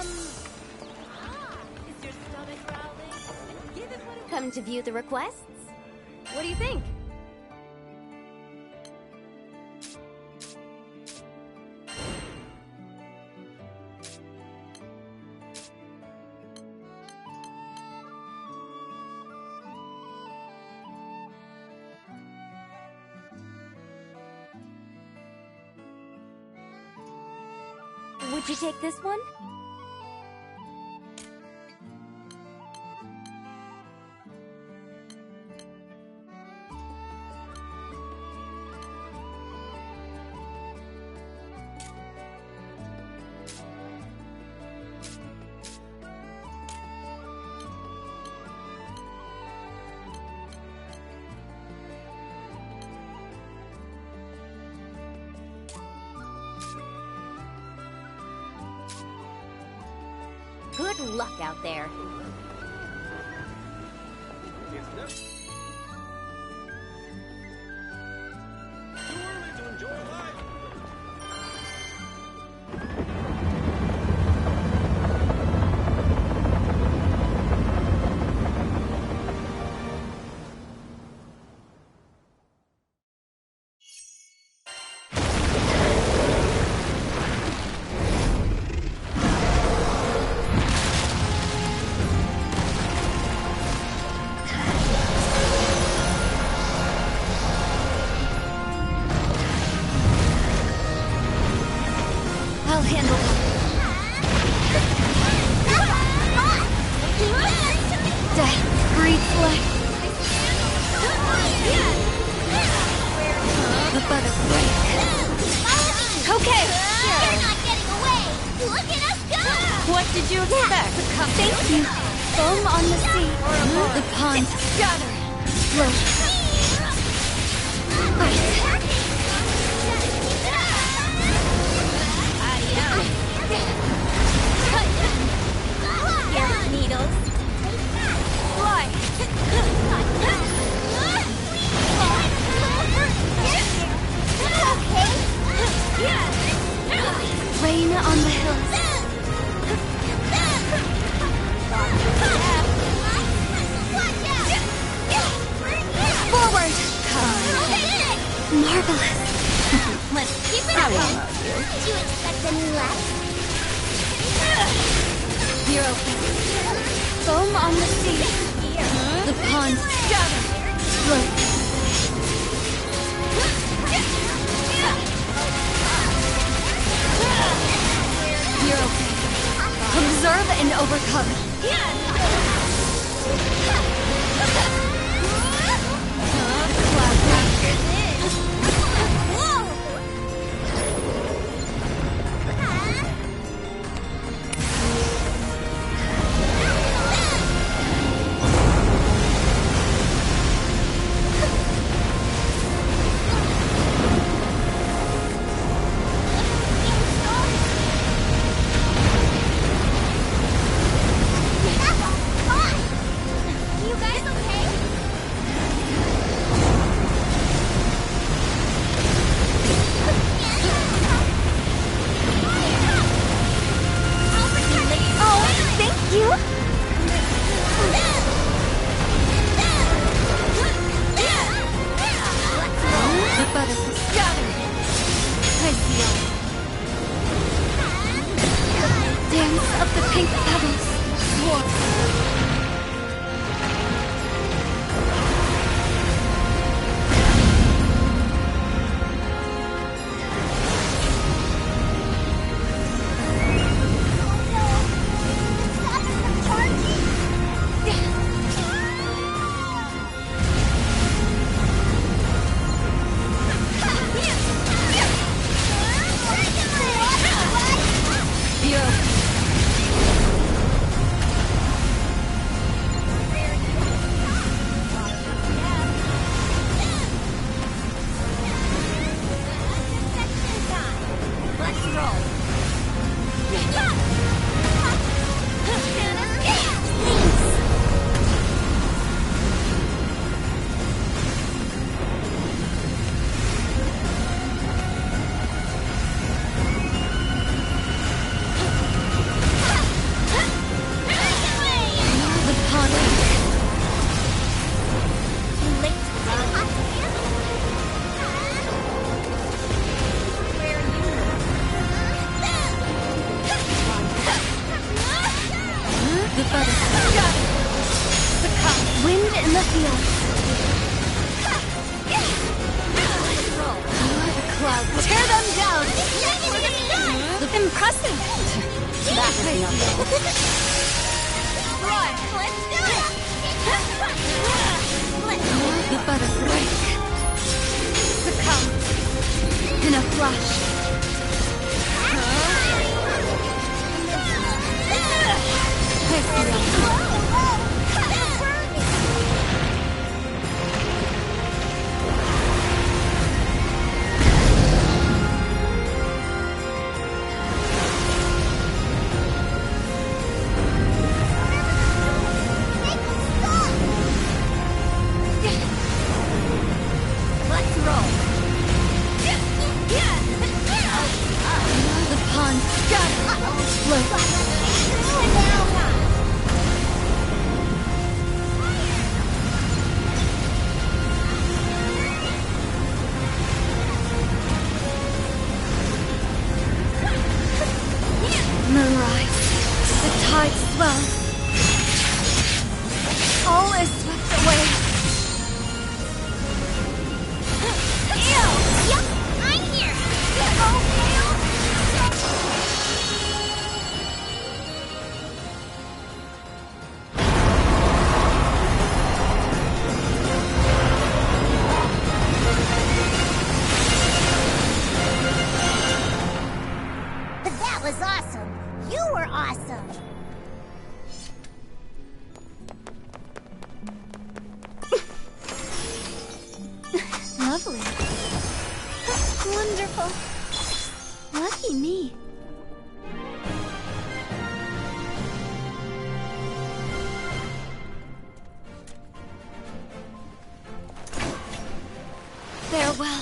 Is your stomach growling? Give it what it Come to view the requests? What do you think? Would you take this one? Good luck out there. To enjoy life. I'll handle it. Death breeds life. The butterfly. Okay. You're not getting away! Look at us go! What did you expect? Thank you. Foam on the sea. The pond. Gather. Float. Here, needles. Fly. Rain on the hills. Forward. Marvelous. Let's keep it up. Did you expect any less? You're open. Foam on the sea. The pond. Float. You're okay. Observe and overcome. You guys okay? Oh, thank you. The butterflies gather. I feel. Dance of the pink petals. Swarm. butterfly. Wind in the field. You are the cloud. Tear them down. Impressive. That was nothing. Fly. Let's do it! The butterfly. Succumb. In a flash. Let's roll. The pond. Float. Mirage. The tide swells. All is swept away. Yup, I'm here. That was awesome. You were awesome. Lovely. Wonderful. Lucky me. Farewell.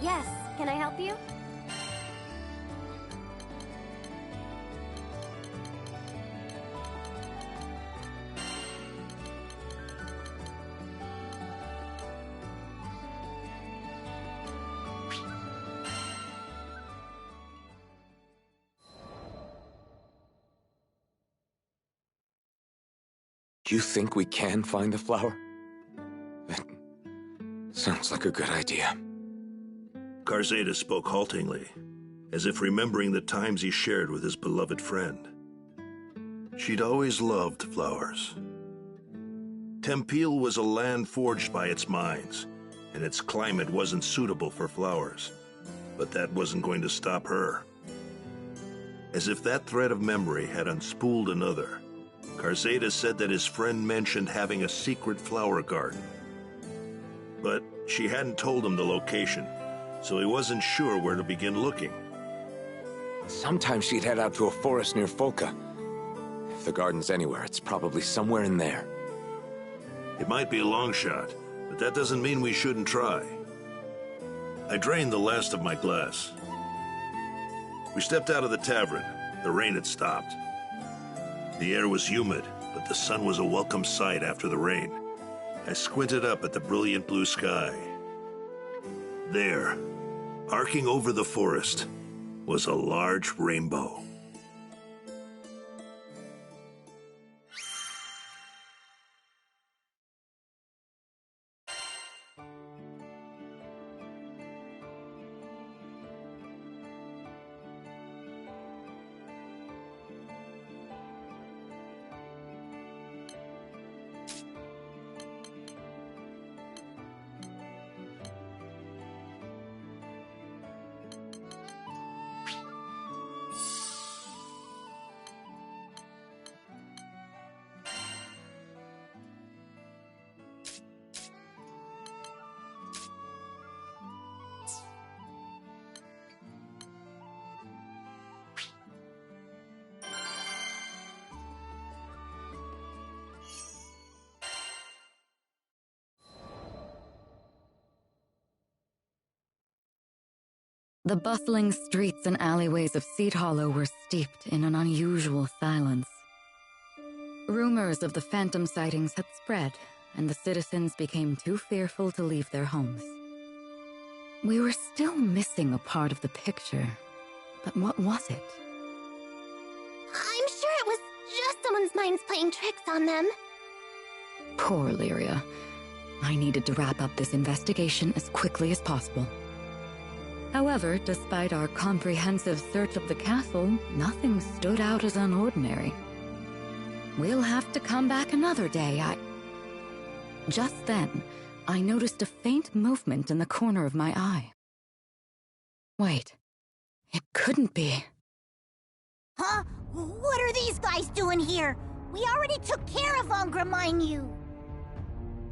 Yes, can I help you? Do you think we can find the flower? That sounds like a good idea. Karzeda spoke haltingly, as if remembering the times he shared with his beloved friend. She'd always loved flowers. Tempil was a land forged by its mines, and its climate wasn't suitable for flowers. But that wasn't going to stop her. As if that thread of memory had unspooled another, Karzeda said that his friend mentioned having a secret flower garden. But she hadn't told him the location, so he wasn't sure where to begin looking. Sometimes she'd head out to a forest near Folka. If the garden's anywhere, it's probably somewhere in there. It might be a long shot, but that doesn't mean we shouldn't try. I drained the last of my glass. We stepped out of the tavern. The rain had stopped. The air was humid, but the sun was a welcome sight after the rain. I squinted up at the brilliant blue sky. There, arcing over the forest, was a large rainbow. The bustling streets and alleyways of Seed Hollow were steeped in an unusual silence. Rumors of the phantom sightings had spread, and the citizens became too fearful to leave their homes. We were still missing a part of the picture, but what was it? I'm sure it was just someone's minds playing tricks on them. Poor Lyria. I needed to wrap up this investigation as quickly as possible. However, despite our comprehensive search of the castle, nothing stood out as unordinary. We'll have to come back another day. Just then, I noticed a faint movement in the corner of my eye. Wait, it couldn't be. Huh? What are these guys doing here? We already took care of Angraminyu.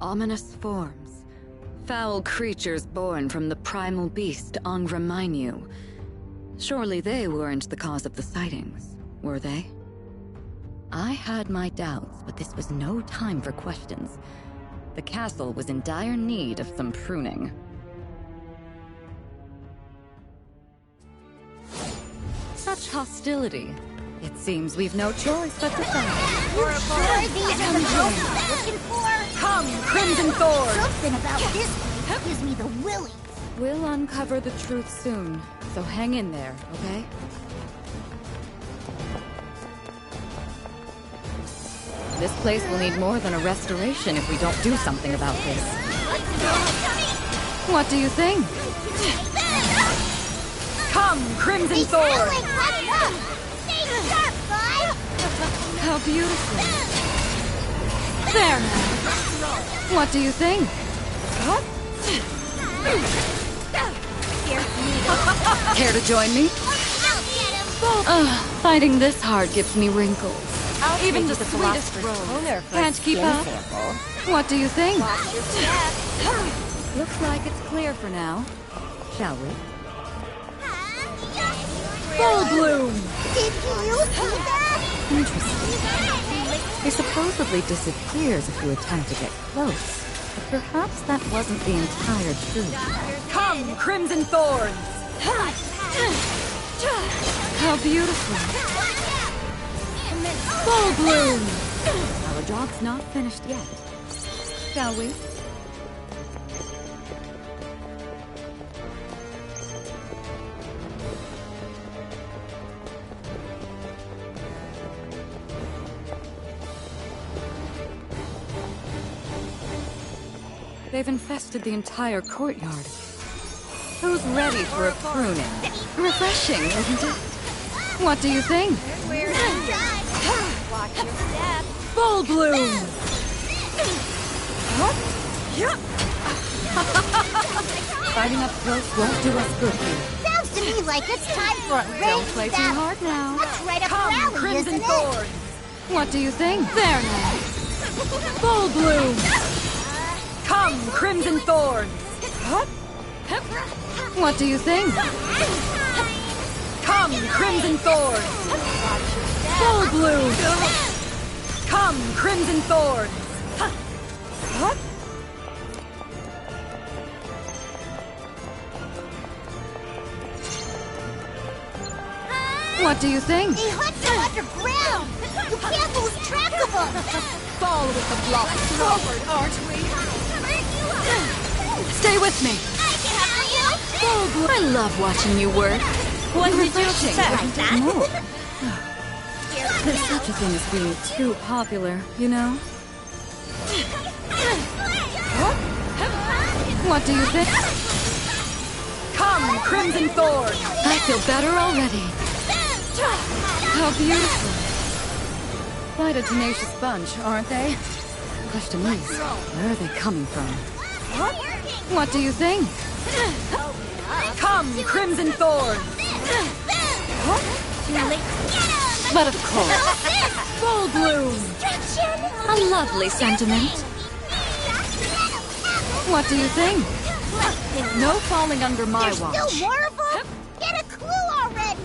Ominous forms. Foul creatures born from the primal beast Angraminyu. Surely they weren't the cause of the sightings, were they? I had my doubts, but this was no time for questions. The castle was in dire need of some pruning. Such hostility. It seems we've no choice but to fight. You sure these are the folks I'm looking for? Come, Crimson Thorn! Something about this place gives me the willies. We'll uncover the truth soon, so hang in there, okay? This place will need more than a restoration if we don't do something about this. What do you think? Come, Crimson Thorn! Stay sharp, guys! How beautiful. There now. What do you think? Care to join me? Fighting this hard gives me wrinkles. Even the sweetest rose can't keep up. What do you think? Looks like it's clear for now. Shall we? Full bloom! Did you see that? Interesting. It supposedly disappears if you attempt to get close. But perhaps that wasn't the entire truth. Come, Crimson Thorns! How beautiful. Full bloom! Our job's not finished yet. Shall we? They've infested the entire courtyard. Who's ready for a pruning? Refreshing, isn't it? What do you think? Watch your step. Full bloom! Fighting up close won't do us good here. Sounds to me like it's time for a race. Don't play too hard now. That's right up Come, your alley, Crimson isn't it? Thorns! What do you think? There now! Full bloom! Come, Crimson Thorns! What do you think? Come, Crimson Thorns! Full bloom! Come, Crimson Thorns! What do you think? They hunt them underground. You can't lose track of them. Fall with the block. Forward, aren't we? Stay with me. I can help you. Full bloom. I love watching you work. What did you Refreshing, expect? isn't it? More. There's such a thing as being too popular, you know? What do you think? Come, Crimson Thorn! I feel better already. How beautiful. Quite a tenacious bunch, aren't they? Question is, where are they coming from? What do you think? Come, Crimson Thorn! But of course, full bloom! A lovely sentiment. What do you think? No falling under my There's watch. still more of them? Get a clue already.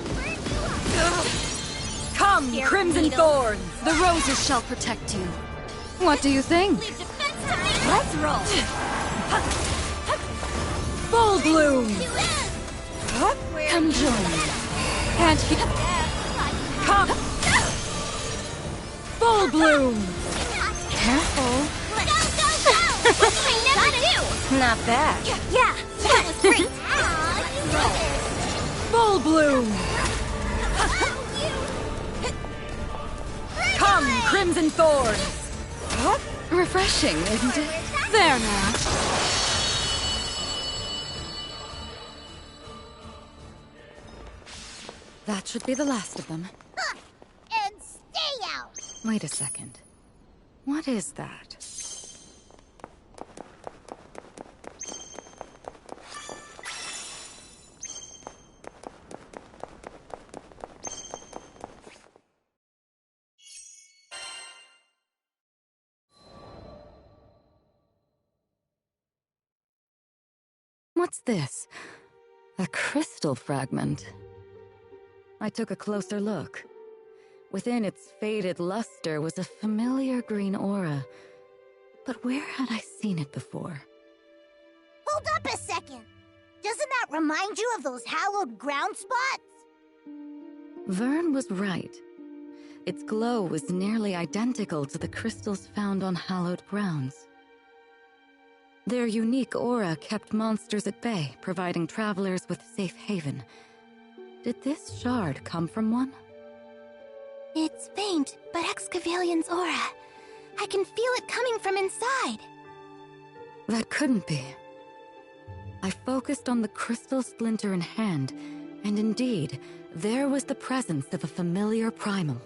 Come, Crimson Thorns! The roses shall protect you. What do you think? Let's roll. Full bloom! Come join me. Can't he? Come! Full bloom! Careful. I never do. Not bad. Yeah, that was great. Full bloom! Come, Crimson Thorns! Refreshing, isn't it? There now. That should be the last of them. And stay out. Wait a second. What is that? What's this? A crystal fragment. I took a closer look. Within its faded luster was a familiar green aura. But where had I seen it before? Hold up a second. Doesn't that remind you of those hallowed ground spots? Vern was right. Its glow was nearly identical to the crystals found on hallowed grounds. Their unique aura kept monsters at bay, providing travelers with safe haven. Did this shard come from one? It's faint, but Excavalian's aura. I can feel it coming from inside. That couldn't be. I focused on the crystal splinter in hand, and indeed, there was the presence of a familiar primal.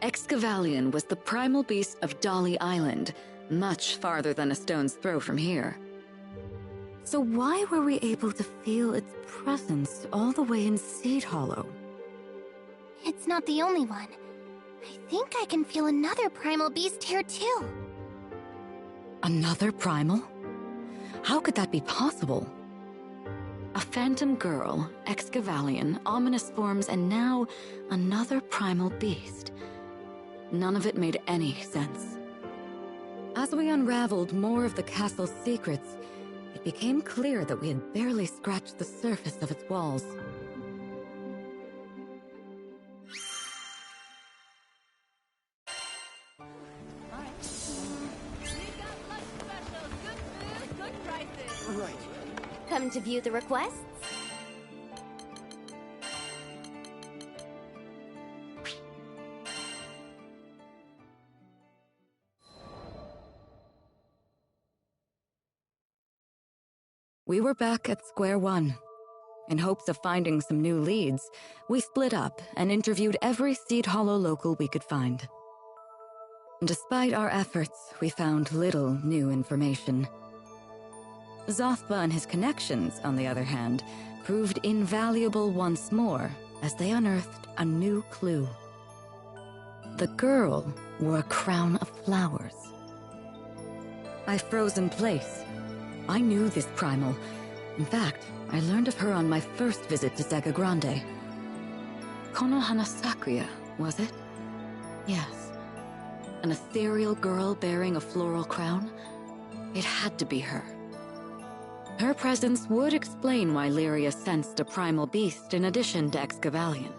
Excavalian was the primal beast of Dolly Island, much farther than a stone's throw from here. So why were we able to feel its presence all the way in Seed Hollow? It's not the only one. I think I can feel another primal beast here too. Another primal? How could that be possible? A phantom girl, Excavalian, ominous forms, and now another primal beast. None of it made any sense. As we unraveled more of the castle's secrets, it became clear that we had barely scratched the surface of its walls. Come to view the requests? We were back at square one. In hopes of finding some new leads, we split up and interviewed every Seed Hollow local we could find. Despite our efforts, we found little new information. Zothba and his connections, on the other hand, proved invaluable once more as they unearthed a new clue. The girl wore a crown of flowers. I froze in place. I knew this primal. In fact, I learned of her on my first visit to Zega Grande. Konohana Sakuya, was it? Yes. An ethereal girl bearing a floral crown? It had to be her. Her presence would explain why Lyria sensed a primal beast in addition to Excavalion.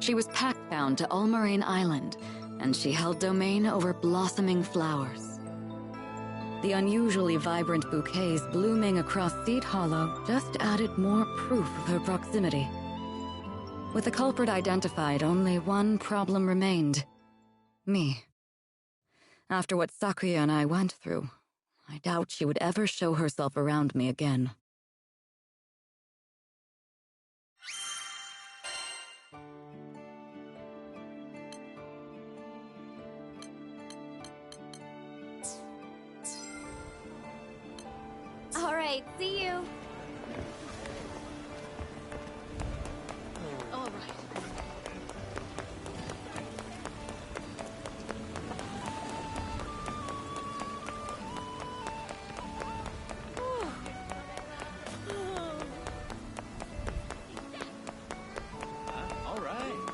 She was pact-bound to Ulmarine Island, and she held domain over blossoming flowers. The unusually vibrant bouquets blooming across Seed Hollow just added more proof of her proximity. With the culprit identified, only one problem remained. Me. After what Sakuya and I went through, I doubt she would ever show herself around me again. All right, see you. All right. All right.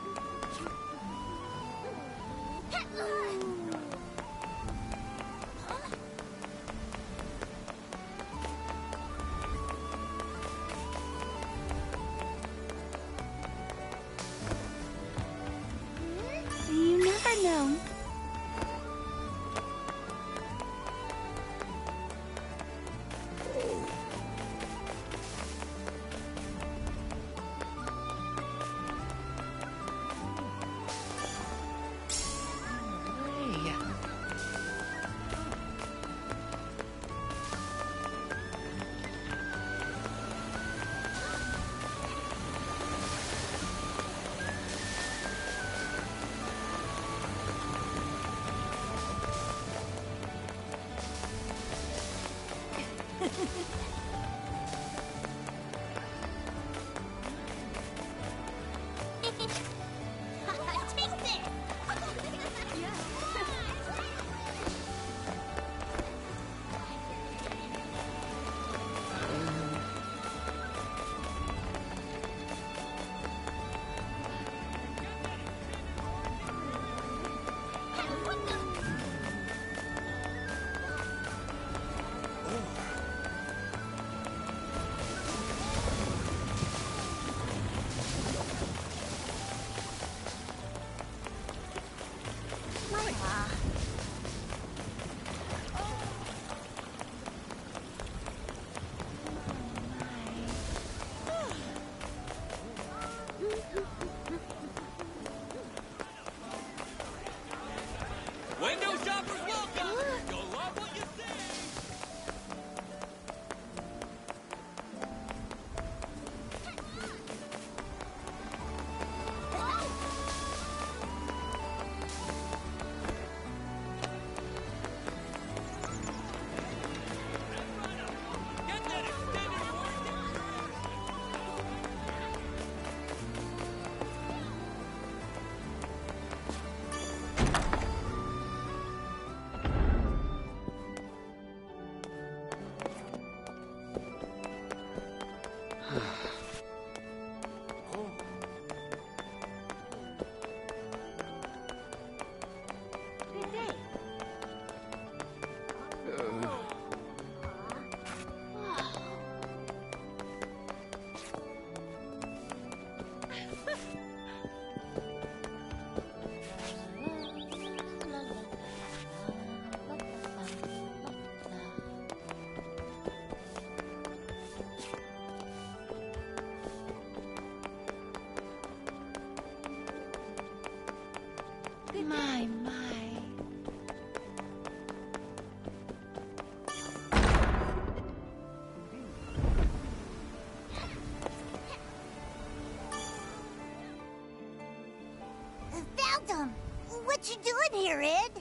here, Ed.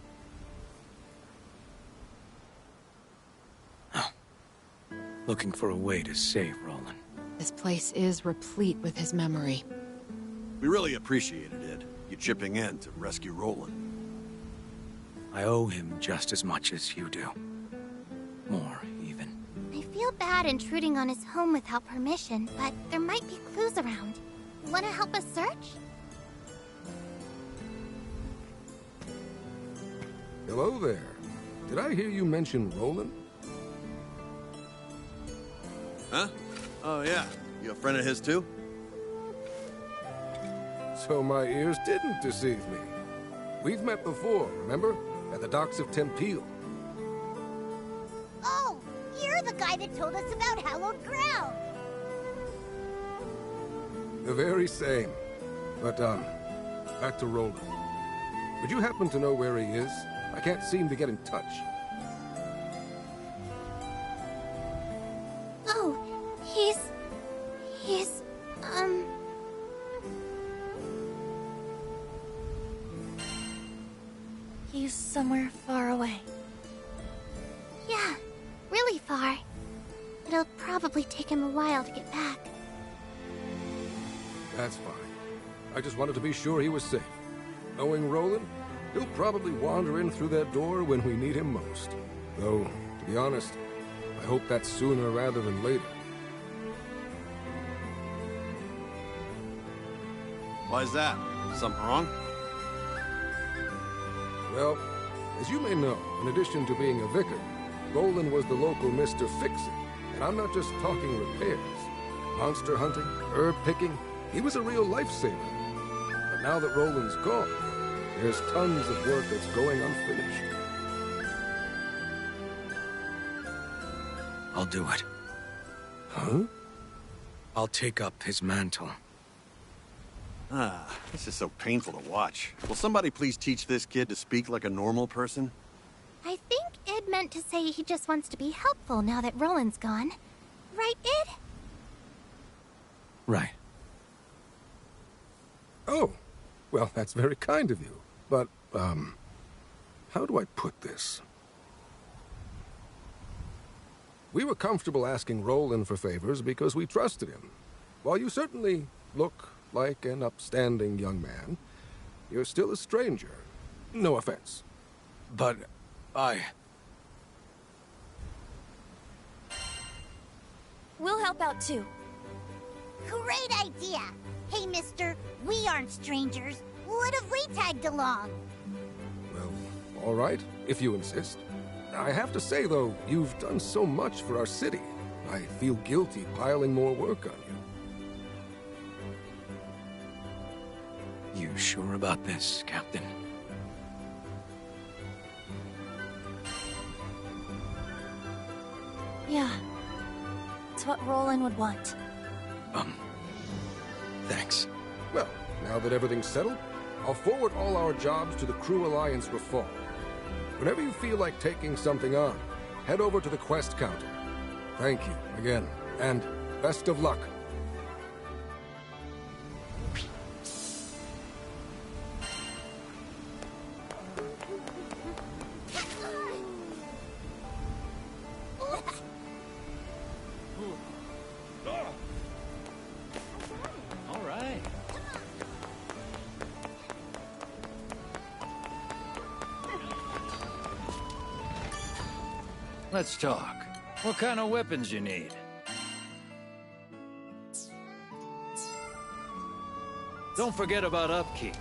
Looking for a way to save Roland. This place is replete with his memory. We really appreciate it, Ed. You chipping in to rescue Roland. I owe him just as much as you do. More, even. I feel bad intruding on his home without permission, but there might be clues around. Want to help us search? Hello there. Did I hear you mention Roland? Huh? Oh, yeah. You a friend of his, too? So my ears didn't deceive me. We've met before, remember? At the docks of Tempeel. Oh, you're the guy that told us about hallowed ground. The very same. But, back to Roland. Would you happen to know where he is? I can't seem to get in touch. Oh, he's... He's somewhere far away. Yeah, really far. It'll probably take him a while to get back. That's fine. I just wanted to be sure he was safe. Knowing Roland, he'll probably wander in through that door when we need him most. Though, to be honest, I hope that's sooner rather than later. Why is that? Something wrong? Well, as you may know, in addition to being a vicar, Roland was the local Mr. Fix-It. And I'm not just talking repairs. Monster hunting, herb picking, he was a real lifesaver. But now that Roland's gone, there's tons of work that's going unfinished. I'll do it. Huh? I'll take up his mantle. Ah, this is so painful to watch. Will somebody please teach this kid to speak like a normal person? I think Ed meant to say he just wants to be helpful now that Roland's gone. Right, Ed? Right. Oh, well, that's very kind of you. But, how do I put this? We were comfortable asking Roland for favors because we trusted him. While you certainly look like an upstanding young man, you're still a stranger. No offense. But We'll help out too. Great idea. Hey, mister, we aren't strangers. What if we tagged along? Well, all right, if you insist. I have to say, though, you've done so much for our city. I feel guilty piling more work on you. you sure about this, Captain? Yeah. It's what Roland would want. Thanks. Well, now that everything's settled, I'll forward all our jobs to the Crew Alliance Reform. Whenever you feel like taking something on, head over to the quest counter. Thank you again, and best of luck. All right. Let's talk. What kind of weapons you need? Don't forget about upkeep.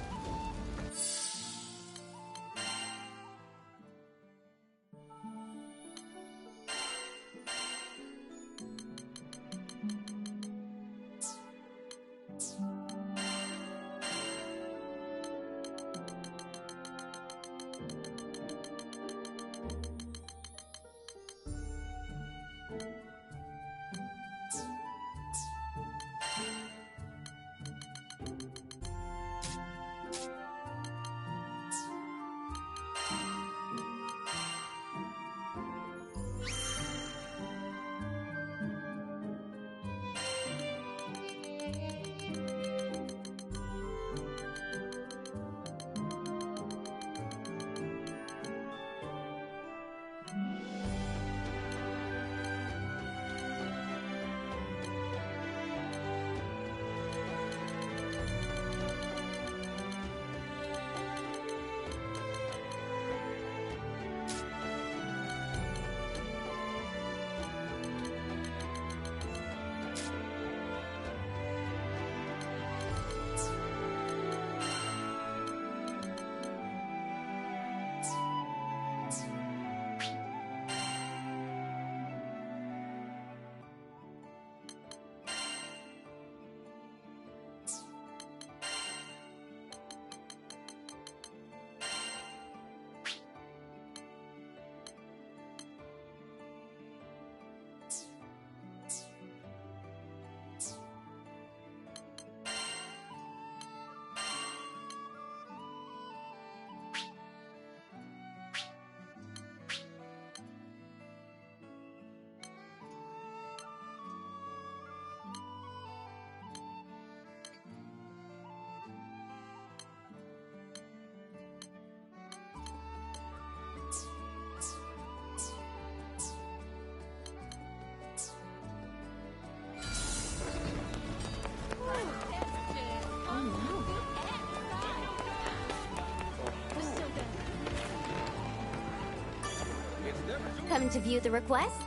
come to view the requests?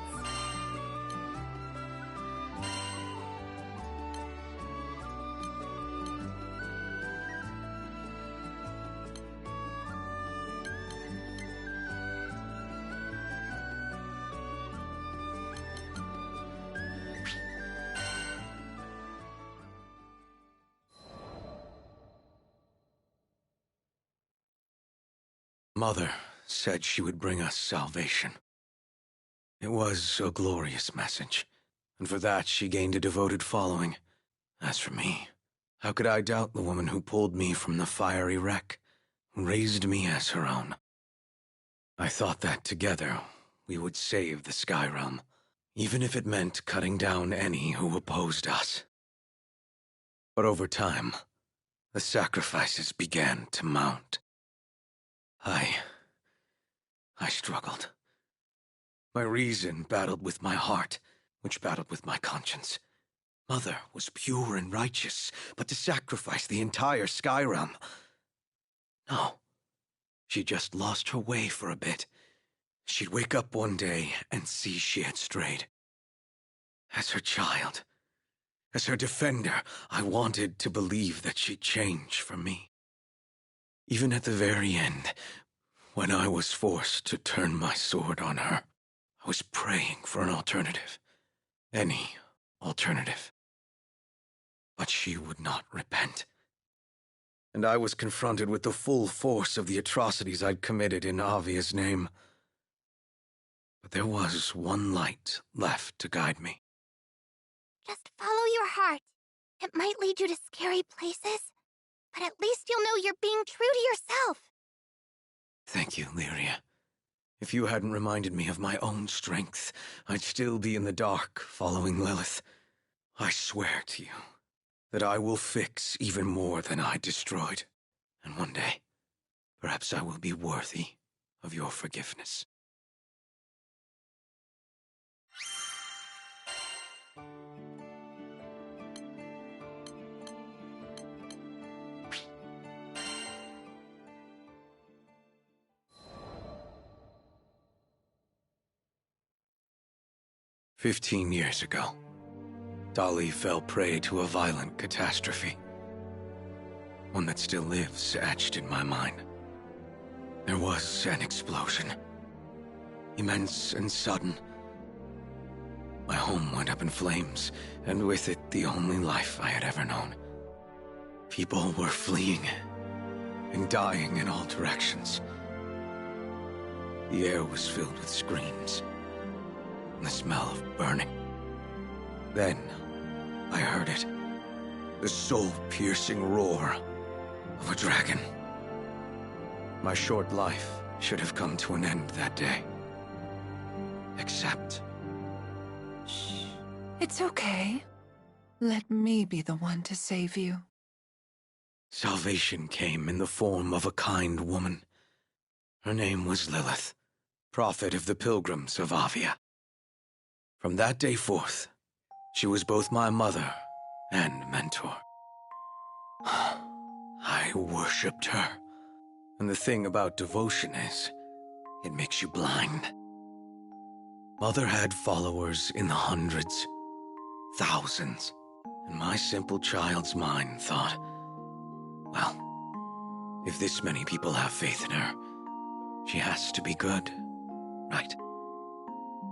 Mother said she would bring us salvation. It was a glorious message, and for that she gained a devoted following. As for me, how could I doubt the woman who pulled me from the fiery wreck, who raised me as her own? I thought that together we would save the Sky Realm, even if it meant cutting down any who opposed us. But over time, the sacrifices began to mount. I struggled. My reason battled with my heart, which battled with my conscience. Mother was pure and righteous, but to sacrifice the entire Sky Realm... No. She just lost her way for a bit. She'd wake up one day and see she had strayed. As her child, as her defender, I wanted to believe that she'd change for me. Even at the very end, when I was forced to turn my sword on her, I was praying for an alternative. Any alternative. But she would not repent. And I was confronted with the full force of the atrocities I'd committed in Avia's name. But there was one light left to guide me. Just follow your heart. It might lead you to scary places, but at least you'll know you're being true to yourself. Thank you, Lyria. If you hadn't reminded me of my own strength, I'd still be in the dark following Lilith. I swear to you that I will fix even more than I destroyed. And one day, perhaps I will be worthy of your forgiveness. "15 years ago, Dolly fell prey to a violent catastrophe. One that still lives etched in my mind. There was an explosion. Immense and sudden. My home went up in flames, and with it the only life I had ever known. People were fleeing and dying in all directions. The air was filled with screams. The smell of burning. Then, I heard it. The soul-piercing roar of a dragon. My short life should have come to an end that day. Except... Shh. It's okay. Let me be the one to save you. Salvation came in the form of a kind woman. Her name was Lilith, prophet of the pilgrims of Avia. From that day forth, she was both my mother and mentor. I worshipped her. And the thing about devotion is, it makes you blind. Mother had followers in the hundreds, thousands, and my simple child's mind thought, well, if this many people have faith in her, she has to be good, right?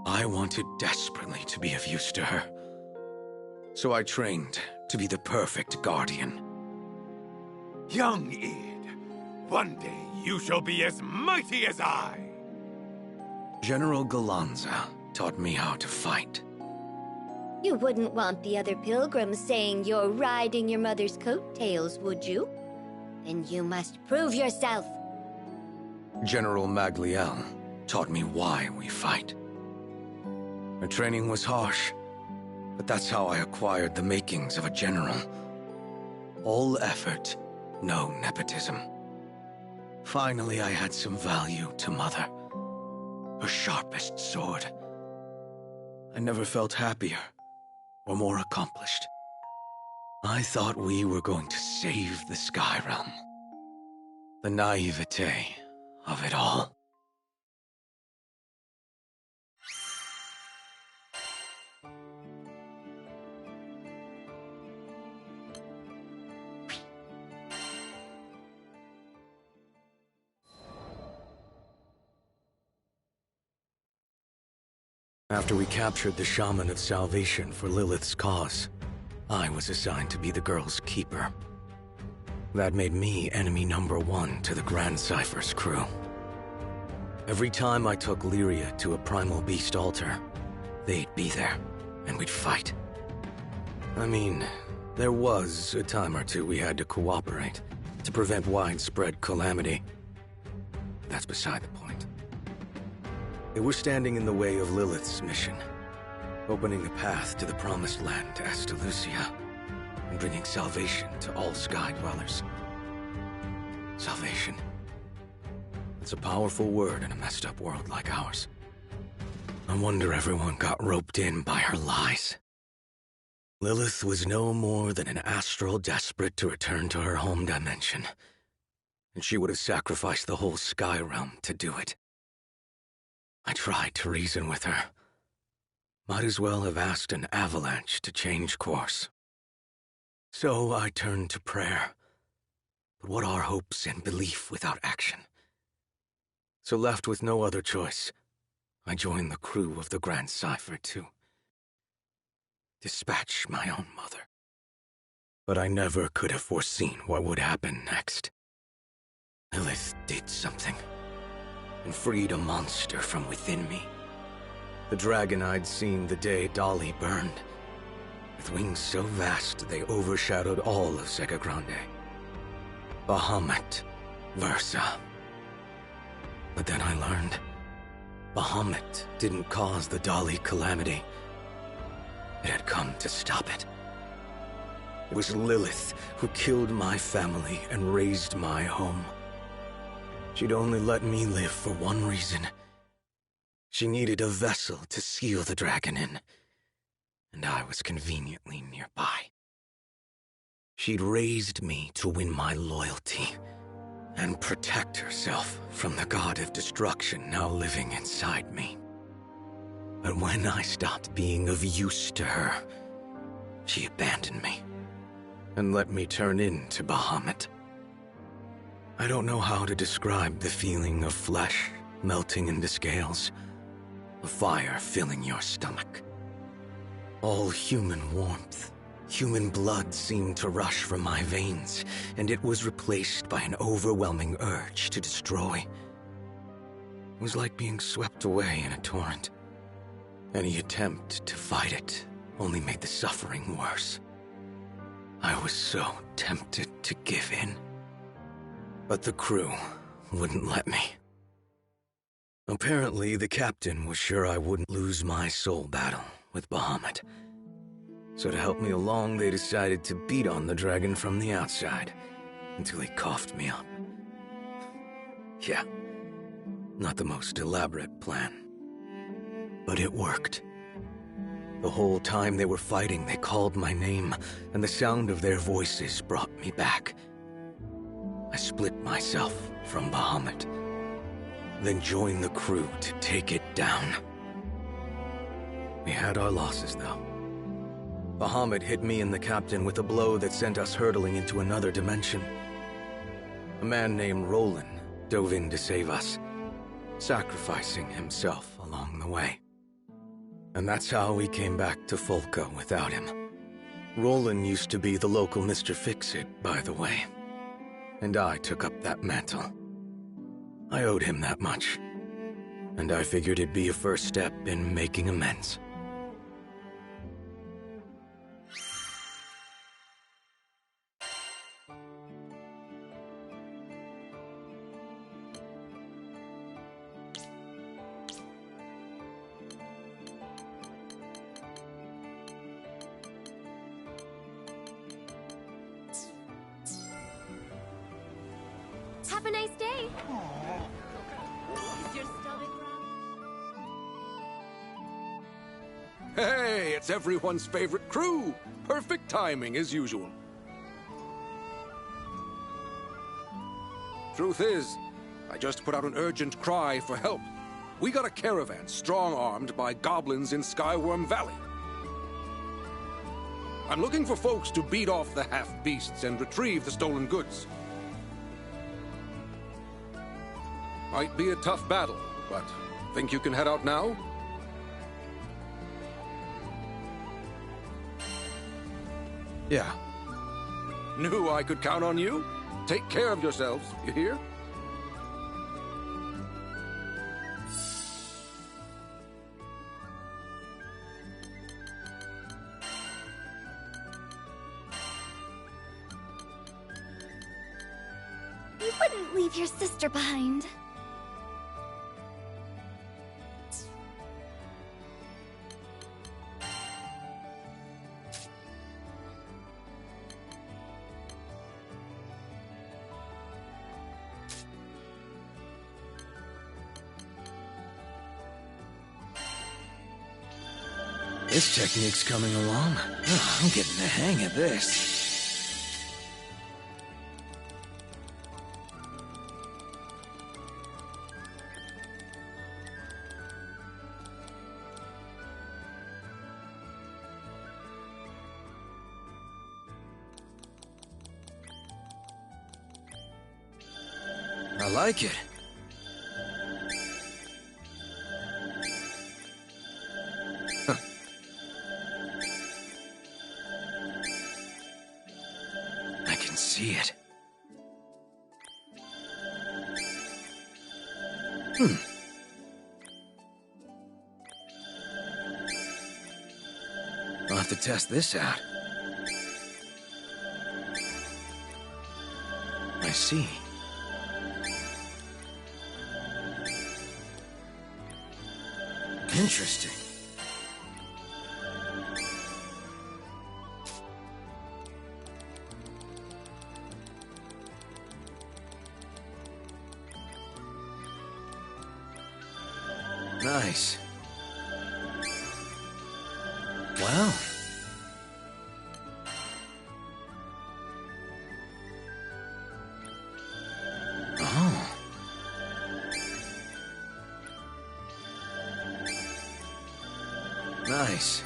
I wanted desperately to be of use to her. So I trained to be the perfect guardian. Young Id, one day you shall be as mighty as I. General Galanza taught me how to fight. You wouldn't want the other pilgrims saying you're riding your mother's coattails, would you? Then you must prove yourself. General Magliel taught me why we fight. Her training was harsh, but that's how I acquired the makings of a general. All effort, no nepotism. Finally, I had some value to Mother. Her sharpest sword. I never felt happier or more accomplished. I thought we were going to save the Sky Realm. The naivete of it all. After we captured the Shaman of Salvation for Lilith's cause, I was assigned to be the girl's keeper. That made me enemy number 1 to the Grand Cypher's crew. Every time I took Lyria to a primal beast altar, they'd be there, and we'd fight. I mean, there was a time or two we had to cooperate to prevent widespread calamity. That's beside the point. They were standing in the way of Lilith's mission, opening a path to the Promised Land to Astalucia, and bringing salvation to all Sky Dwellers. Salvation. It's a powerful word in a messed up world like ours. No wonder everyone got roped in by her lies. Lilith was no more than an astral desperate to return to her home dimension, and she would have sacrificed the whole Sky Realm to do it. I tried to reason with her. Might as well have asked an avalanche to change course. So I turned to prayer. But what are hopes and belief without action? So left with no other choice, I joined the crew of the Grand Cypher to dispatch my own mother. But I never could have foreseen what would happen next. Lilith did something, and freed a monster from within me. The dragon I'd seen the day Dolly burned, with wings so vast they overshadowed all of Sega Grande. Bahamut Versa. But then I learned, Bahamut didn't cause the Dolly calamity. It had come to stop it. It was Lilith who killed my family and razed my home. She'd only let me live for one reason. She needed a vessel to seal the dragon in, and I was conveniently nearby. She'd raised me to win my loyalty and protect herself from the god of destruction now living inside me. But when I stopped being of use to her, she abandoned me and let me turn into Bahamut. I don't know how to describe the feeling of flesh melting into scales, of fire filling your stomach. All human warmth, human blood seemed to rush from my veins, and it was replaced by an overwhelming urge to destroy. It was like being swept away in a torrent. Any attempt to fight it only made the suffering worse. I was so tempted to give in. But the crew wouldn't let me. Apparently, the captain was sure I wouldn't lose my soul battle with Bahamut. So to help me along, they decided to beat on the dragon from the outside until he coughed me up. Yeah, not the most elaborate plan. But it worked. The whole time they were fighting, they called my name, and the sound of their voices brought me back. I split myself from Bahamut, then joined the crew to take it down. We had our losses, though. Bahamut hit me and the captain with a blow that sent us hurtling into another dimension. A man named Roland dove in to save us, sacrificing himself along the way. And that's how we came back to Folca without him. Roland used to be the local Mr. Fix-It, by the way. And I took up that mantle. I owed him that much. And I figured it'd be a first step in making amends. Have a nice day. Is your stomach growling? Hey, it's everyone's favorite crew. Perfect timing as usual. Truth is, I just put out an urgent cry for help. We got a caravan strong-armed by goblins in Skyworm Valley. I'm looking for folks to beat off the half-beasts and retrieve the stolen goods. Might be a tough battle, but think you can head out now? Yeah. Knew I could count on you. Take care of yourselves, you hear? You wouldn't leave your sister behind. This technique's coming along. Oh, I'm getting the hang of this. I like it. Huh. I can see it. I'll have to test this out. I see. Interesting. Nice. Wow. Oh. Nice.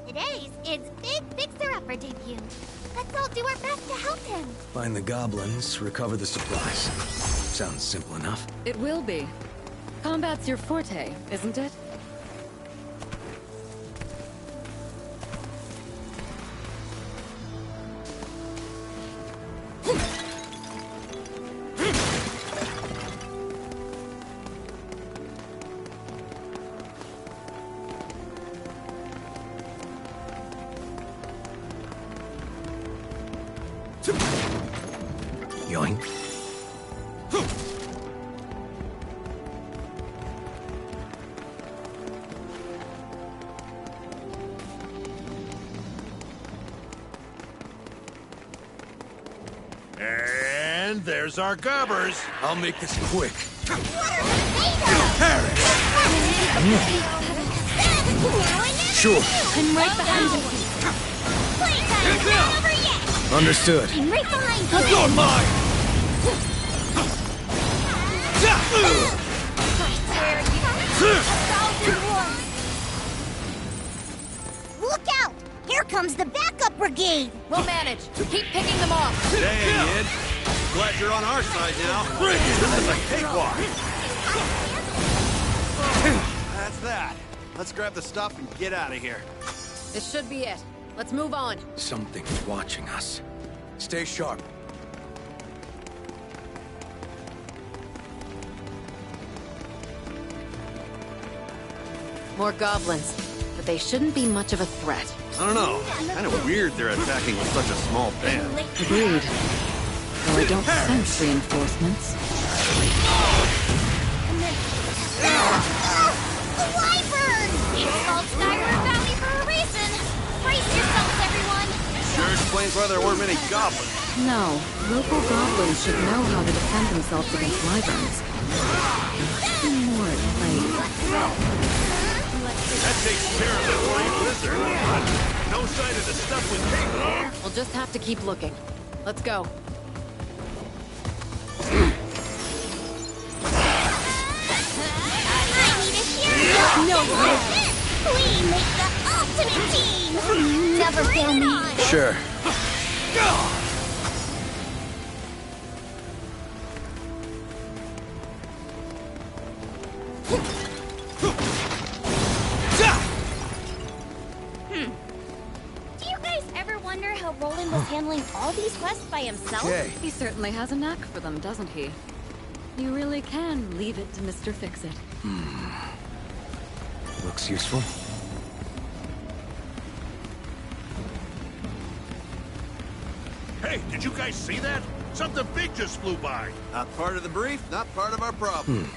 Today's its big fixer-upper debut. Let's all do our best to help him. Find the goblins, recover the supplies. Sounds simple enough. It will be. Combat's your forte, isn't it? Yoink. And there's our gobbers. I'll make this quick. Sure. I'm right behind you. Playtime's not over yet. Understood. I'm right behind you. You're mine! Look out! Here comes the backup brigade! We'll manage. Keep picking them off. Hey, kid. Glad you're on our side now. This is a cakewalk. That's that. Let's grab the stuff and get out of here. This should be it. Let's move on. Something's watching us. Stay sharp. More goblins. But they shouldn't be much of a threat. I don't know. Kind of weird they're attacking with such a small band. Agreed. Though I don't sense reinforcements. Alive explains why there weren't many goblins. No, local goblins should know how to defend themselves against wyverns. More like... That takes care of the flame lizard. But no sign of the stuff we came for. We'll just have to keep looking. Let's go. No, we make the ultimate team! Never fail me. Sure. Do you guys ever wonder how Roland was handling all these quests by himself? Okay. He certainly has a knack for them, doesn't he? You really can leave it to Mr. Fix-It. Looks useful. Hey, did you guys see that? Something big just flew by. Not part of the brief, not part of our problem.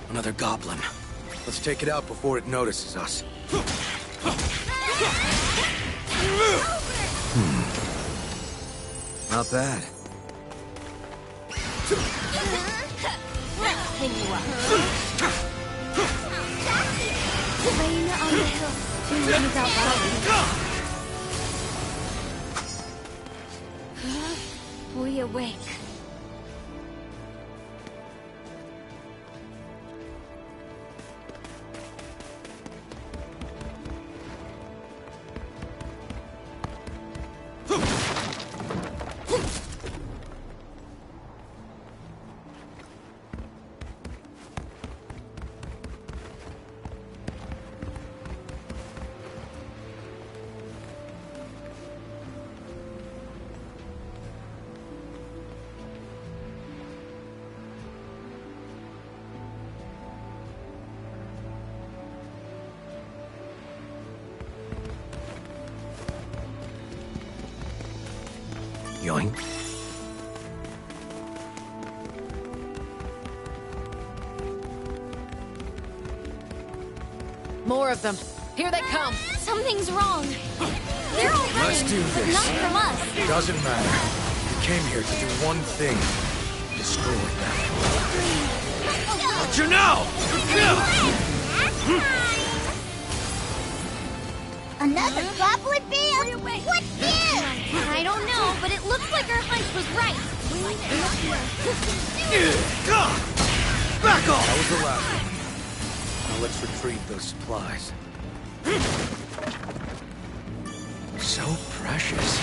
Another goblin. Let's take it out before it notices us. Not bad. Rain on the hill. Two runs out loud. We awake. Yoink. More of them. Here they come. Something's wrong. They're all running, Let's do but this. not from us. Doesn't matter. We came here to do one thing. Destroy them. What you know? Another goblin band? What gives? I don't know, but it looks like our hunch was right. Back off! That was the last one. Now let's retrieve those supplies. So precious.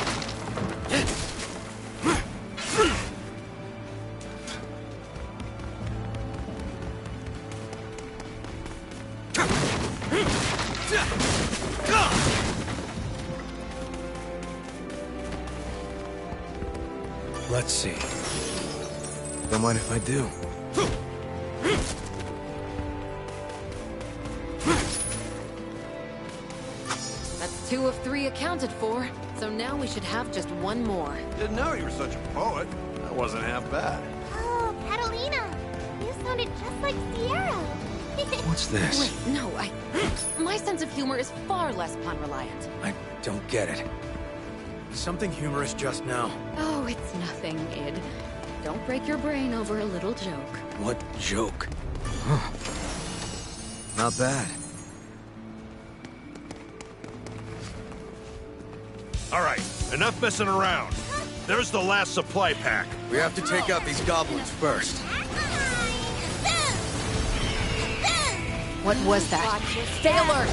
Let's see. Don't mind if I do. That's 2 of 3 accounted for. So now we should have just one more. Didn't know you were such a poet. That wasn't half bad. Oh, Catalina. You sounded just like Sierra. What's this? Wait, no, my sense of humor is far less pun-reliant. I don't get it. Something humorous just now. Oh, it's nothing, Id. Don't break your brain over a little joke. What joke? Huh. Not bad. All right, enough messing around. There's the last supply pack. We have to take out these goblins first. What was that? Stay alert!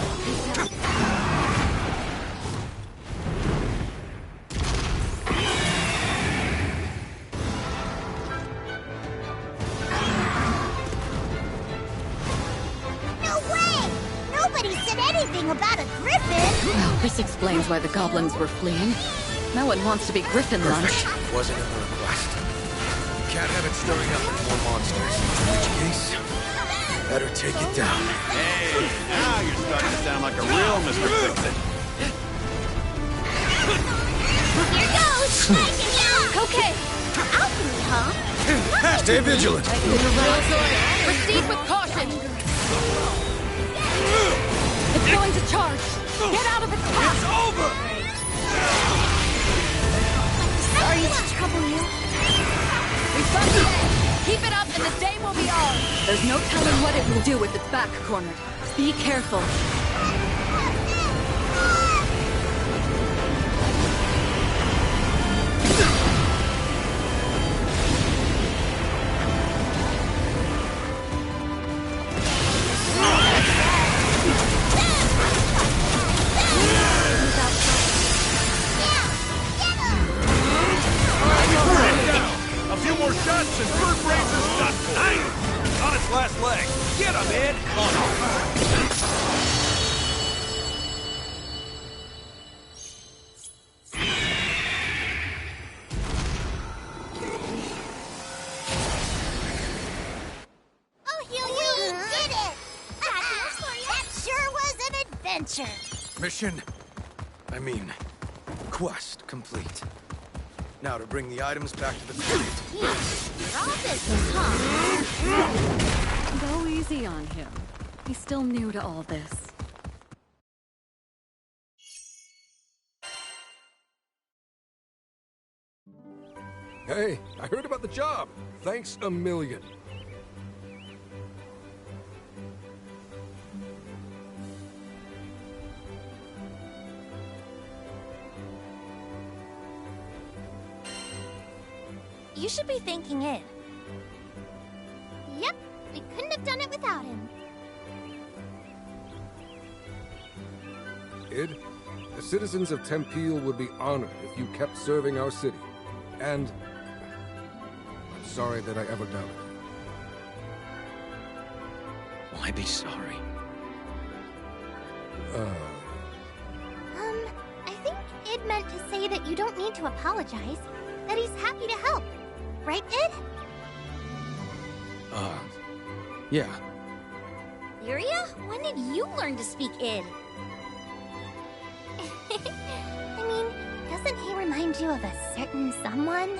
No way! Nobody said anything about a griffin! Well, this explains why the goblins were fleeing. No one wants to be griffin lunch. Wasn't in the request. Can't have it stirring up any more monsters. In which case, better take it down. Hey, now you're starting to sound like a real Mr. Fix-It. Here goes! Okay, Alchemy, huh? Stay vigilant. Proceed with caution. It's going to charge. Get out of its path. It's over! Sorry to trouble you. We've got the edge. Keep it up and the day will be ours. There's no telling what it will do with its back cornered. Be careful. A few more shots and Bird Brains is done for. Nice! On its last leg. Get him, Ed! Oh, you did it! That sure was an adventure. Mission, quest complete. Now to bring the items back to the fleet. You're all business, huh? Go easy on him. He's still new to all this. Hey, I heard about the job. Thanks a million. You should be thanking Id. Yep, we couldn't have done it without him. Id, the citizens of Tempeel would be honored if you kept serving our city. And I'm sorry that I ever doubted you. Why be sorry? I think Id meant to say that you don't need to apologize, that he's happy to help. Right, Id? Yeah. Lyria? When did you learn to speak Id? I mean, doesn't he remind you of a certain someone?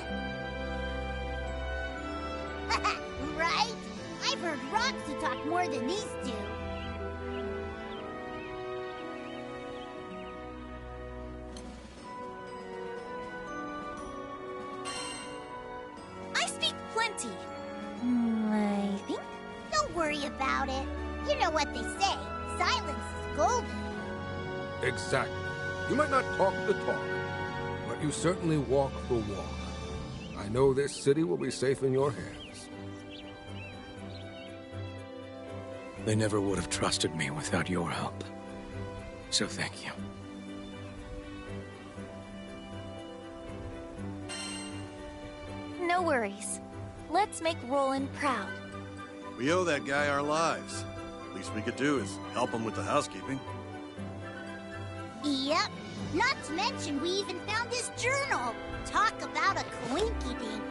Right? I've heard rocks who talk more than these do. I speak plenty. I think. Don't worry about it. You know what they say. Silence is golden. Exactly. You might not talk the talk, but you certainly walk the walk. I know this city will be safe in your hands. They never would have trusted me without your help. So thank you. No worries. Let's make Roland proud. We owe that guy our lives. Least we could do is help him with the housekeeping. Yep. Not to mention, we even found his journal. Talk about a coinky-dink.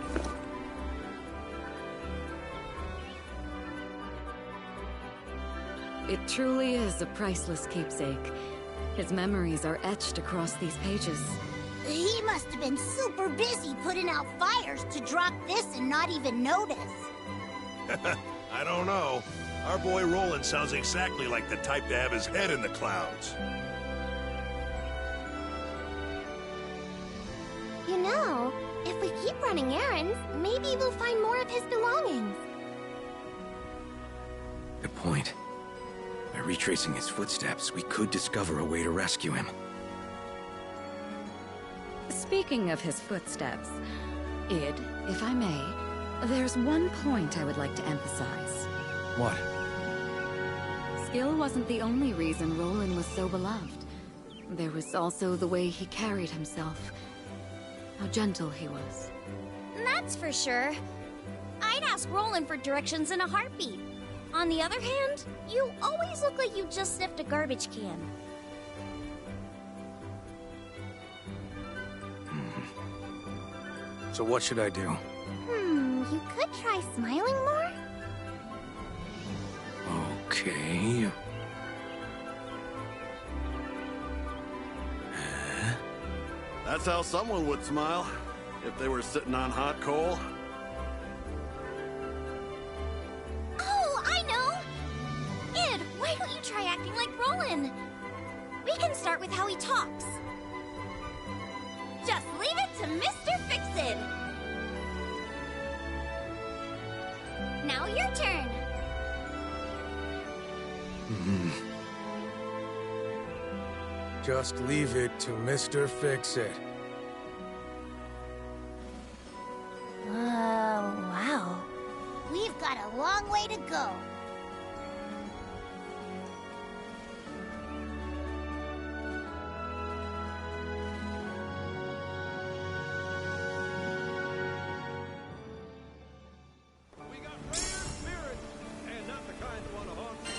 It truly is a priceless keepsake. His memories are etched across these pages. He must have been super busy putting out fires to drop this and not even notice. I don't know. Our boy Roland sounds exactly like the type to have his head in the clouds. You know, if we keep running errands, maybe we'll find more of his belongings. Good point. By retracing his footsteps, we could discover a way to rescue him. Speaking of his footsteps, Id, if I may, there's one point I would like to emphasize. What? Skill wasn't the only reason Roland was so beloved. There was also the way he carried himself. How gentle he was. That's for sure. I'd ask Roland for directions in a heartbeat. On the other hand, you always look like you just sniffed a garbage can. So what should I do? You could try smiling more? Okay. That's how someone would smile. if they were sitting on hot coal? Oh, I know! Id, why don't you try acting like Roland? We can start with how he talks. Just leave it to Mr. Fix-It! Now your turn. Just leave it to Mr. Fix-It. Wow. We've got a long way to go. We got rare spirits, and not the kind that want to haunt you.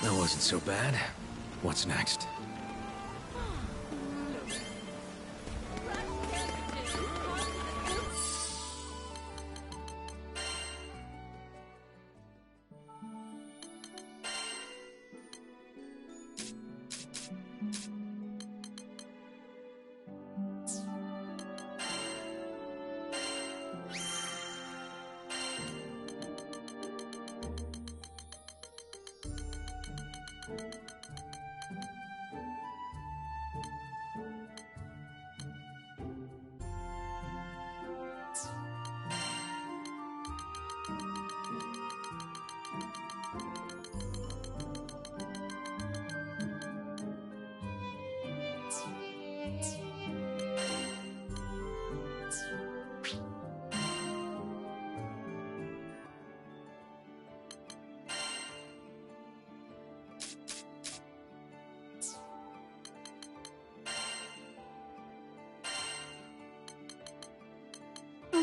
That wasn't so bad. What's next?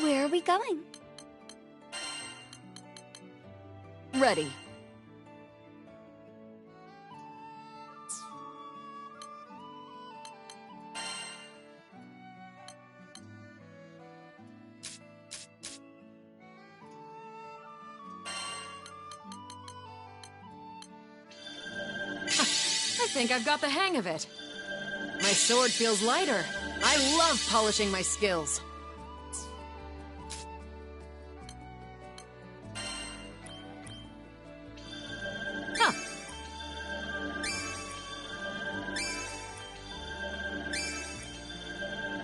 Where are we going? Ready. I think I've got the hang of it. My sword feels lighter. I love polishing my skills. Huh.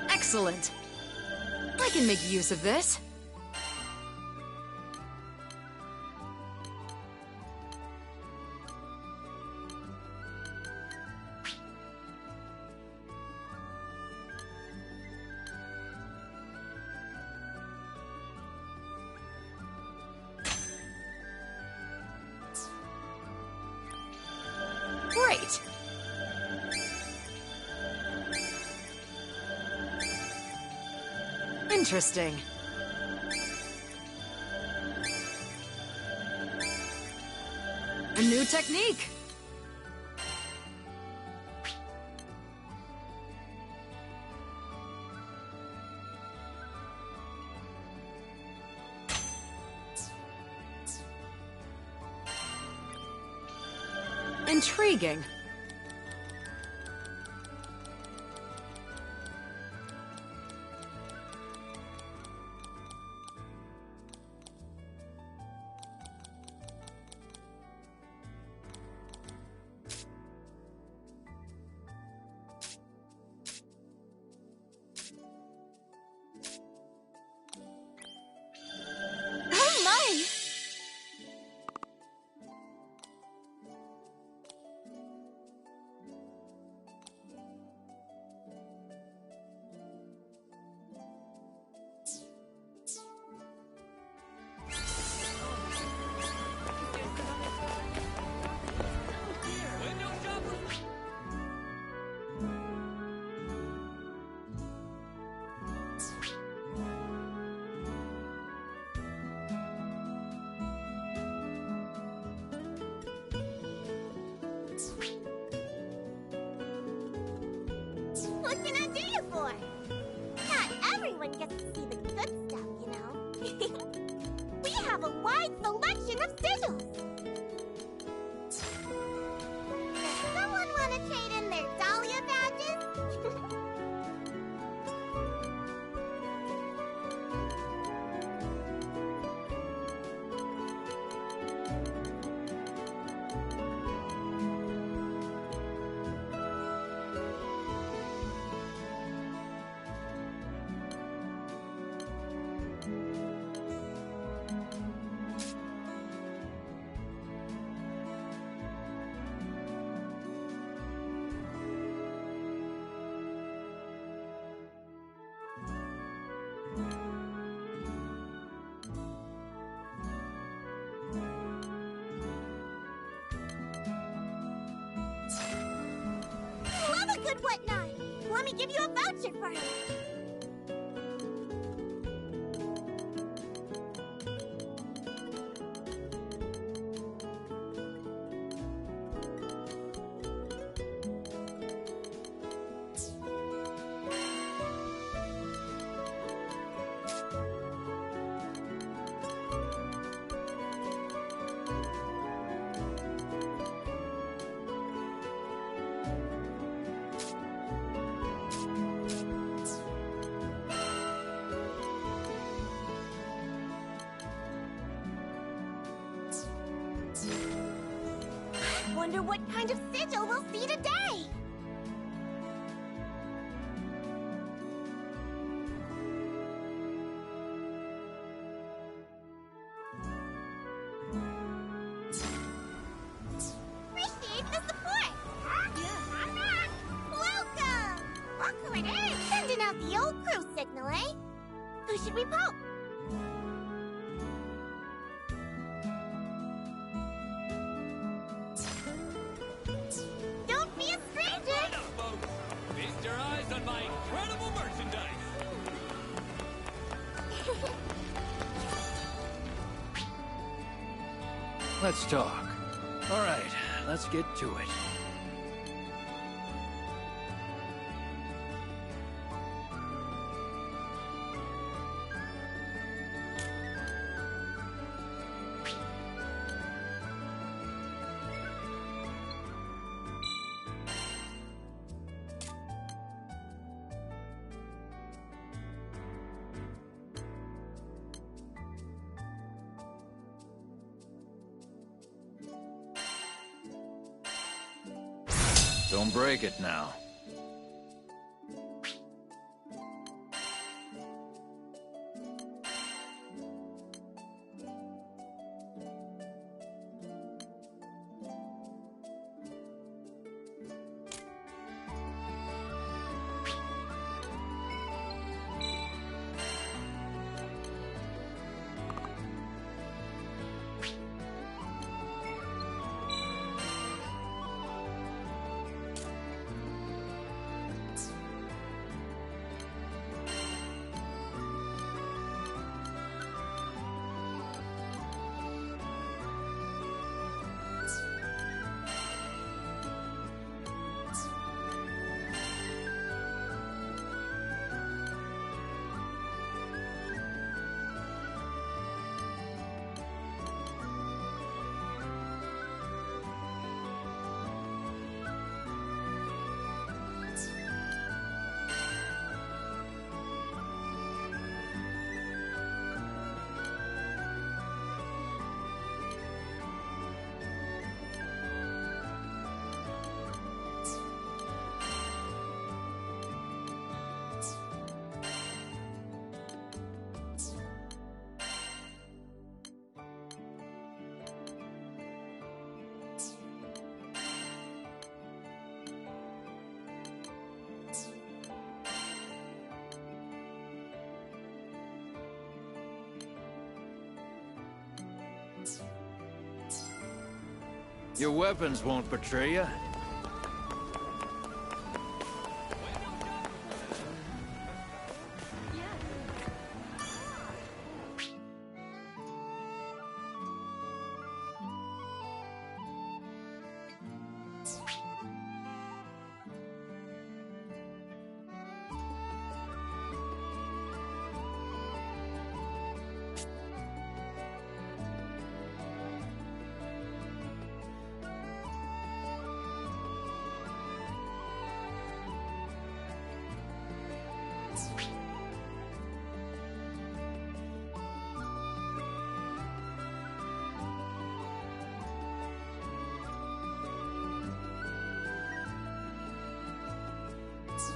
Excellent. I can make use of this. Great. Interesting. A new technique. Intriguing. Oh my! everyone gets to see the good stuff, you know? We have a wide selection of sigils! Does someone want to trade in their Dahlia badges? Love a good whatnot! Let me give you a voucher for it! Wonder what kind of sigil we'll see today! Appreciate the support! Welcome! Walk right in! Sending out the old crew signal, eh? Who should we poke? Don't be a stranger! Right up, folks! Feast your eyes on my incredible merchandise! Let's talk. All right, let's get to it. Don't break it now. Your weapons won't betray you.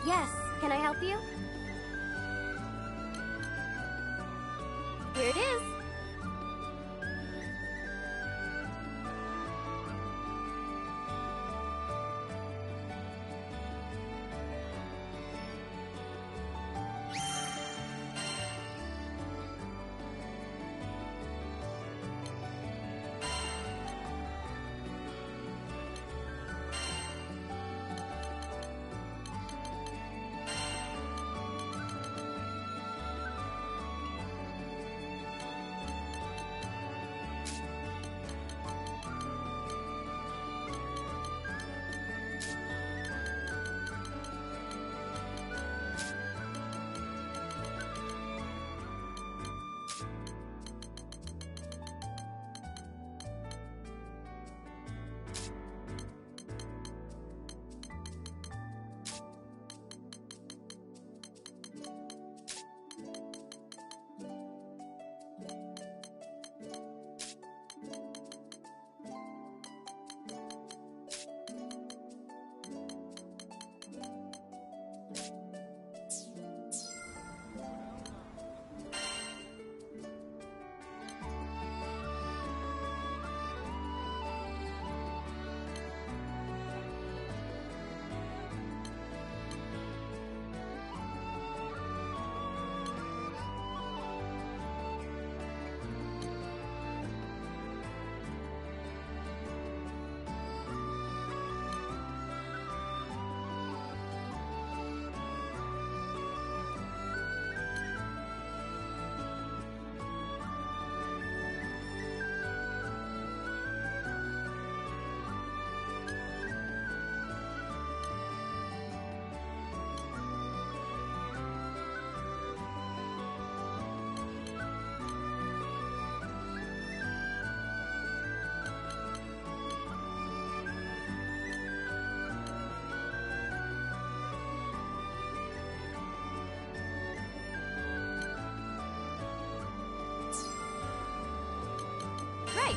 Yes, can I help you? Here it is. Right.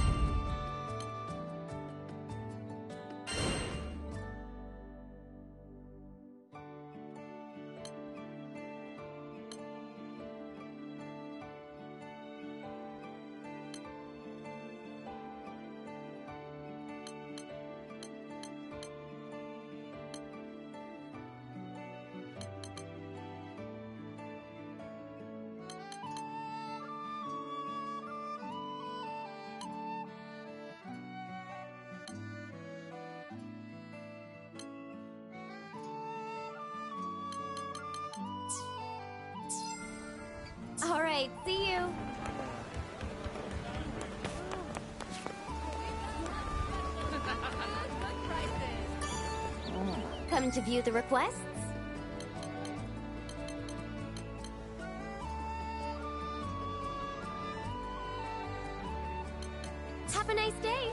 All right, see you. Come to view the requests? Have a nice day.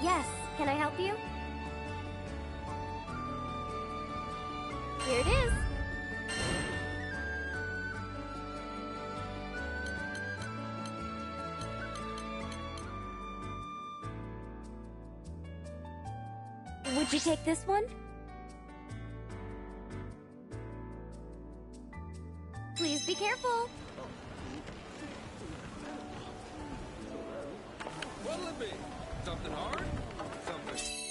Yes, can I help you? Here it is. Would you take this one? Please be careful. What'll it be? Something hard? Something...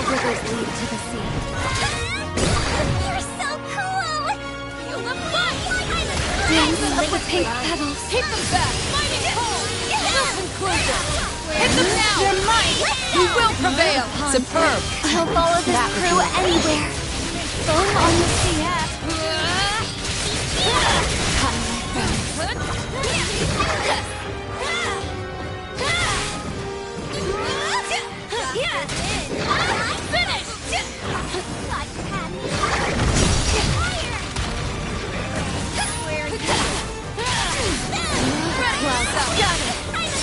rivers lead to the sea. You're so cool! You look fun! Dance of the pink petals. Hit them back! Mighty cold! We'll conclude them! Hit them now! You're mine! We will prevail! Superb! I'll follow this crew anywhere. Foam on the sea. Come, my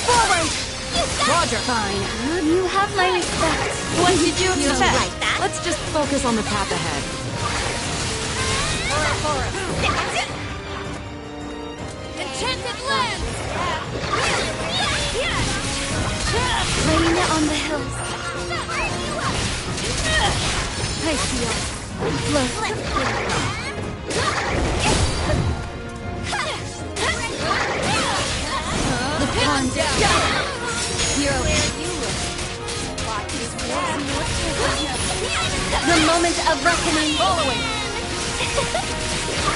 Forward! Roger! Fine. You have my respect. What did you expect? like that? Let's just focus on the path ahead. Enchanted land! Rain on the hills. I see us. The pond. Hero. The moment of reckoning. Following.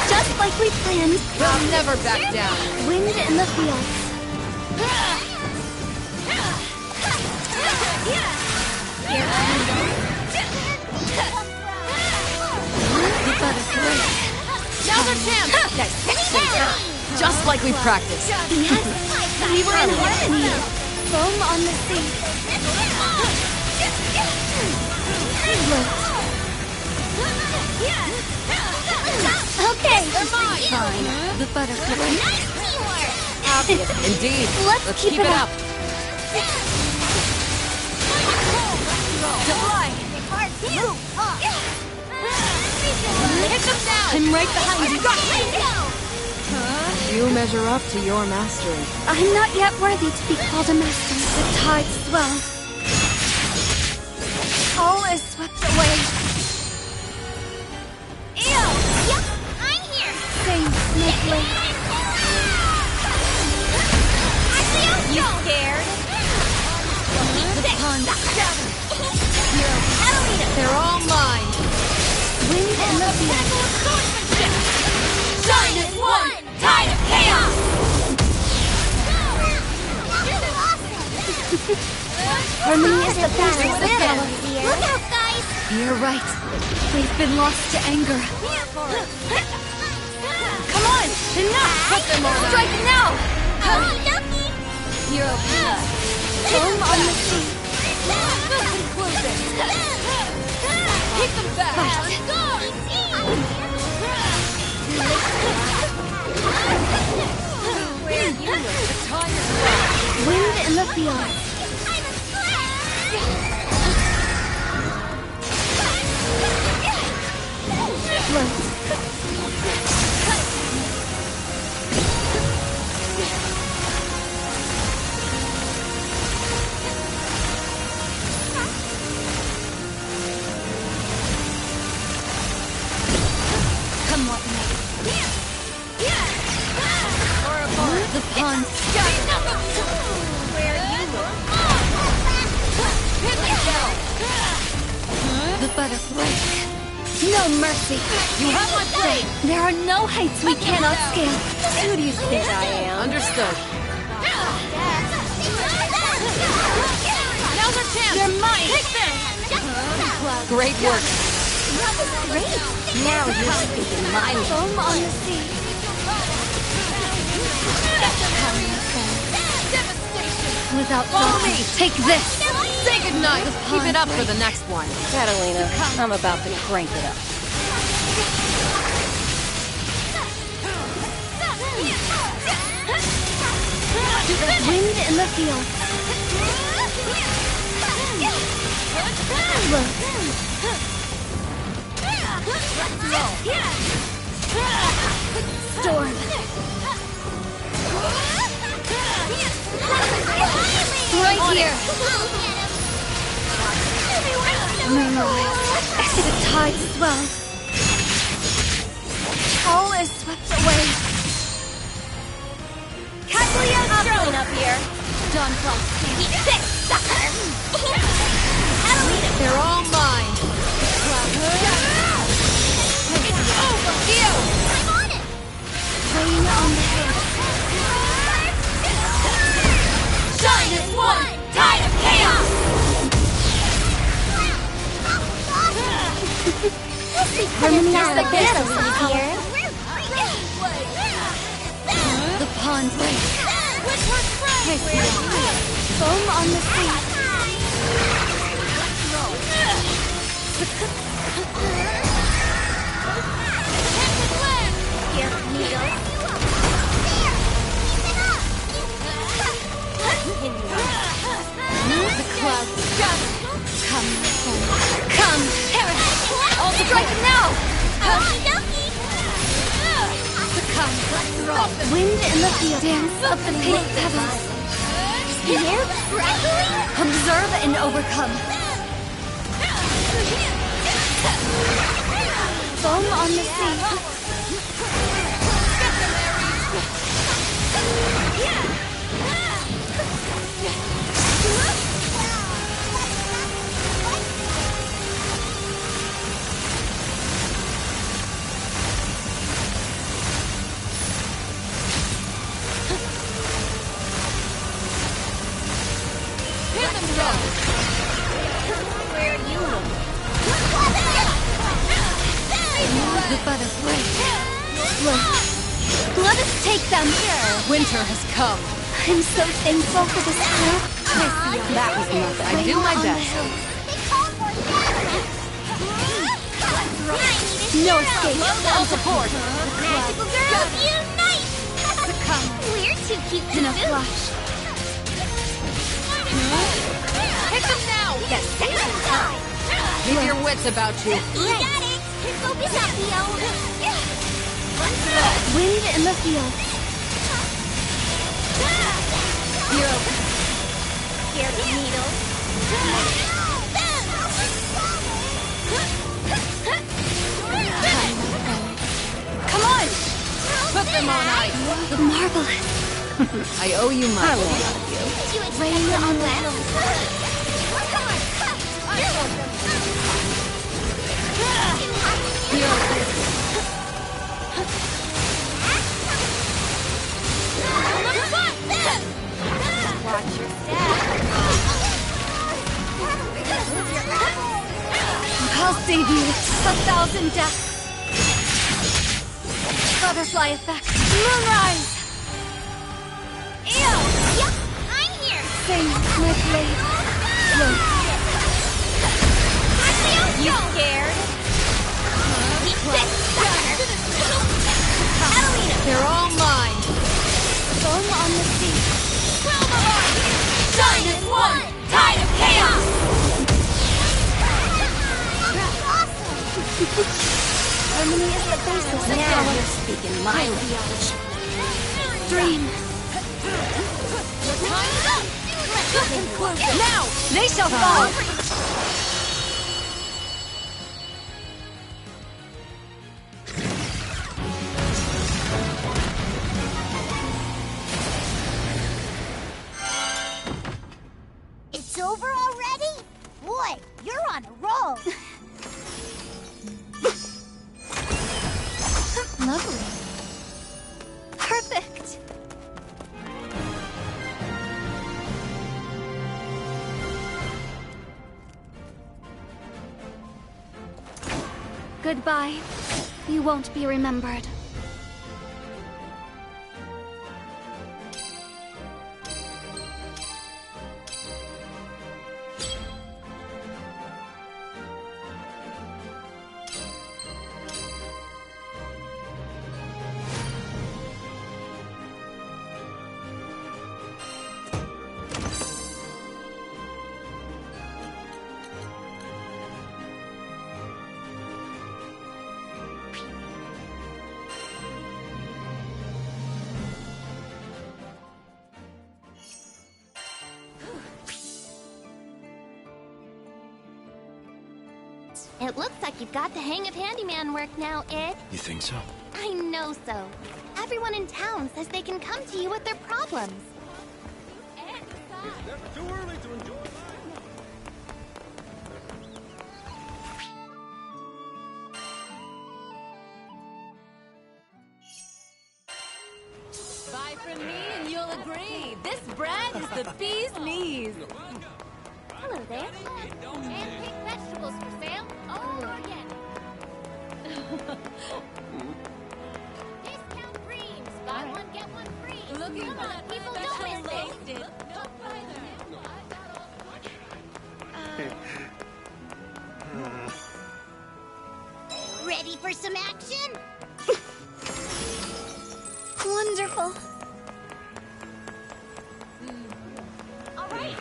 Just like we planned. We'll never back down. Wind in the fields. The butterfly. Now's our chance! Just like we practiced. Yes, we were in harmony. Foam on the sea. Okay. They're mine! Fine. The butterfly. Obvious. Indeed. Let's keep it up. Hit them down! I'm right behind you. You measure up to your mastery. I'm not yet worthy to be called a master. The tides swell. All is swept away. Ew! Yep, I'm here! Sing smoothly. You scared? The pond. They're all mine. Wind in the field. Shine as one! Tide of chaos! Harmony is the best of the power. Look out, guys! You're right. They've been lost to anger. Come on! Enough! Put them on Strike now! Okie dokie! You're okay. Foam on the sea. Hit them back! Wind in the field. Float. Come what may. The pond. The butterfly. No mercy. You have my blade! There are no heights we cannot scale. Who do you think I am? Understood. Now's our chance! They're mine! Take this! Great work. Great! Now you're speaking my foam on the sea. Without Follow me! take this! Say goodnight! Keep it up for the next one. Catalina, I'm about to crank it up. Wind in the field. Look. Storm. Right here. The tide swells. All is swept away. I'll up here. Dawn falls. Eat this, sucker! They're all mine. Harmony Just is like the this. best here. The pawns wait. Foam on the sea. Here, needle. The clouds just come, my friend. Come, perish. All strike now. Succumb. Wind in the field. Dance of the pink petals. Here, crackling. Observe and overcome. Foam on the sea. Where are you? The butterfly. Look. Let us take them. Winter has come. I'm so thankful for this club. That was nothing. I do my best. No escape. All support. Magical girls unite! Succumb. We're too cute to In a lose. flash. Hit them now! Yes, second time. Keep your wits about you. You got it! Focus up, Theo. Wind in the field. Hero. Here, needle. Come on! Put them on ice. Marvelous. I owe you much. Rain on the Watch your step. I'll save you 1,000 deaths. Butterfly effect. Moonrise. Ew! Yep, I'm here! Sing my blade. Look. You scared? They're all mine. Foam on the sea. Shine as one. Tide of chaos. Harmony is the basis of Now power. you're speaking my language. Dream. Now! They shall fall! It's over already? Boy, you're on a roll. Lovely. Perfect. Goodbye. You won't be remembered. It looks like you've got the hang of handyman work now, Ed. You think so? I know so. Everyone in town says they can come to you with their problems. It's never too early to enjoy life. Buy from me and you'll agree. This bread is the bee's knees. Hello there. And pick vegetables for sale. All organic. Discount creams. Buy one, get one free. Look at Come on, that. people, That's don't miss it. roasted. Don't buy Ready for some action? Wonderful. All right.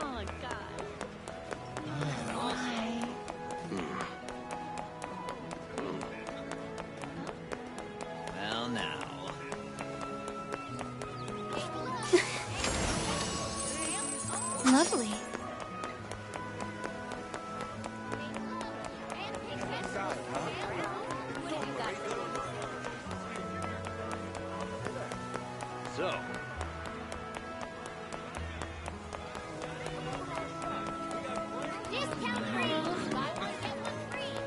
Oh, God. Well, now. Lovely. So, Discount creams. Buy one, get one free.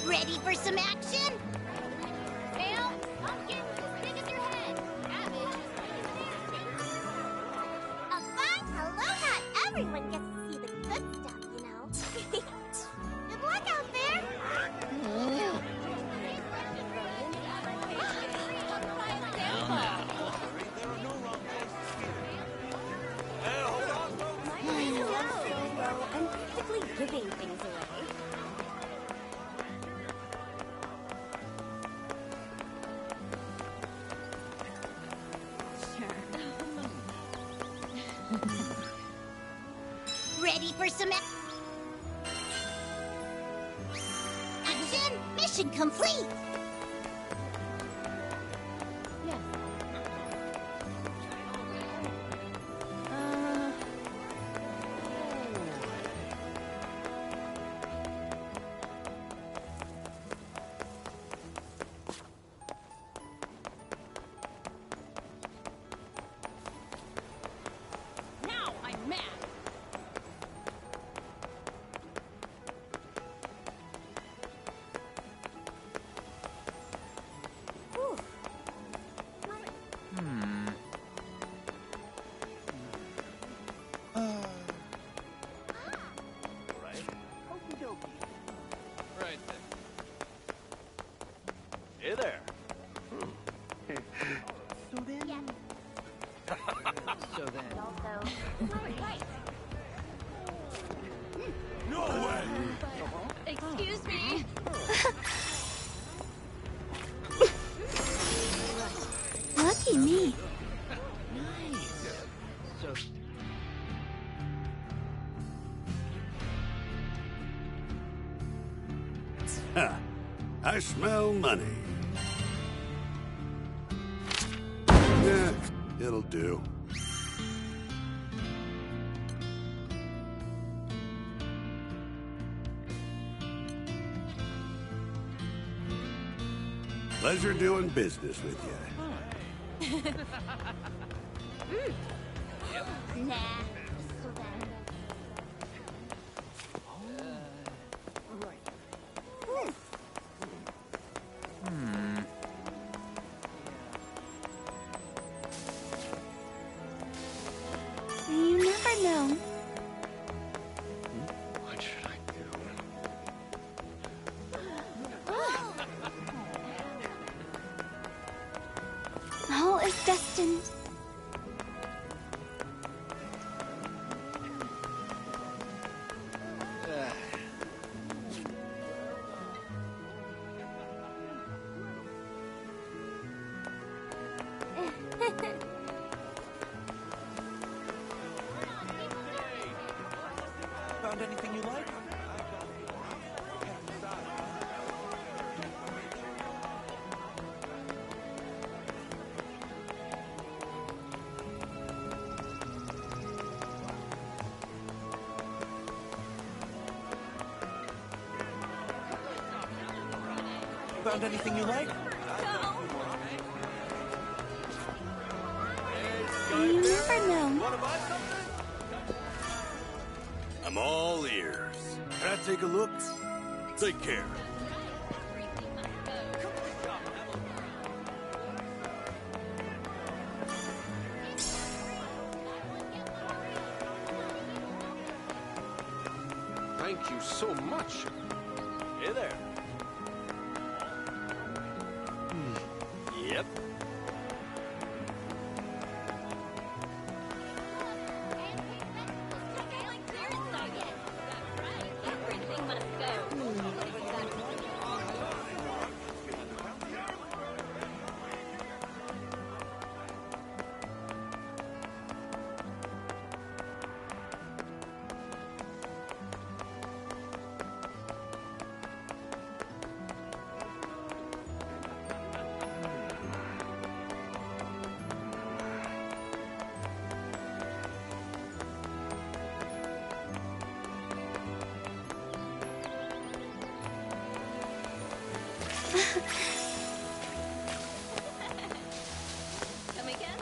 Ready for some action? Tail, pumpkin, as big as your head. Cabbage, as big as an airfield. A fun hello, not everyone gets to see the good stuff, you know. Good luck out there. I'm practically giving things away. Ready for some action? Mission complete. Now I'm mad. right then. Hey there. So then. So then. No way! Excuse me. Lucky me. So, Ha! I smell money. It'll do. Pleasure doing business with you. Nah. So then. You never know. what should I do? All is destined. Found anything you like? Found anything you like? You never know. I'm all ears. Can I take a look? Take care. Thank you so much. Hey there. Yep. Come again?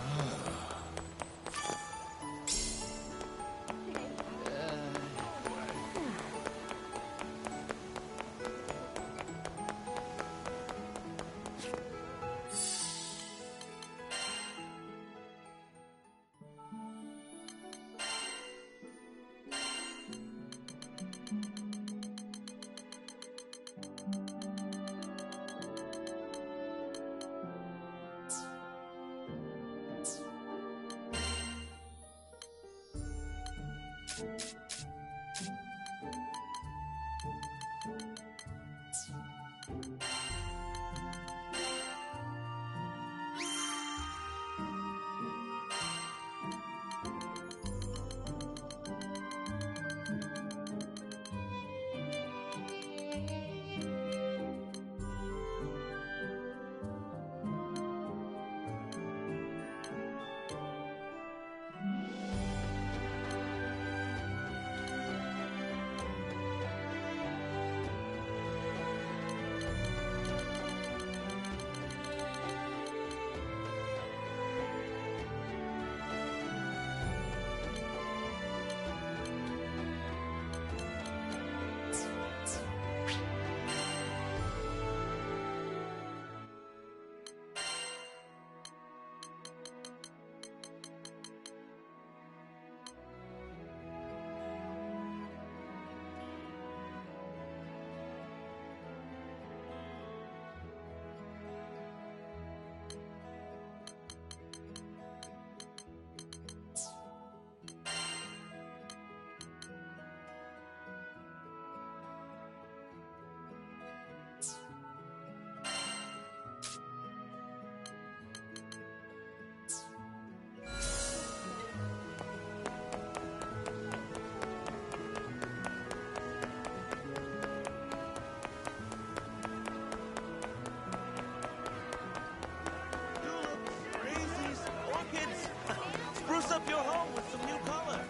Spruce up your home with some new color.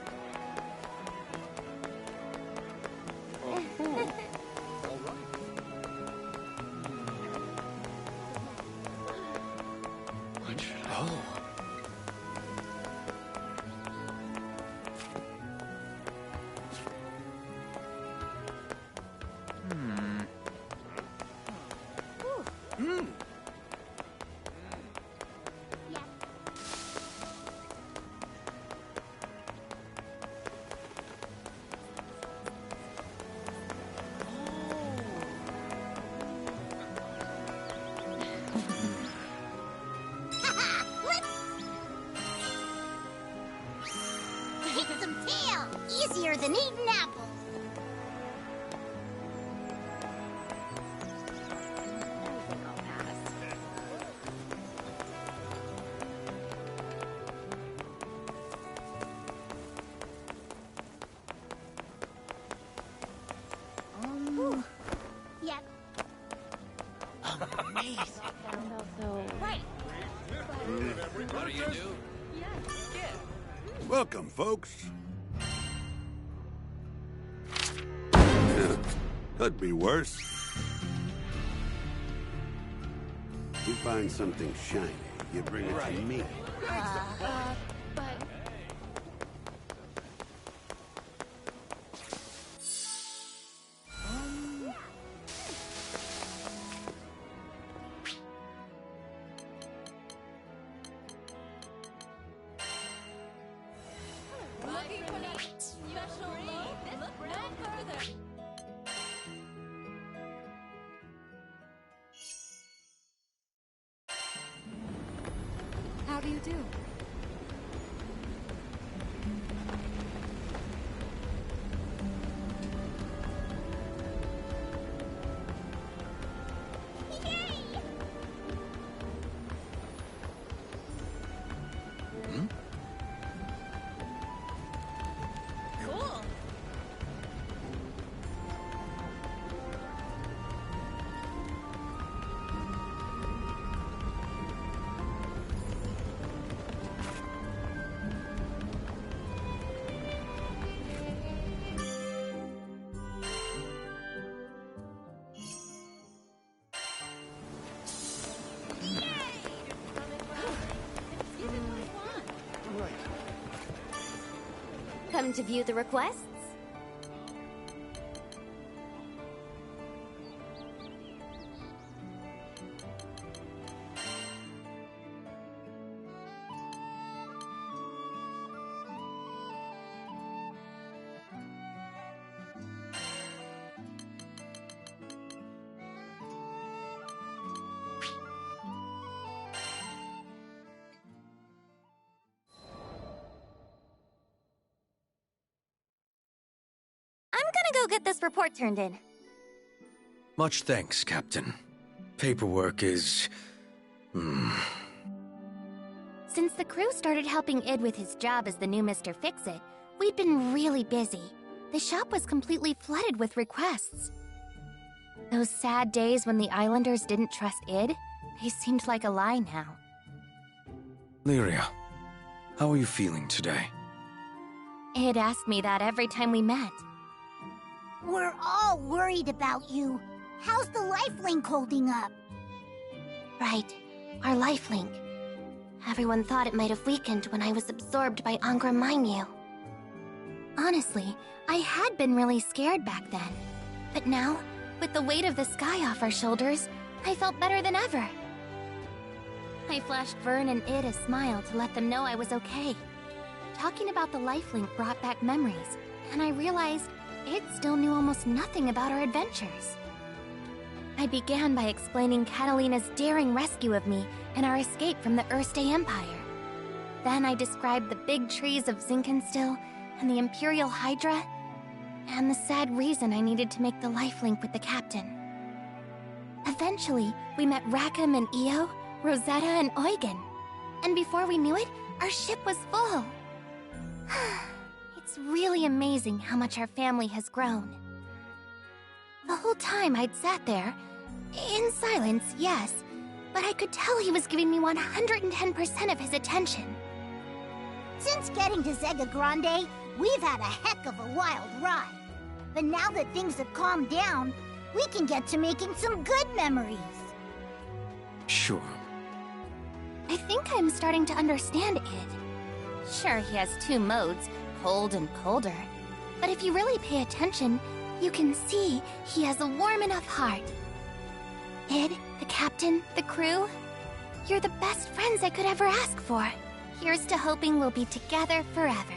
All right. What should I... Oh. Kick some tail! Easier than eating apples! Yep. Amazing. Right. What do you do? Welcome, folks. Could be worse. You find something shiny, you bring it to me. But... Looking for that special look? Look no further. do you do? Cool. Come to view the requests? I'm gonna go get this report turned in. Much thanks, Captain. Paperwork is... Since the crew started helping Id with his job as the new Mr. Fix-It, we'd been really busy. The shop was completely flooded with requests. Those sad days when the Islanders didn't trust Id, they seemed like a lie now. Lyria, how are you feeling today? Id asked me that every time we met. We're all worried about you. How's the lifelink holding up? Right, our lifelink. Everyone thought it might have weakened when I was absorbed by Angra Mainyu. Honestly, I had been really scared back then. But now, with the weight of the sky off our shoulders, I felt better than ever. I flashed Vern and Id a smile to let them know I was okay. Talking about the lifelink brought back memories, and I realized Id still knew almost nothing about our adventures. I began by explaining Catalina's daring rescue of me and our escape from the Erste Empire. Then I described the big trees of Zinkenstill and the Imperial Hydra, and the sad reason I needed to make the lifelink with the captain. Eventually, we met Rackham and Io, Rosetta and Eugen. And before we knew it, our ship was full. It's really amazing how much our family has grown. The whole time I'd sat there, in silence, yes, but I could tell he was giving me 110% of his attention. Since getting to Zega Grande, we've had a heck of a wild ride. But now that things have calmed down, we can get to making some good memories. Sure. I think I'm starting to understand Id. Sure, he has two modes, cold and colder. But if you really pay attention, you can see he has a warm enough heart. Id, the captain, the crew, you're the best friends I could ever ask for. Here's to hoping we'll be together forever.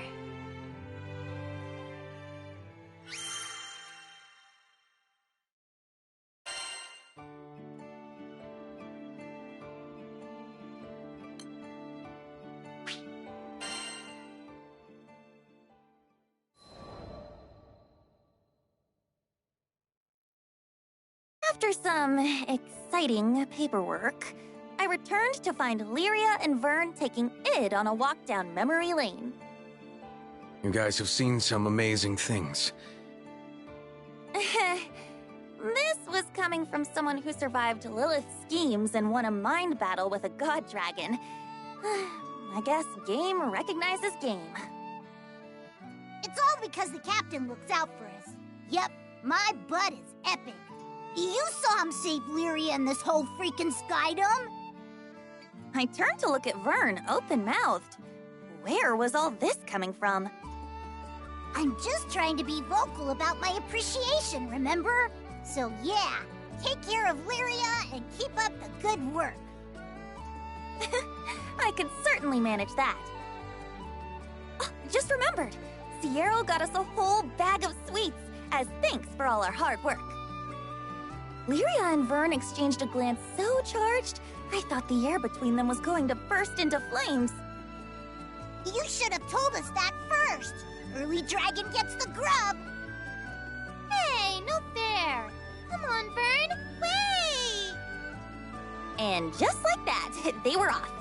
After some exciting paperwork, I returned to find Lyria and Vern taking Id on a walk down memory lane. You guys have seen some amazing things. This was coming from someone who survived Lilith's schemes and won a mind battle with a god dragon. I guess game recognizes game. It's all because the captain looks out for us. Yep, my butt is epic. You saw him save Lyria and this whole freaking skydom. I turned to look at Vern, open-mouthed. Where was all this coming from? I'm just trying to be vocal about my appreciation, remember? So yeah, take care of Lyria and keep up the good work. I could certainly manage that. Oh, just remembered, Sierra got us a whole bag of sweets as thanks for all our hard work. Lyria and Vern exchanged a glance so charged, I thought the air between them was going to burst into flames. You should have told us that first. Early dragon gets the grub. Hey, no fair. Come on, Vern. Wait! And just like that, they were off.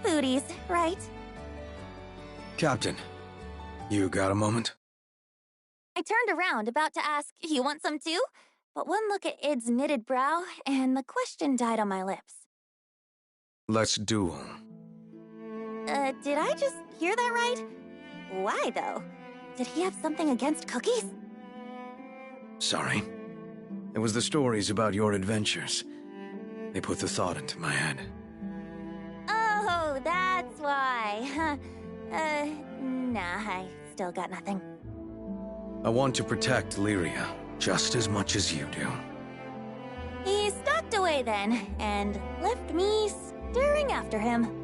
Foodies, right? Captain, you got a moment? I turned around, about to ask, you want some too? But one look at Id's knitted brow, and the question died on my lips. Let's duel. Did I just hear that right? Why, though? Did he have something against cookies? Sorry. It was the stories about your adventures. They put the thought into my head. Oh, that's why. Nah, I still got nothing. I want to protect Lyria just as much as you do. He stalked away then, and left me staring after him.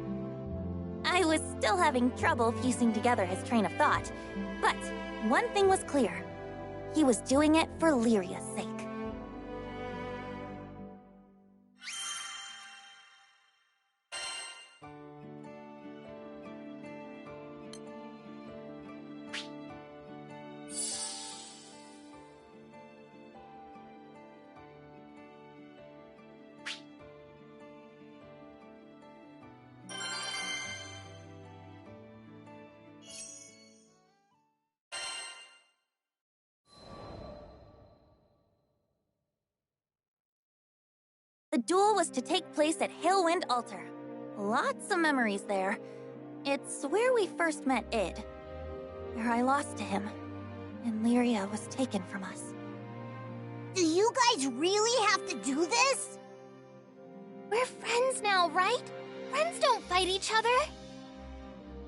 I was still having trouble piecing together his train of thought, but one thing was clear. He was doing it for Lyria's sake. The duel was to take place at Halewind Altar. Lots of memories there. It's where we first met Id, where I lost to him, and Lyria was taken from us. Do you guys really have to do this? We're friends now, right? Friends don't fight each other.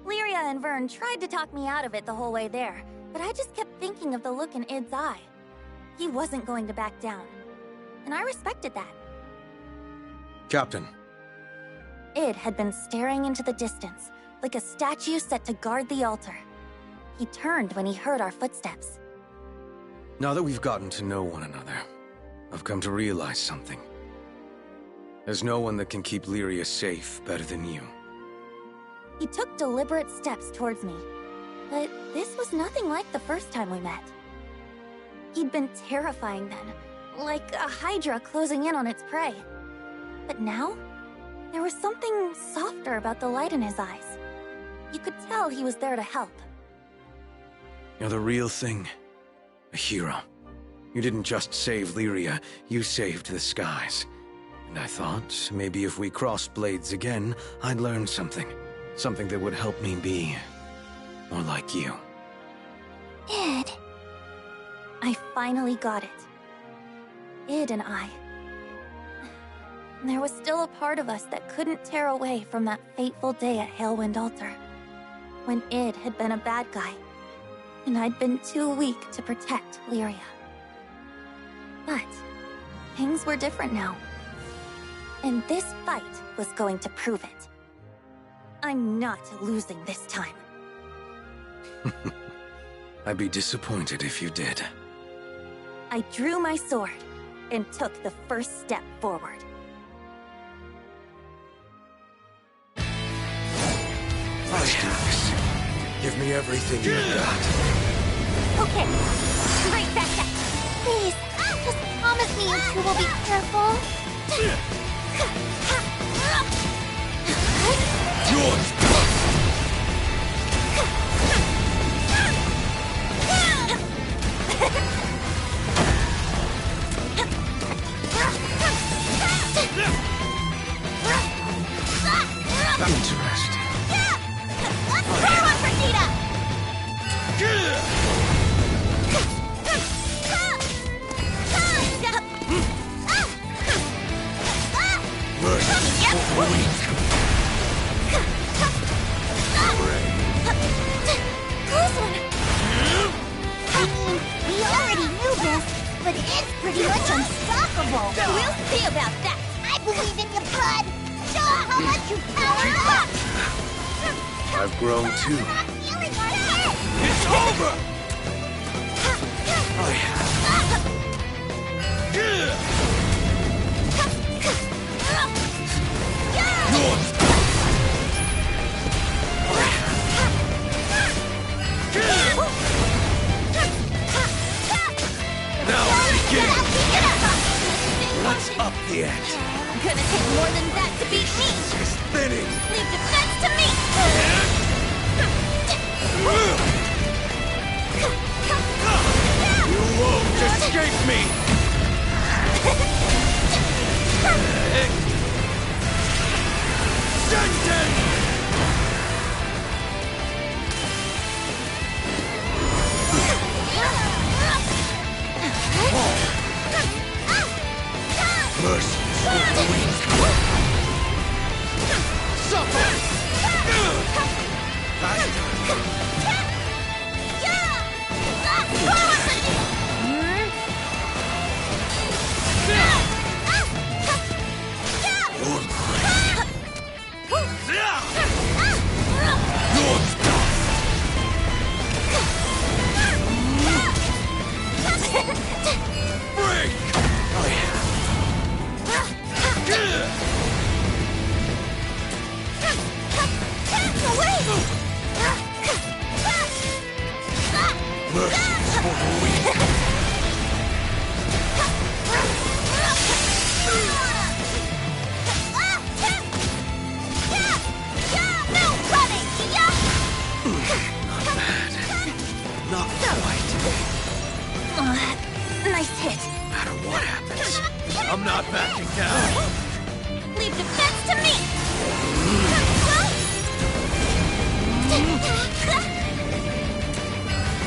Lyria and Vern tried to talk me out of it the whole way there, but I just kept thinking of the look in Id's eye. He wasn't going to back down, and I respected that. Captain. Id had been staring into the distance, like a statue set to guard the altar. He turned when he heard our footsteps. Now that we've gotten to know one another, I've come to realize something. There's no one that can keep Lyria safe better than you. He took deliberate steps towards me, but this was nothing like the first time we met. He'd been terrifying then, like a hydra closing in on its prey. But now, there was something softer about the light in his eyes. You could tell he was there to help. You're the real thing. A hero. You didn't just save Lyria, you saved the skies. And I thought, maybe if we crossed blades again, I'd learn something. Something that would help me be more like you. Id. I finally got it. Id and I. There was still a part of us that couldn't tear away from that fateful day at Halewind Altar, when Id had been a bad guy, and I'd been too weak to protect Lyria. But things were different now, and this fight was going to prove it. I'm not losing this time. I'd be disappointed if you did. I drew my sword and took the first step forward. Let's do this. Give me everything you've got. Okay, right back at please, just promise me you two will be careful. Interesting. Let's throw on Vegeta! We already knew this, but it's pretty much unstoppable. We'll see about that. I believe in you, bud. Show them how much you powered up. I've grown too. It's over! I have. What's up the ante? Gonna take more than that to beat me! It's thinning! Leave defense to me! You won't escape me! Sentence! Mercy for the weak! Suffer! Nice hit. No matter what happens, I'm not backing down. Leave defense to me.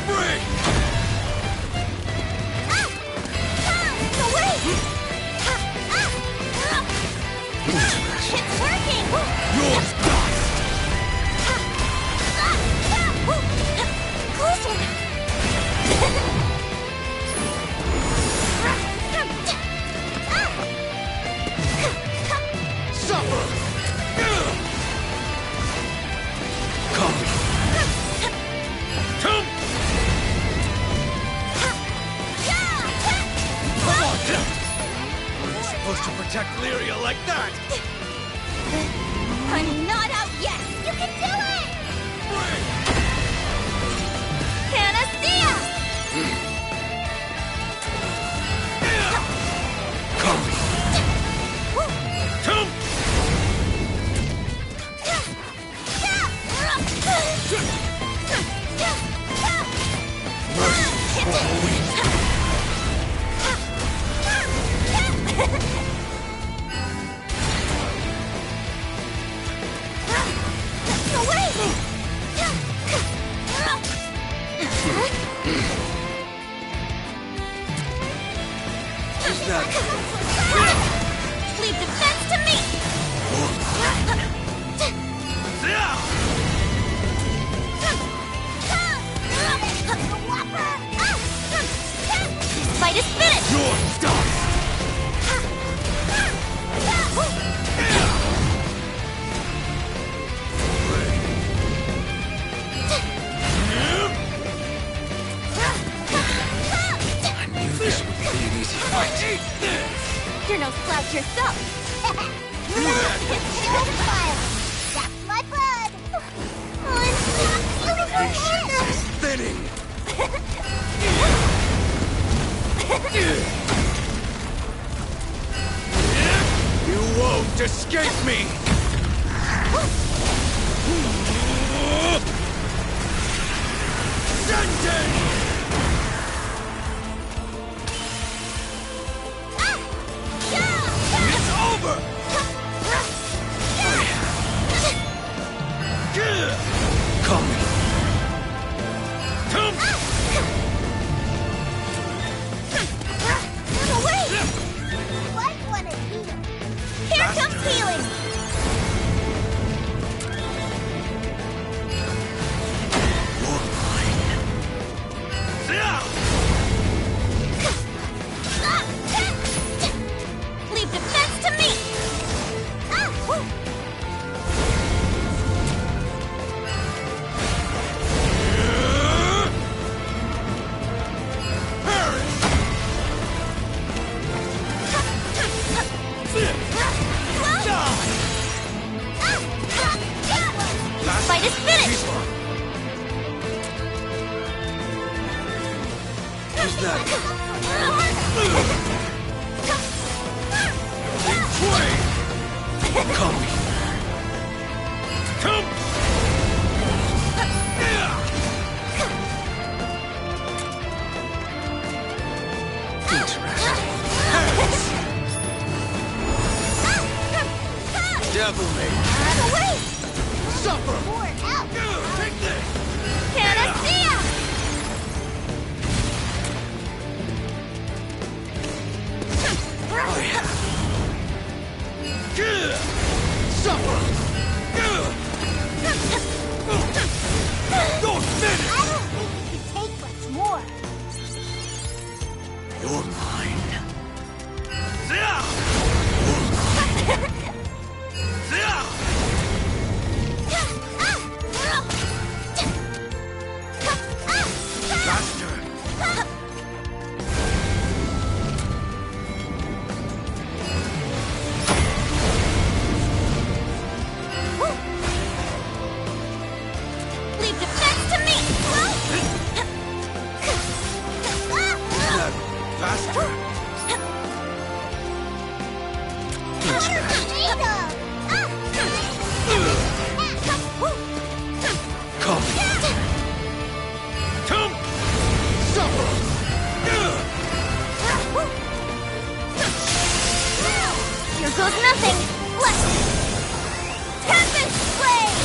Break! Away! It's working. You're dust! Closer. Suffer! Come! Come! Come on! Are you supposed to protect Lyria like that? I'm not out yet. You can do it. Panacea! Come! Come! Mercy for the weak! Is that Leave defense to me. This fight is finished. You're done! I knew this would be an easy fight. You're no slouch yourself. That's my blood. Patience is thinning. You won't escape me! Sentence! It's over! Come! Come! Away! Like one of these. Here comes healing. You're mine. Leave defense to me. Fight is finished. Is that? Call me. Come! Devil may Wait! suffer! More help! Take this! Panacea! Oh, yeah. Suffer! Don't finish! I don't think you can take much more. You're mine. Faster! Leave defense to me! Faster! Come! Come! Suffer! Here goes nothing! Let's... Tempest Blade!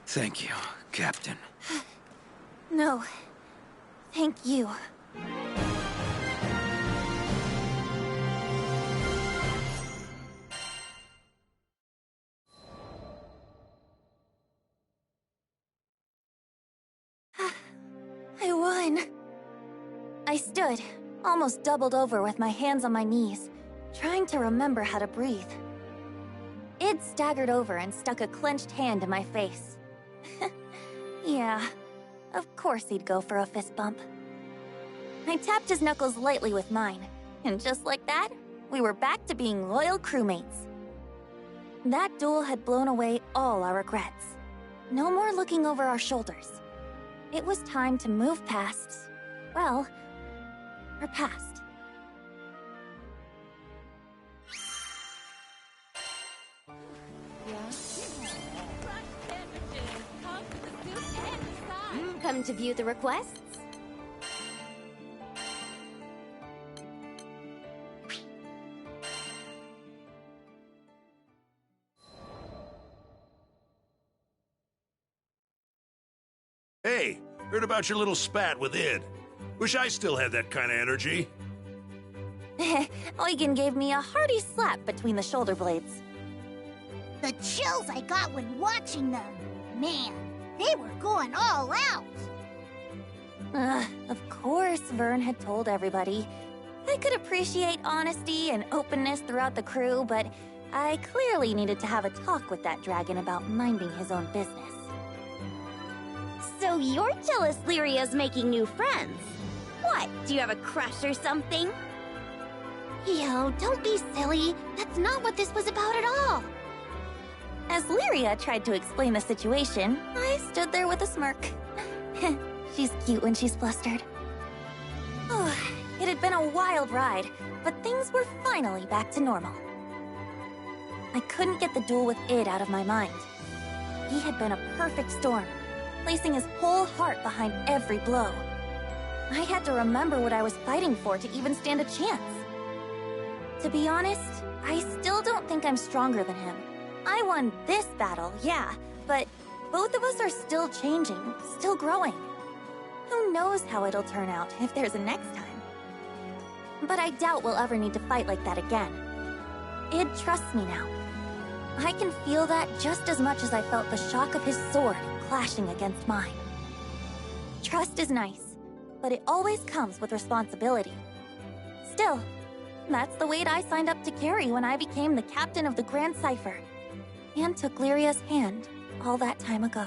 Thank you, Captain. No. Thank you. I won. I stood, almost doubled over with my hands on my knees, trying to remember how to breathe. Id staggered over and stuck a clenched hand in my face. Yeah, of course he'd go for a fist bump. I tapped his knuckles lightly with mine, and just like that, we were back to being loyal crewmates. That duel had blown away all our regrets. No more looking over our shoulders. It was time to move past, well, our past. Come to view the requests? Hey, heard about your little spat with Id. Wish I still had that kind of energy. Eugen gave me a hearty slap between the shoulder blades. The chills I got when watching them. Man, they were going all out. Of course, Vern had told everybody. I could appreciate honesty and openness throughout the crew, but I clearly needed to have a talk with that dragon about minding his own business. So you're jealous Lyria's making new friends? What, do you have a crush or something? Yo, don't be silly. That's not what this was about at all. As Lyria tried to explain the situation, I stood there with a smirk. She's cute when she's flustered. It had been a wild ride, but things were finally back to normal. I couldn't get the duel with Id out of my mind. He had been a perfect storm, placing his whole heart behind every blow. I had to remember what I was fighting for to even stand a chance. To be honest, I still don't think I'm stronger than him. I won this battle, yeah, but both of us are still changing, still growing. Who knows how it'll turn out if there's a next time. But I doubt we'll ever need to fight like that again. Id trusts me now. I can feel that just as much as I felt the shock of his sword clashing against mine. Trust is nice, but it always comes with responsibility. Still, that's the weight I signed up to carry when I became the captain of the Grand Cipher, and took Lyria's hand all that time ago.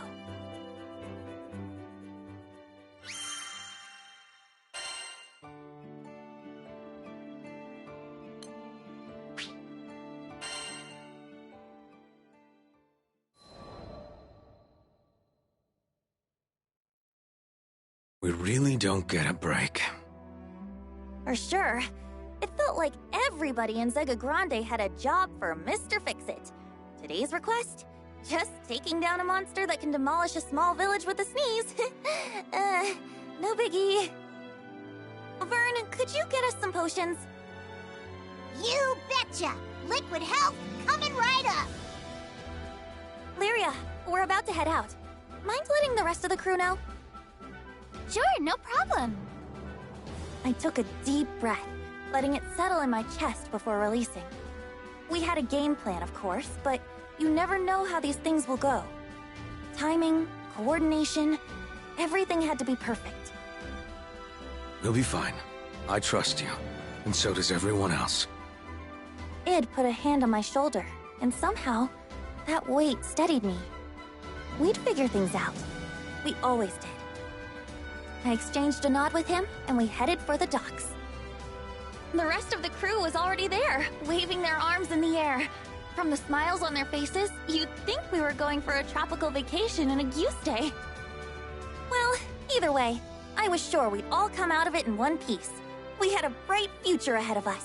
We really don't get a break. For sure. It felt like everybody in Zega Grande had a job for Mr. Fix-It. Today's request? Just taking down a monster that can demolish a small village with a sneeze. No biggie. Vern, could you get us some potions? You betcha! Liquid health coming right up! Lyria, we're about to head out. Mind letting the rest of the crew know? Sure, no problem. I took a deep breath, letting it settle in my chest before releasing. We had a game plan, of course, but you never know how these things will go. Timing, coordination, everything had to be perfect. We'll be fine. I trust you, and so does everyone else. Id put a hand on my shoulder, and somehow, that weight steadied me. We'd figure things out. We always did. I exchanged a nod with him, and we headed for the docks. The rest of the crew was already there, waving their arms in the air. From the smiles on their faces, you'd think we were going for a tropical vacation in a goose day. Well, either way, I was sure we'd all come out of it in one piece. We had a bright future ahead of us.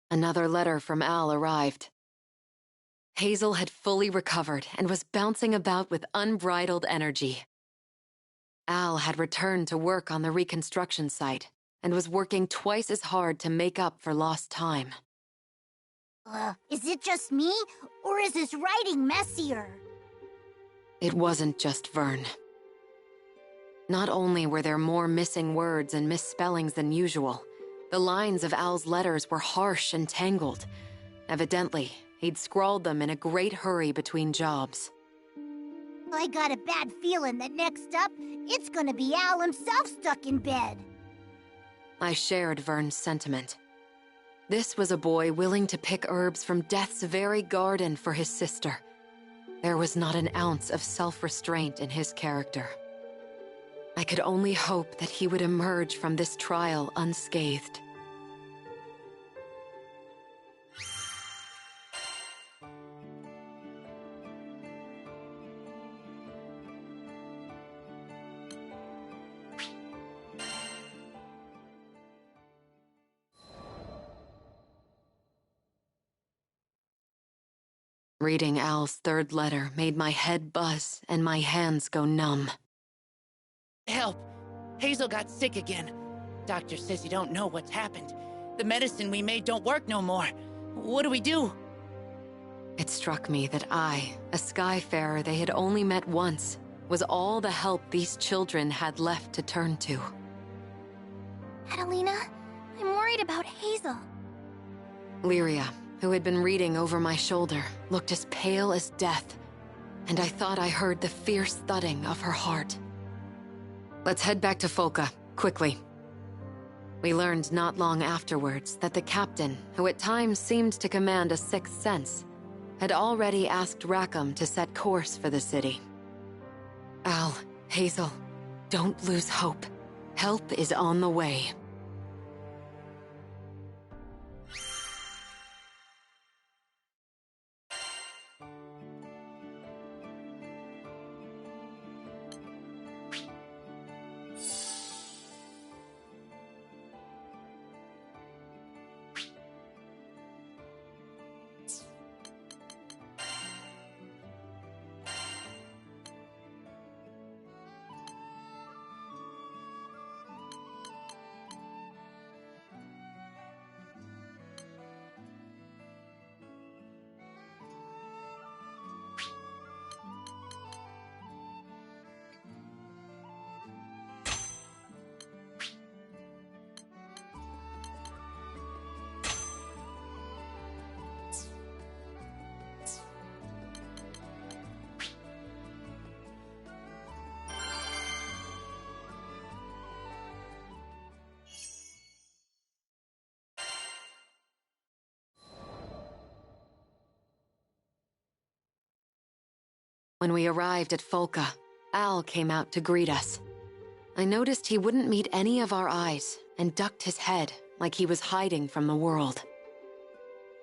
Another letter from Al arrived. Hazel had fully recovered and was bouncing about with unbridled energy. Al had returned to work on the reconstruction site and was working twice as hard to make up for lost time. Is it just me, or is his writing messier? It wasn't just Vern. Not only were there more missing words and misspellings than usual, the lines of Al's letters were harsh and tangled. Evidently, he'd scrawled them in a great hurry between jobs. I got a bad feeling that next up, it's gonna be Al himself stuck in bed. I shared Vern's sentiment. This was a boy willing to pick herbs from death's very garden for his sister. There was not an ounce of self-restraint in his character. I could only hope that he would emerge from this trial unscathed. Reading Al's third letter made my head buzz and my hands go numb. Help! Hazel got sick again. Doctor says you don't know what's happened. The medicine we made don't work no more. What do we do? It struck me that I, a Skyfarer they had only met once, was all the help these children had left to turn to. Adelina, I'm worried about Hazel. Lyria, who had been reading over my shoulder, looked as pale as death, and I thought I heard the fierce thudding of her heart. Let's head back to Folka, quickly. We learned not long afterwards that the captain, who at times seemed to command a sixth sense, had already asked Rackham to set course for the city. Al, Hazel, don't lose hope. Help is on the way. When we arrived at Folka, Al came out to greet us. I noticed he wouldn't meet any of our eyes and ducked his head like he was hiding from the world.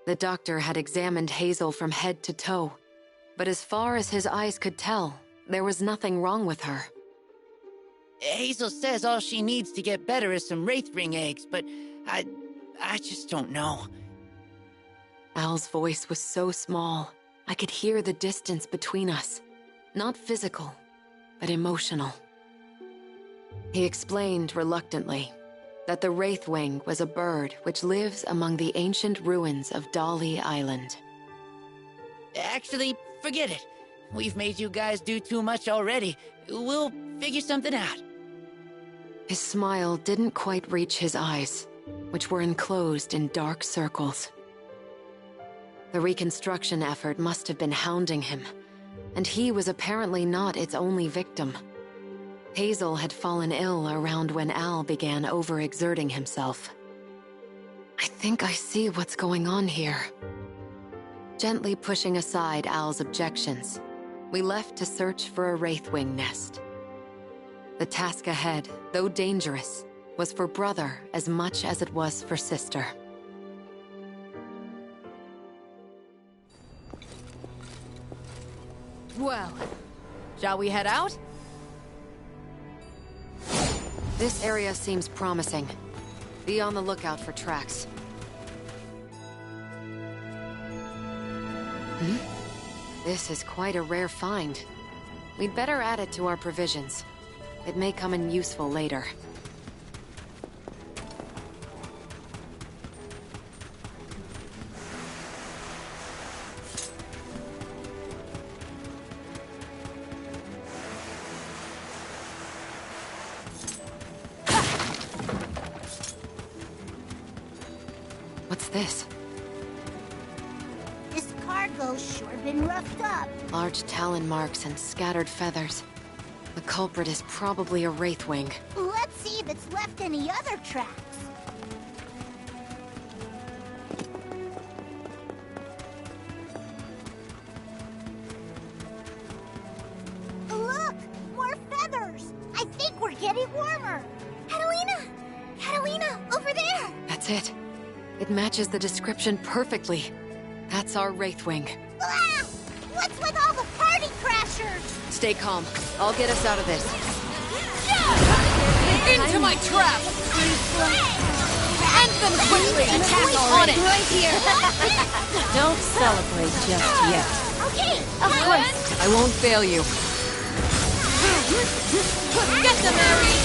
The doctor had examined Hazel from head to toe, but as far as his eyes could tell, there was nothing wrong with her. Hazel says all she needs to get better is some Wraithring eggs, but I just don't know. Al's voice was so small, I could hear the distance between us. Not physical, but emotional. He explained reluctantly that the Wraithwing was a bird which lives among the ancient ruins of Dali Island. Actually, forget it. We've made you guys do too much already. We'll figure something out. His smile didn't quite reach his eyes, which were enclosed in dark circles. The reconstruction effort must have been hounding him, and he was apparently not its only victim. Hazel had fallen ill around when Al began overexerting himself. I think I see what's going on here. Gently pushing aside Al's objections, we left to search for a Wraithwing nest. The task ahead, though dangerous, was for brother as much as it was for sister. Well, shall we head out? This area seems promising. Be on the lookout for tracks. This is quite a rare find. We'd better add it to our provisions. It may come in useful later. What's this? This cargo's sure been roughed up. Large talon marks and scattered feathers. The culprit is probably a Wraithwing. Let's see if it's left any other tracks. Look! More feathers! I think we're getting warmer! Catalina! Catalina, over there! That's it. It matches the description perfectly. That's our Wraithwing. Ah! What's with all the party crashers? Stay calm. I'll get us out of this. Into my trap! End them quickly! Attack on it! Right here! Don't celebrate just yet. Okay! Of course. I won't fail you. Get them, Ares!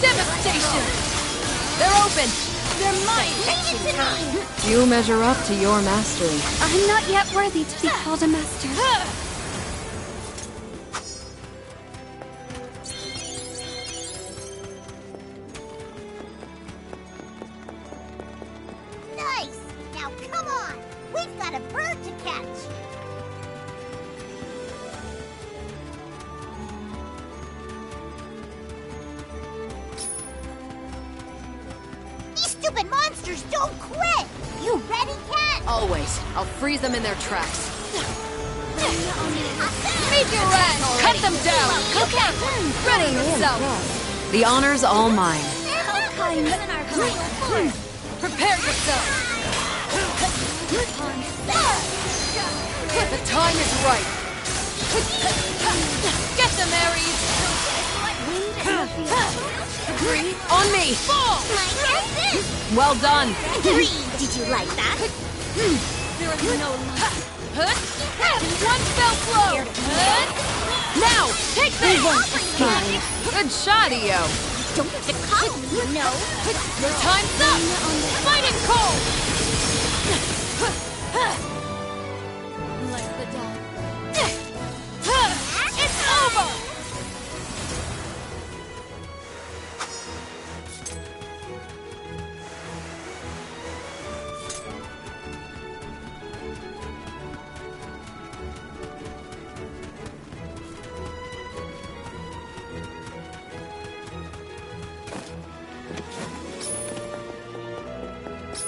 Devastation! They're open! They're mine! Leave it to me! You measure up to your mastery. I'm not yet worthy to be called a master. Nice! Now come on! We've got a bird to catch! These stupid monsters don't quit! You ready, Cat? Always. I'll freeze them in their tracks. Meet your rat! Cut them down! Okay! Ready yourself! The honor's all mine. Prepare yourself! The time is right! Get them, Ares! Agree? On me! Well done! Did you like that? There is no limit. One fell blow! Now, take this! Good shot, Io! Don't have to call me, you know. Your time's up! Fighting cold! Like the dawn. It's over!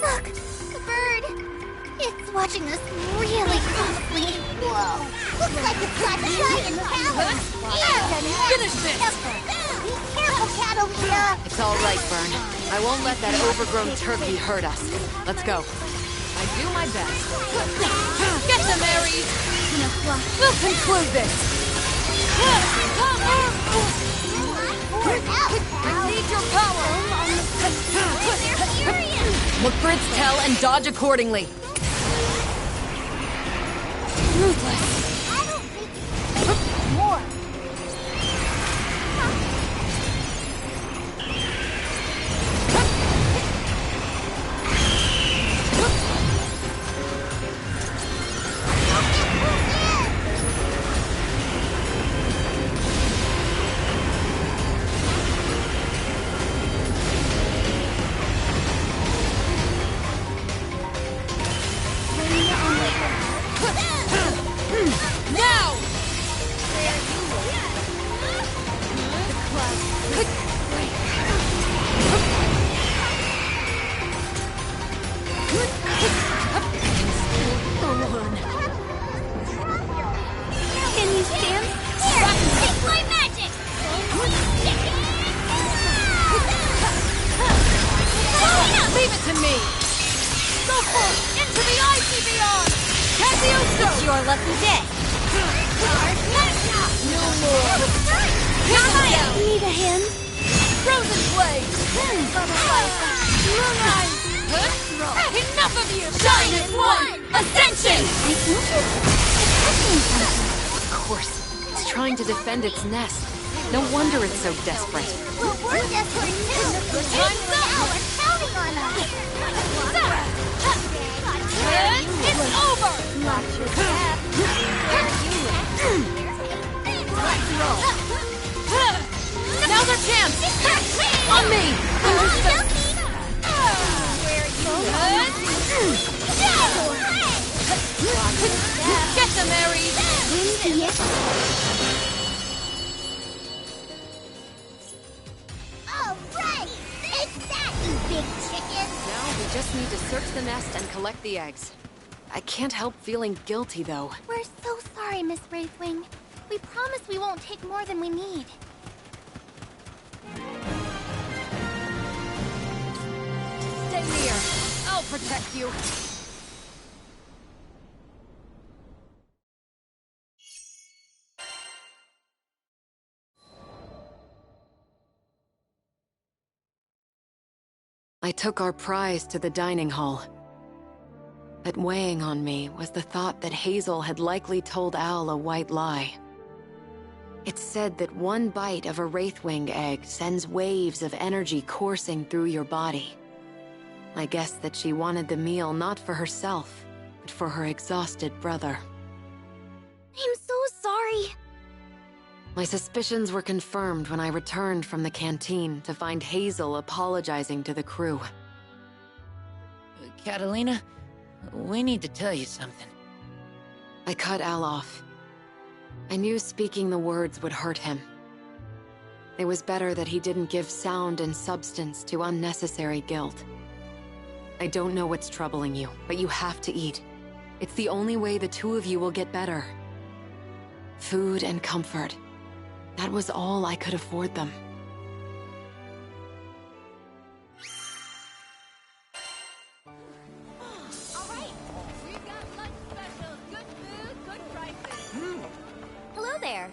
Look! A bird! It's watching this really closely. Whoa, looks like it's got giant talons. Finish this! Be careful, Catalina. It's all right, Fern. I won't let that overgrown turkey hurt us. Let's go. I do my best. Get them, Ares! We'll conclude this! I need your power! Look for its tail and dodge accordingly. Ruthless. I don't think you can make more. Its nest. No wonder it's so desperate. Well, we're desperate too. Time's up. We're counting on us. It's over. Watch your step. Let's roll. Now's our chance. On me. Get them, Ares. Just need to search the nest and collect the eggs. I can't help feeling guilty, though. We're so sorry, Miss Wraithwing. We promise we won't take more than we need. Stay near. I'll protect you. I took our prize to the dining hall. But weighing on me was the thought that Hazel had likely told Al a white lie. It's said that one bite of a Wraithwing egg sends waves of energy coursing through your body. I guess that she wanted the meal not for herself, but for her exhausted brother. I'm so sorry. My suspicions were confirmed when I returned from the canteen to find Hazel apologizing to the crew. Catalina, we need to tell you something. I cut Al off. I knew speaking the words would hurt him. It was better that he didn't give sound and substance to unnecessary guilt. I don't know what's troubling you, but you have to eat. It's the only way the two of you will get better. Food and comfort. That was all I could afford them. Hello there.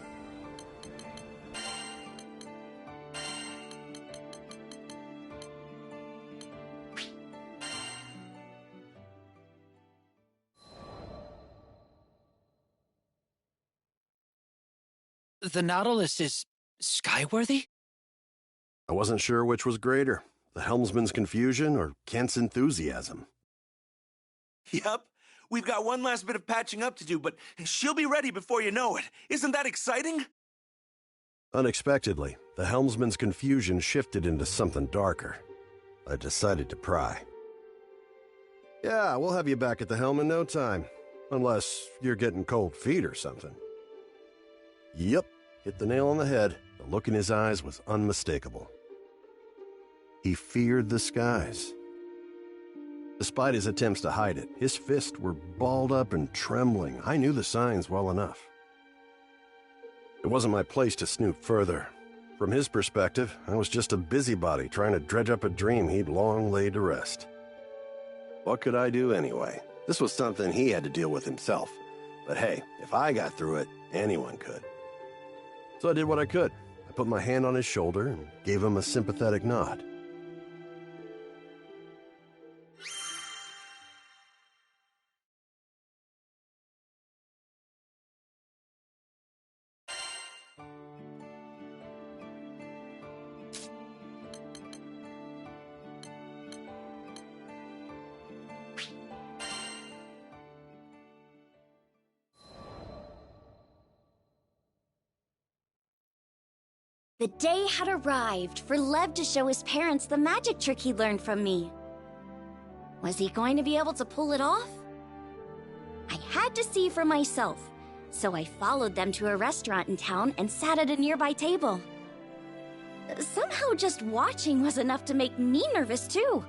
The Nautilus is skyworthy? I wasn't sure which was greater, the helmsman's confusion or Kent's enthusiasm. Yep. We've got one last bit of patching up to do, but she'll be ready before you know it. Isn't that exciting? Unexpectedly, the helmsman's confusion shifted into something darker. I decided to pry. Yeah, we'll have you back at the helm in no time. Unless you're getting cold feet or something. Yep, hit the nail on the head. The look in his eyes was unmistakable. He feared the skies. Despite his attempts to hide it, his fists were balled up and trembling. I knew the signs well enough. It wasn't my place to snoop further. From his perspective, I was just a busybody trying to dredge up a dream he'd long laid to rest. What could I do anyway? This was something he had to deal with himself. But hey, if I got through it, anyone could. So I did what I could. I put my hand on his shoulder and gave him a sympathetic nod. The day had arrived for Lev to show his parents the magic trick he learned from me. Was he going to be able to pull it off? I had to see for myself, so I followed them to a restaurant in town and sat at a nearby table. Somehow just watching was enough to make me nervous too.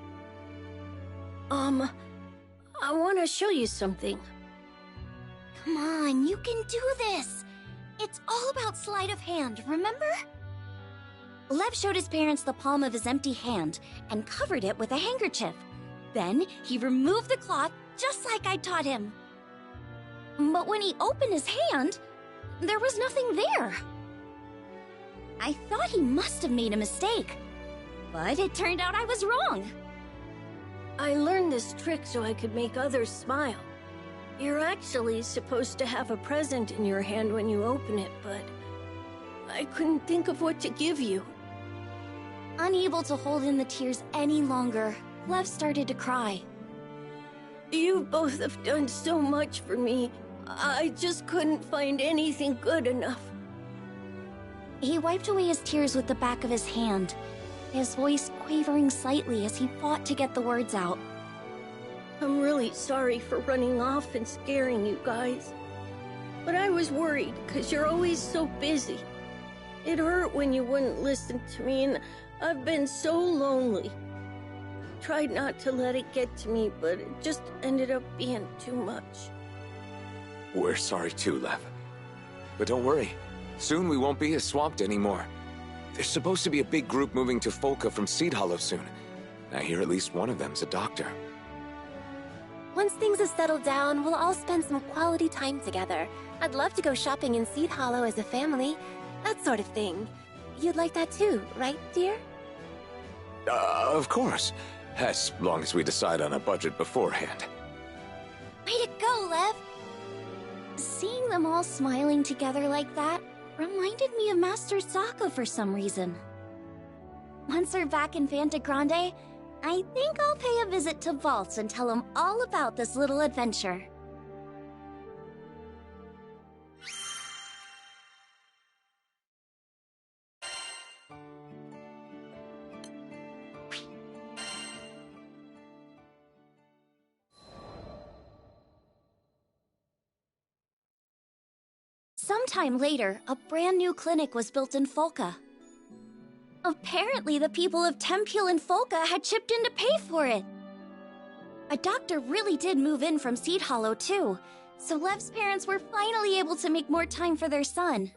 I want to show you something. Come on, you can do this! It's all about sleight of hand, remember? Lev showed his parents the palm of his empty hand and covered it with a handkerchief. Then he removed the cloth just like I taught him. But when he opened his hand, there was nothing there. I thought he must have made a mistake, but it turned out I was wrong. I learned this trick so I could make others smile. You're actually supposed to have a present in your hand when you open it, but I couldn't think of what to give you. Unable to hold in the tears any longer, Lev started to cry. You both have done so much for me. I just couldn't find anything good enough. He wiped away his tears with the back of his hand, his voice quavering slightly as he fought to get the words out. I'm really sorry for running off and scaring you guys. But I was worried because you're always so busy. It hurt when you wouldn't listen to me, and I've been so lonely. Tried not to let it get to me, but it just ended up being too much. We're sorry too, Lev. But don't worry. Soon we won't be as swamped anymore. There's supposed to be a big group moving to Folka from Seed Hollow soon. I hear at least one of them's a doctor. Once things have settled down, we'll all spend some quality time together. I'd love to go shopping in Seed Hollow as a family. That sort of thing. You'd like that too, right, dear? Of course. As long as we decide on a budget beforehand. Way to go, Lev! Seeing them all smiling together like that reminded me of Master Sokka for some reason. Once we're back in Fanta Grande, I think I'll pay a visit to Valdis and tell him all about this little adventure. Sometime later, a brand new clinic was built in Folka. Apparently, the people of Tempule and Folka had chipped in to pay for it. A doctor really did move in from Seed Hollow, too, so Lev's parents were finally able to make more time for their son.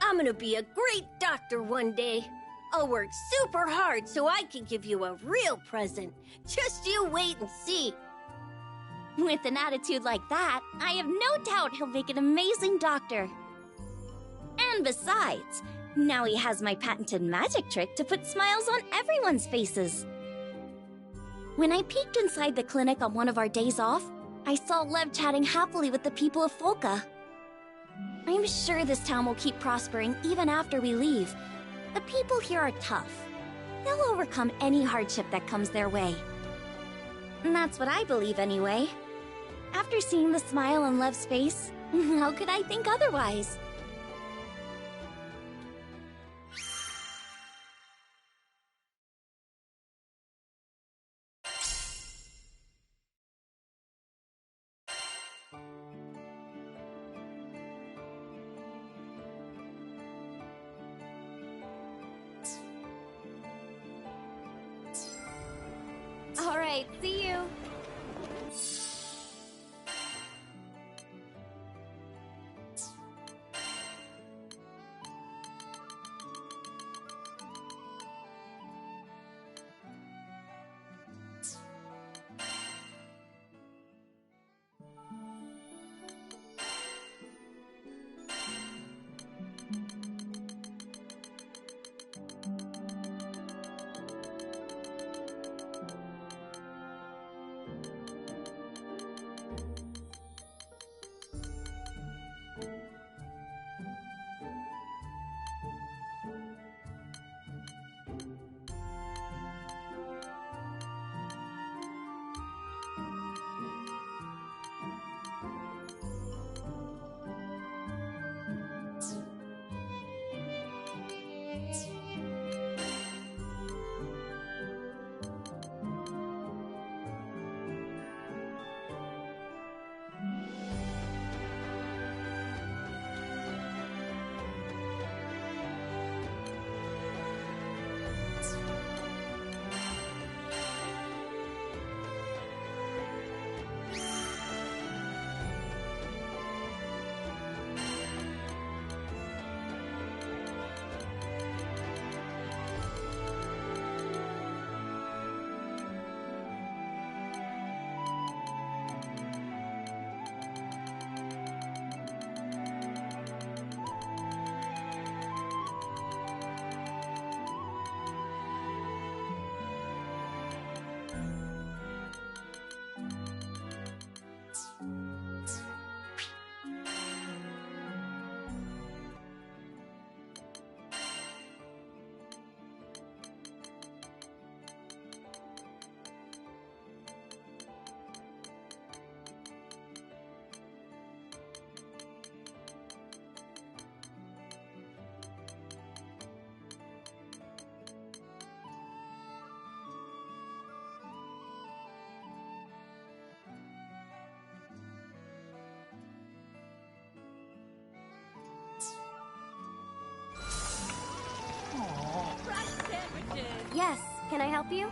I'm gonna be a great doctor one day. I'll work super hard so I can give you a real present. Just you wait and see. With an attitude like that, I have no doubt he'll make an amazing doctor. And besides, now he has my patented magic trick to put smiles on everyone's faces. When I peeked inside the clinic on one of our days off, I saw Lev chatting happily with the people of Folka. I'm sure this town will keep prospering even after we leave. The people here are tough. They'll overcome any hardship that comes their way. And that's what I believe anyway. After seeing the smile on Lev's face, how could I think otherwise? right, see you. Yes, can I help you?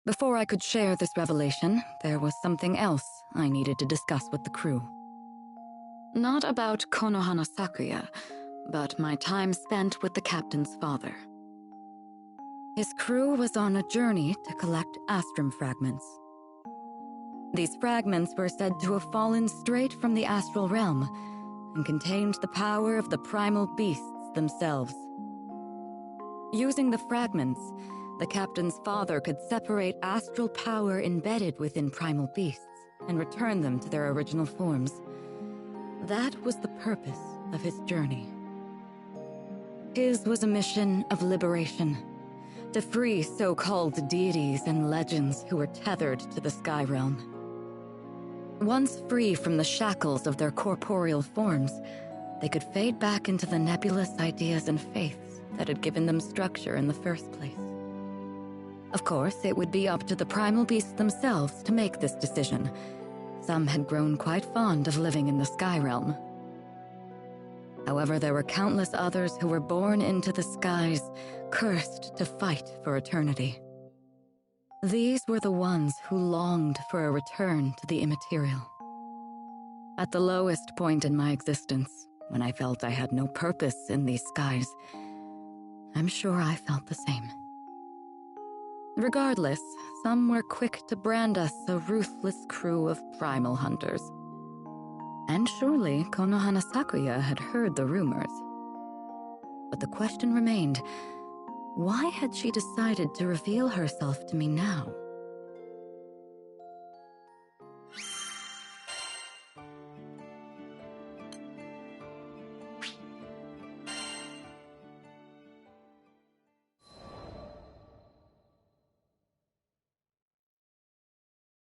Before I could share this revelation, there was something else I needed to discuss with the crew. Not about Konohana Sakuya, but my time spent with the captain's father. His crew was on a journey to collect Astrum fragments. These fragments were said to have fallen straight from the astral realm and contained the power of the primal beasts themselves. Using the fragments, the captain's father could separate astral power embedded within primal beasts and return them to their original forms. That was the purpose of his journey. His was a mission of liberation, to free so-called deities and legends who were tethered to the sky realm. Once free from the shackles of their corporeal forms, they could fade back into the nebulous ideas and faiths that had given them structure in the first place. Of course, it would be up to the primal beasts themselves to make this decision. Some had grown quite fond of living in the sky realm. However, there were countless others who were born into the skies, cursed to fight for eternity. These were the ones who longed for a return to the immaterial. At the lowest point in my existence, when I felt I had no purpose in these skies, I'm sure I felt the same. Regardless, some were quick to brand us a ruthless crew of primal hunters. And surely Konohana Sakuya had heard the rumors. But the question remained, why had she decided to reveal herself to me now?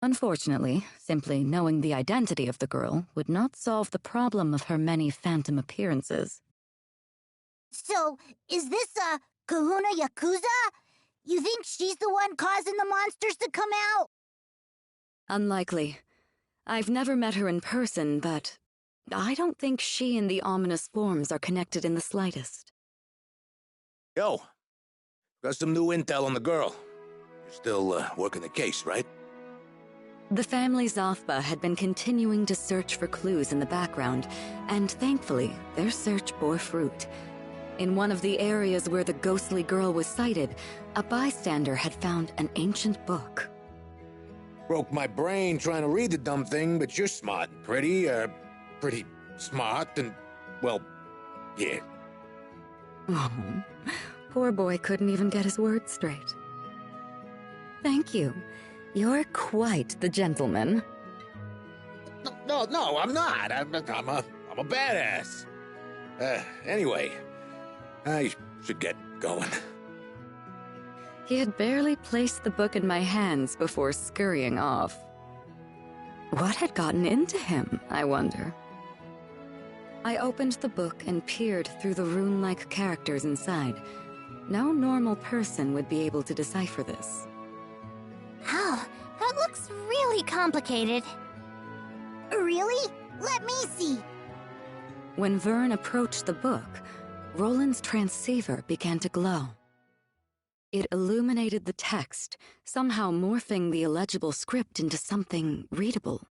Unfortunately, simply knowing the identity of the girl would not solve the problem of her many phantom appearances. So, is this a Kahuna Yakuza? You think she's the one causing the monsters to come out? Unlikely. I've never met her in person, but I don't think she and the ominous forms are connected in the slightest. Yo, got some new intel on the girl. You're still working the case, right? The family Zafba had been continuing to search for clues in the background, and thankfully, their search bore fruit. In one of the areas where the ghostly girl was sighted, a bystander had found an ancient book. Broke my brain trying to read the dumb thing, but you're smart and pretty smart and, well, yeah. Oh, poor boy couldn't even get his words straight. Thank you. You're quite the gentleman. No, I'm not. I'm a badass. Anyway, I should get going. He had barely placed the book in my hands before scurrying off. What had gotten into him, I wonder? I opened the book and peered through the rune-like characters inside. No normal person would be able to decipher this. Oh, that looks really complicated. Really? Let me see. When Vern approached the book, Roland's transceiver began to glow. It illuminated the text, somehow morphing the illegible script into something readable.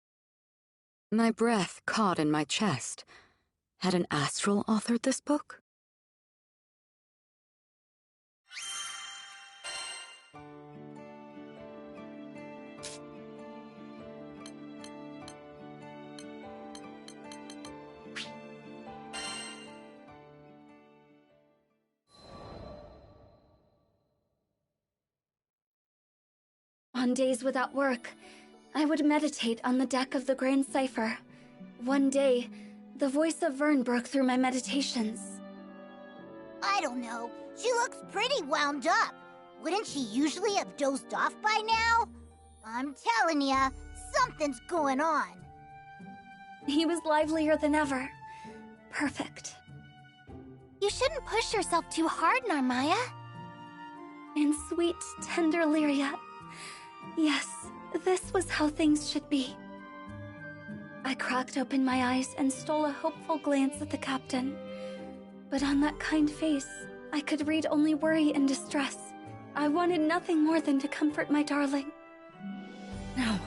My breath caught in my chest. Had an astral authored this book? On days without work, I would meditate on the deck of the Grand Cipher. One day, the voice of Vern broke through my meditations. I don't know. She looks pretty wound up. Wouldn't she usually have dozed off by now? I'm telling ya, something's going on. He was livelier than ever. Perfect. You shouldn't push yourself too hard, Narmaya. And sweet, tender Lyria. Yes, this was how things should be. I cracked open my eyes and stole a hopeful glance at the captain. But on that kind face, I could read only worry and distress. I wanted nothing more than to comfort my darling. No,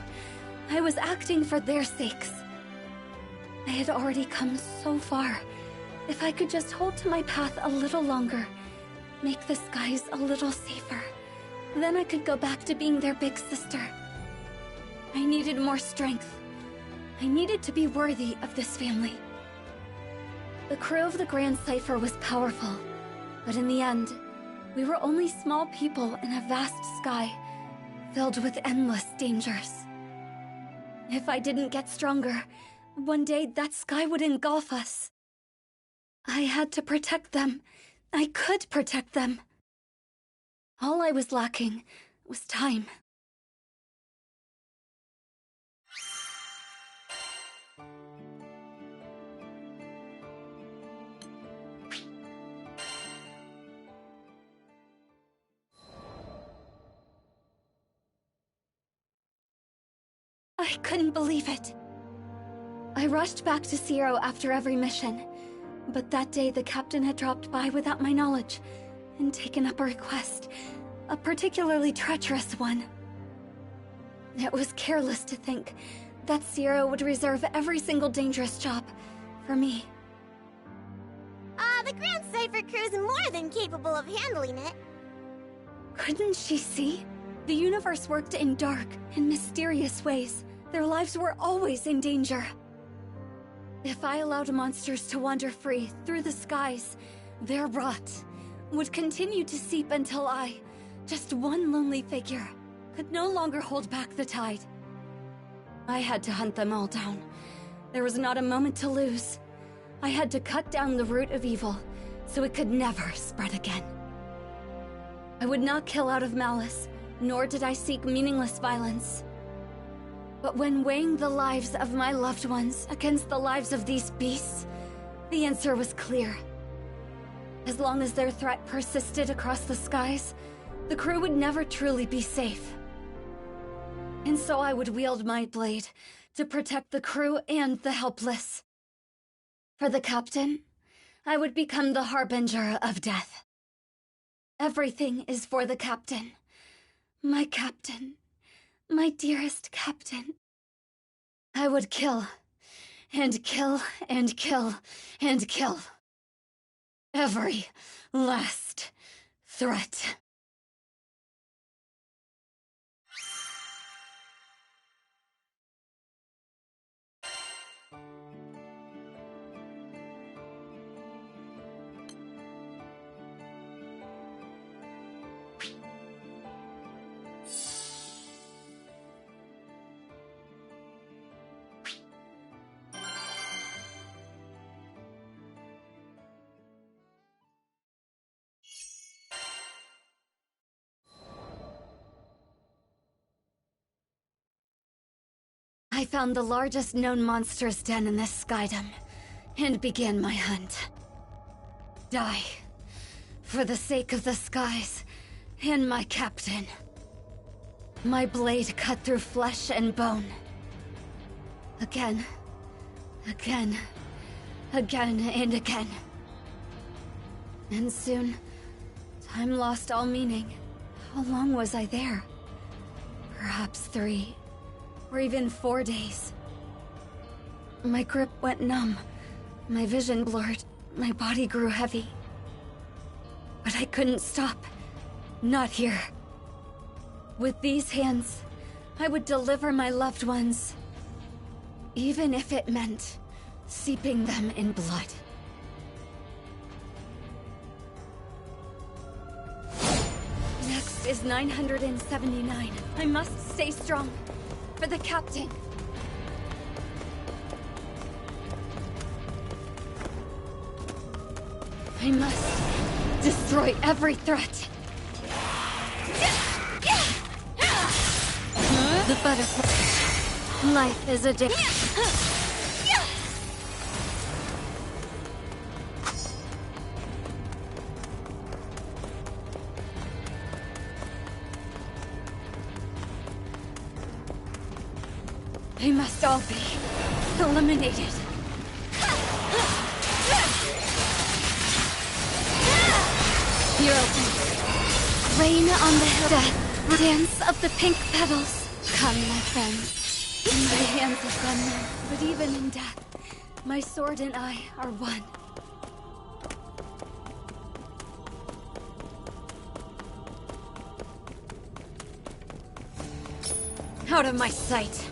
I was acting for their sakes. I had already come so far. If I could just hold to my path a little longer, make the skies a little safer, then I could go back to being their big sister. I needed more strength. I needed to be worthy of this family. The crew of the Grand Cipher was powerful, but in the end, we were only small people in a vast sky, filled with endless dangers. If I didn't get stronger, one day that sky would engulf us. I had to protect them. I could protect them. All I was lacking was time. I couldn't believe it. I rushed back to Zero after every mission, but that day the captain had dropped by without my knowledge and taken up a request, a particularly treacherous one. It was careless to think that Zero would reserve every single dangerous job for me. The Grand Cipher crew's more than capable of handling it. Couldn't she see? The universe worked in dark and mysterious ways. Their lives were always in danger. If I allowed monsters to wander free through the skies, their rot would continue to seep until I, just one lonely figure, could no longer hold back the tide. I had to hunt them all down. There was not a moment to lose. I had to cut down the root of evil, so it could never spread again. I would not kill out of malice, nor did I seek meaningless violence. But when weighing the lives of my loved ones against the lives of these beasts, the answer was clear. As long as their threat persisted across the skies, the crew would never truly be safe. And so I would wield my blade to protect the crew and the helpless. For the captain, I would become the harbinger of death. Everything is for the captain. My captain. My dearest captain. I would kill, and kill, and kill, and kill. Every last threat. I found the largest known monster's den in this skydom, and began my hunt. Die, for the sake of the skies, and my captain. My blade cut through flesh and bone. Again, again, again and again. And soon, time lost all meaning. How long was I there? Perhaps 3. Or even 4 days. My grip went numb, my vision blurred, my body grew heavy. But I couldn't stop. Not here. With these hands, I would deliver my loved ones. Even if it meant steeping them in blood. Next is 979. I must stay strong. For the captain. I must destroy every threat. The butterfly. Life is addictive. They must all be eliminated. You're open. Rain on the hill. Death. Dance of the pink petals. Come, my friends. My hands have gone numb, but even in death, my sword and I are one. Out of my sight.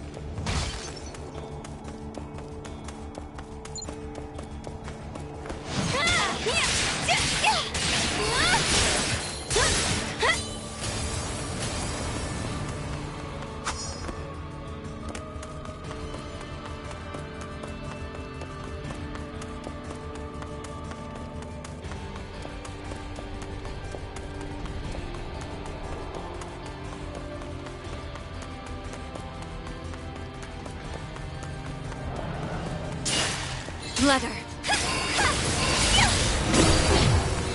Letter.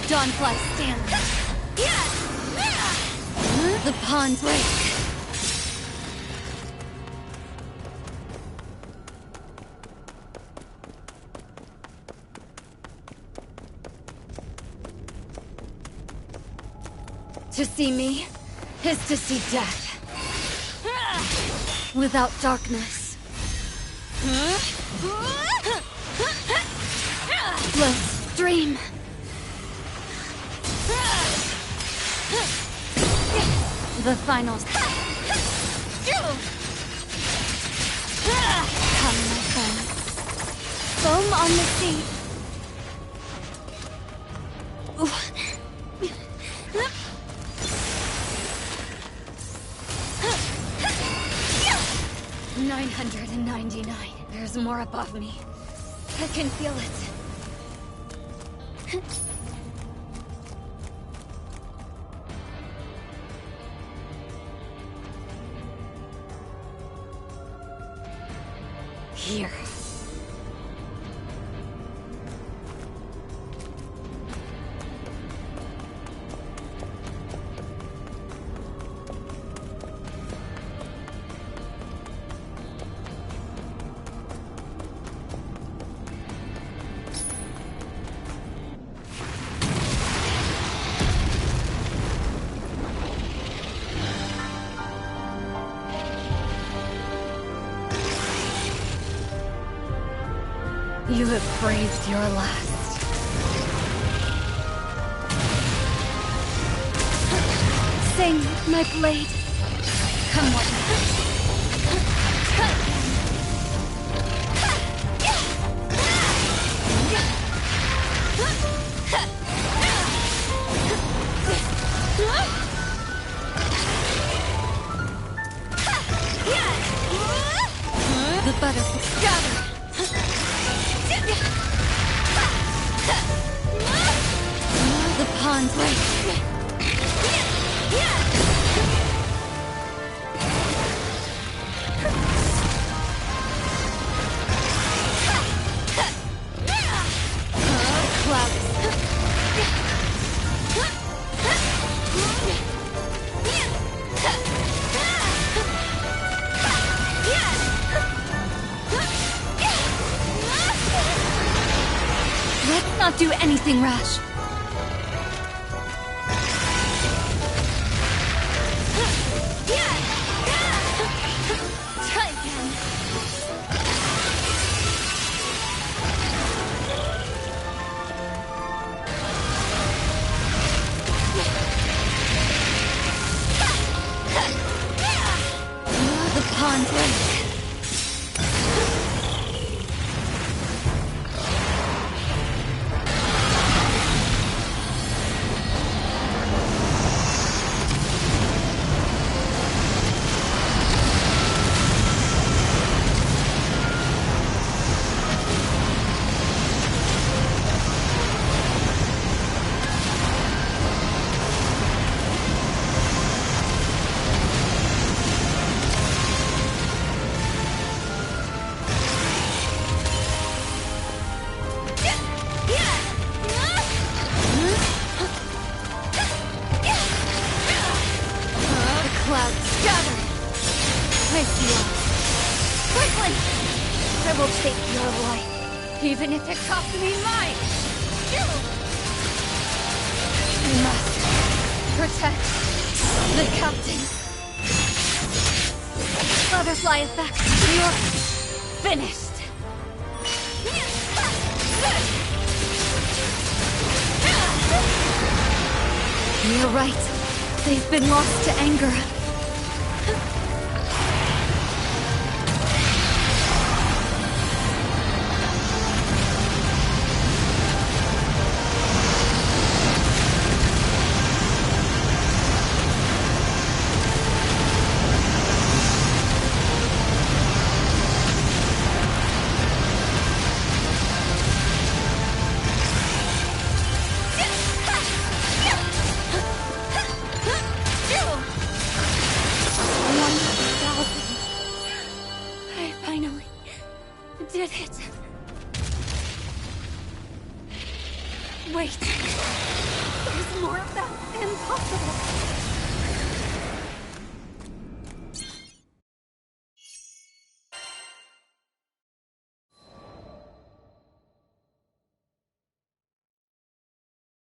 Dawnfly stand. The pond break. To see me is to see death. Without darkness. Let's dream. The finals. Come, my friends. Foam on the sea. 999. There's more above me. I can feel it. here. You have braved your last. Sing, my blade. Come on. The butterfly gather. The pond break. Let's not do anything rash. Try again. The pond break. I will take your life, even if it costs me mine! We must protect the captain. Butterfly effect, you're finished. You're right. They've been lost to anger. Did it. Wait. There's more of that. Impossible.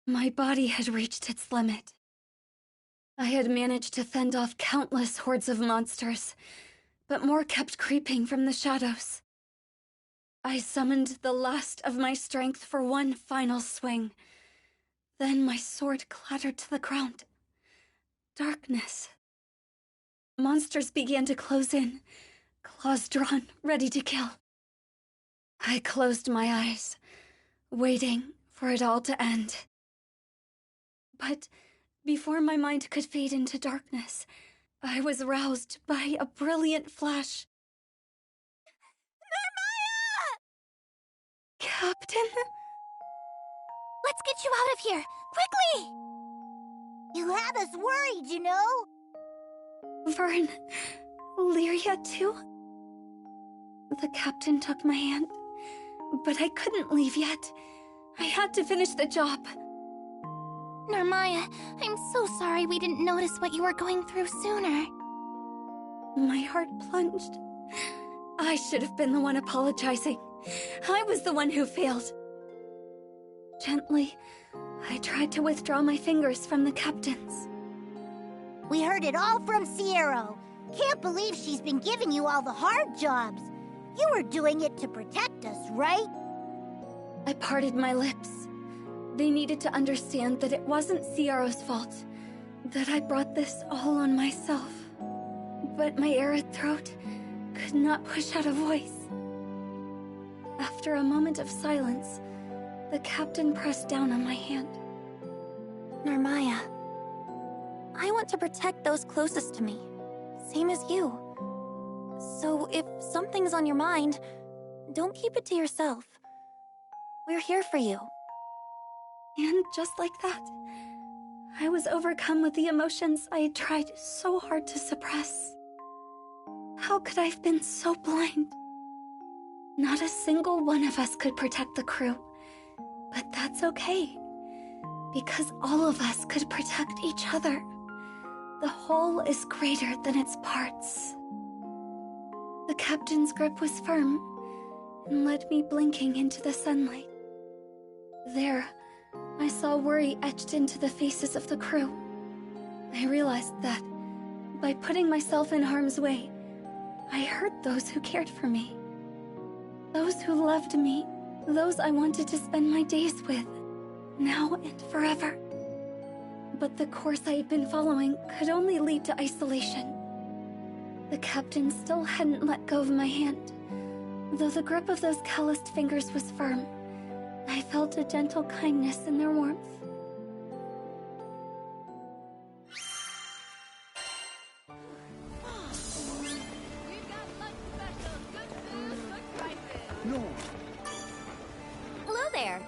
My body had reached its limit. I had managed to fend off countless hordes of monsters, but more kept creeping from the shadows. I summoned the last of my strength for one final swing. Then my sword clattered to the ground. Darkness. Monsters began to close in, claws drawn, ready to kill. I closed my eyes, waiting for it all to end. But before my mind could fade into darkness, I was roused by a brilliant flash. Captain? Let's get you out of here! Quickly! You had us worried, you know? Vern, Lyria too? The captain took my hand, but I couldn't leave yet. I had to finish the job. Narmaya, I'm so sorry we didn't notice what you were going through sooner. My heart plunged. I should have been the one apologizing. I was the one who failed. Gently, I tried to withdraw my fingers from the captain's. We heard it all from Sierra. Can't believe she's been giving you all the hard jobs. You were doing it to protect us, right? I parted my lips. They needed to understand that it wasn't Sierra's fault, that I brought this all on myself. But my arid throat could not push out a voice. After a moment of silence, the captain pressed down on my hand. Narmaya, I want to protect those closest to me, same as you. So if something's on your mind, don't keep it to yourself. We're here for you. And just like that, I was overcome with the emotions I had tried so hard to suppress. How could I have been so blind? Not a single one of us could protect the crew, but that's okay, because all of us could protect each other. The whole is greater than its parts. The captain's grip was firm and led me blinking into the sunlight. There, I saw worry etched into the faces of the crew. I realized that, by putting myself in harm's way, I hurt those who cared for me. Those who loved me, those I wanted to spend my days with, now and forever. But the course I had been following could only lead to isolation. The captain still hadn't let go of my hand. Though the grip of those calloused fingers was firm, I felt a gentle kindness in their warmth. No. Hello there.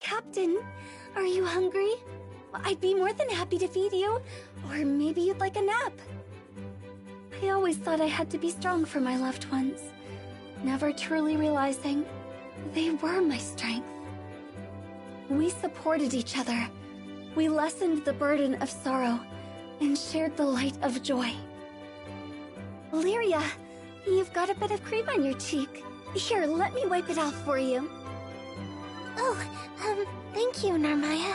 Captain, are you hungry? I'd be more than happy to feed you, or maybe you'd like a nap. I always thought I had to be strong for my loved ones, never truly realizing they were my strength. We supported each other. We lessened the burden of sorrow and shared the light of joy. Lyria, you've got a bit of cream on your cheek. Here, let me wipe it off for you. Oh, thank you, Narmaya.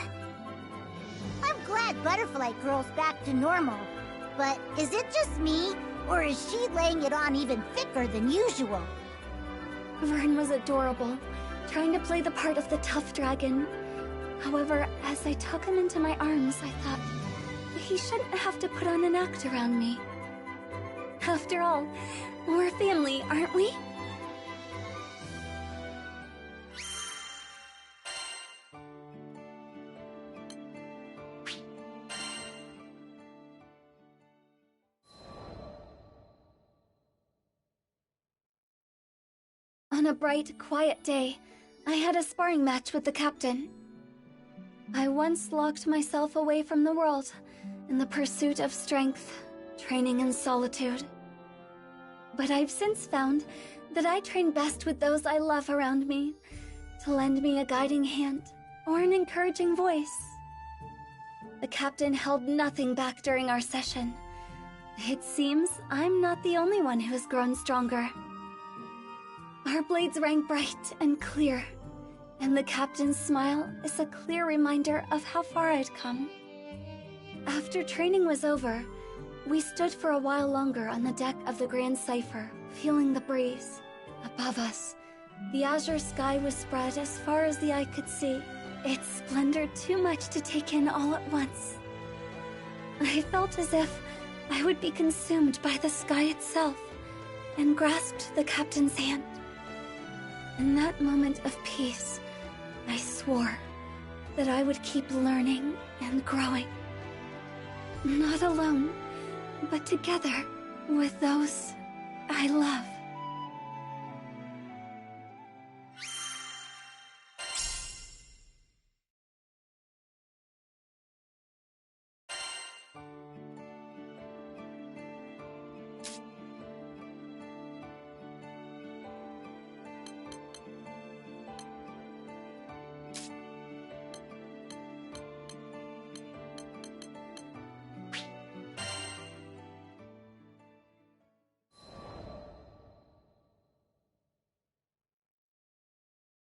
I'm glad Butterfly Girl's back to normal. But is it just me, or is she laying it on even thicker than usual? Vern was adorable, trying to play the part of the tough dragon. However, as I took him into my arms, I thought, he shouldn't have to put on an act around me. After all, we're family, aren't we? On a bright, quiet day, I had a sparring match with the captain. I once locked myself away from the world in the pursuit of strength, training in solitude. But I've since found that I train best with those I love around me, to lend me a guiding hand or an encouraging voice. The captain held nothing back during our session. It seems I'm not the only one who has grown stronger. Our blades rang bright and clear, and the captain's smile is a clear reminder of how far I'd come. After training was over, we stood for a while longer on the deck of the Grand Cipher, feeling the breeze. Above us, the azure sky was spread as far as the eye could see, its splendor too much to take in all at once. I felt as if I would be consumed by the sky itself, and grasped the captain's hand. In that moment of peace, I swore that I would keep learning and growing. Not alone, but together with those I love.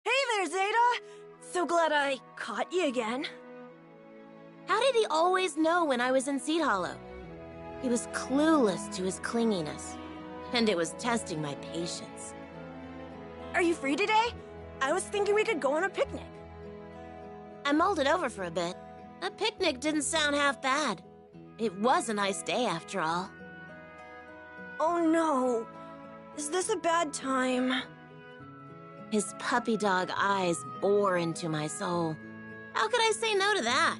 Hey there, Zeta! So glad I caught you again. How did he always know when I was in Seed Hollow? He was clueless to his clinginess, and it was testing my patience. Are you free today? I was thinking we could go on a picnic. I mulled it over for a bit. A picnic didn't sound half bad. It was a nice day, after all. Oh no. Is this a bad time? His puppy dog eyes bore into my soul. How could I say no to that?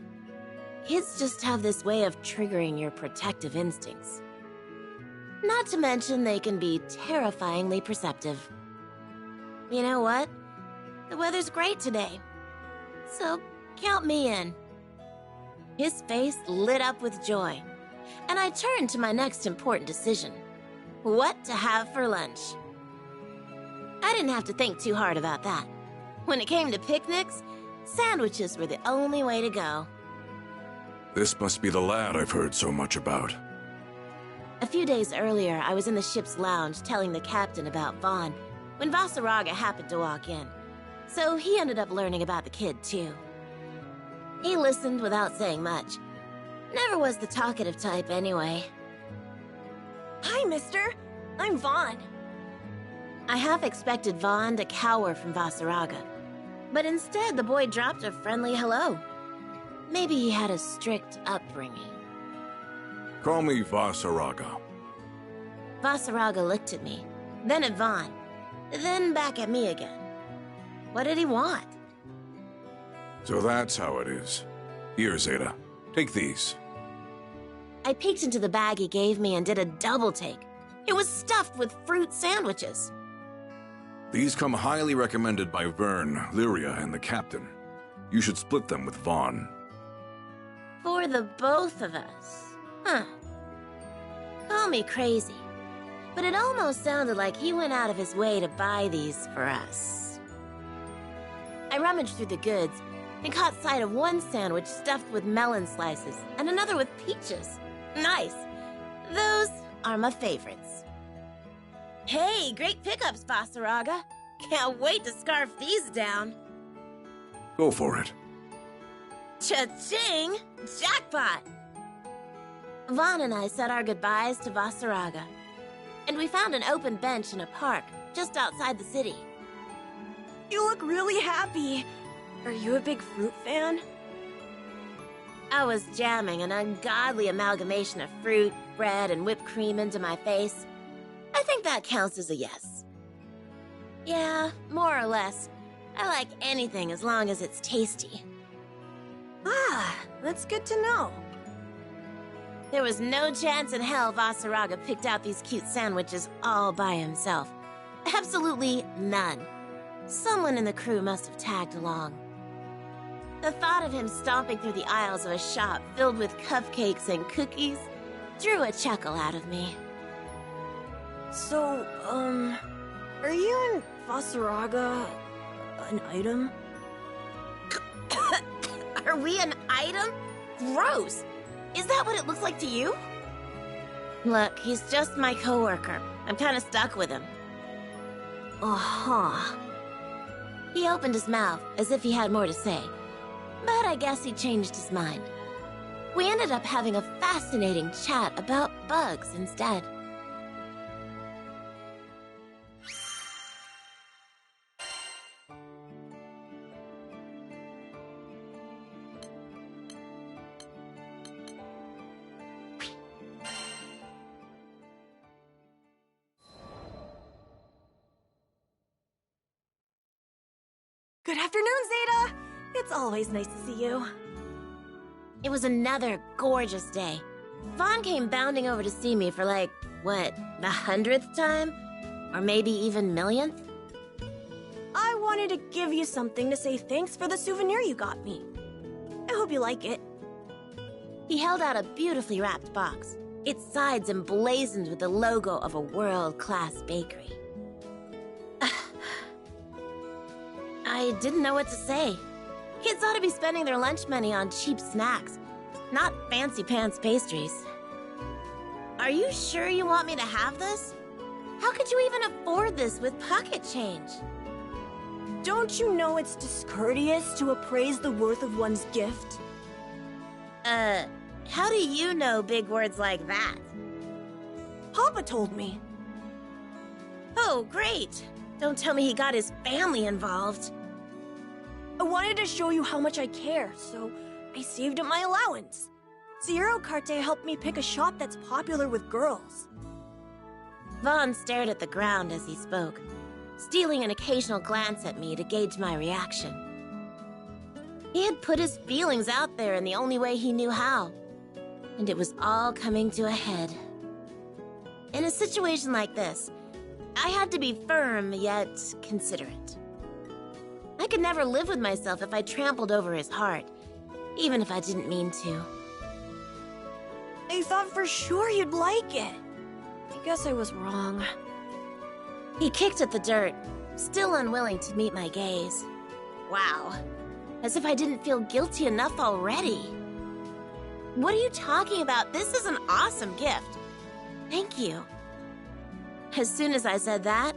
Kids just have this way of triggering your protective instincts. Not to mention they can be terrifyingly perceptive. You know what? The weather's great today. So, count me in. His face lit up with joy, and I turned to my next important decision. What to have for lunch. I didn't have to think too hard about that. When it came to picnics, sandwiches were the only way to go. This must be the lad I've heard so much about. A few days earlier, I was in the ship's lounge telling the captain about Vaughn when Vasaraga happened to walk in. So he ended up learning about the kid, too. He listened without saying much. Never was the talkative type, anyway. Hi, mister. I'm Vaughn. I half expected Vaughn to cower from Vasaraga, but instead the boy dropped a friendly hello. Maybe he had a strict upbringing. Call me Vasaraga. Vasaraga looked at me, then at Vaughn, then back at me again. What did he want? So that's how it is. Here, Zeta. Take these. I peeked into the bag he gave me and did a double take. It was stuffed with fruit sandwiches. These come highly recommended by Vern, Lyria, and the captain. You should split them with Vaughn. For the both of us. Huh. Call me crazy, but it almost sounded like he went out of his way to buy these for us. I rummaged through the goods and caught sight of one sandwich stuffed with melon slices and another with peaches. Nice. Those are my favorites. Hey, great pickups, Vasaraga. Can't wait to scarf these down. Go for it. Cha-ching! Jackpot! Vaughn and I said our goodbyes to Vasaraga, and we found an open bench in a park just outside the city. You look really happy. Are you a big fruit fan? I was jamming an ungodly amalgamation of fruit, bread, and whipped cream into my face. I think that counts as a yes. Yeah, more or less. I like anything as long as it's tasty. Ah, that's good to know. There was no chance in hell Vasaraga picked out these cute sandwiches all by himself. Absolutely none. Someone in the crew must have tagged along. The thought of him stomping through the aisles of a shop filled with cupcakes and cookies drew a chuckle out of me. So, are you and Vasaraga an item? Are we an item? Gross! Is that what it looks like to you? Look, he's just my coworker. I'm kind of stuck with him. Uh-huh. He opened his mouth as if he had more to say, but I guess he changed his mind. We ended up having a fascinating chat about bugs instead. Good afternoon, Zeta! It's always nice to see you. It was another gorgeous day. Vaughn came bounding over to see me for like, what, the 100th time? Or maybe even millionth? I wanted to give you something to say thanks for the souvenir you got me. I hope you like it. He held out a beautifully wrapped box, its sides emblazoned with the logo of a world-class bakery. I didn't know what to say. Kids ought to be spending their lunch money on cheap snacks, not fancy-pants pastries. Are you sure you want me to have this? How could you even afford this with pocket change? Don't you know it's discourteous to appraise the worth of one's gift? How do you know big words like that? Papa told me. Oh, great. Don't tell me he got his family involved. I wanted to show you how much I care, so I saved up my allowance. Zero Carte helped me pick a shop that's popular with girls. Vaughn stared at the ground as he spoke, stealing an occasional glance at me to gauge my reaction. He had put his feelings out there in the only way he knew how, and it was all coming to a head. In a situation like this, I had to be firm yet considerate. I could never live with myself if I trampled over his heart, even if I didn't mean to. I thought for sure you'd like it. I guess I was wrong. He kicked at the dirt, still unwilling to meet my gaze. Wow, as if I didn't feel guilty enough already. What are you talking about? This is an awesome gift. Thank you. As soon as I said that,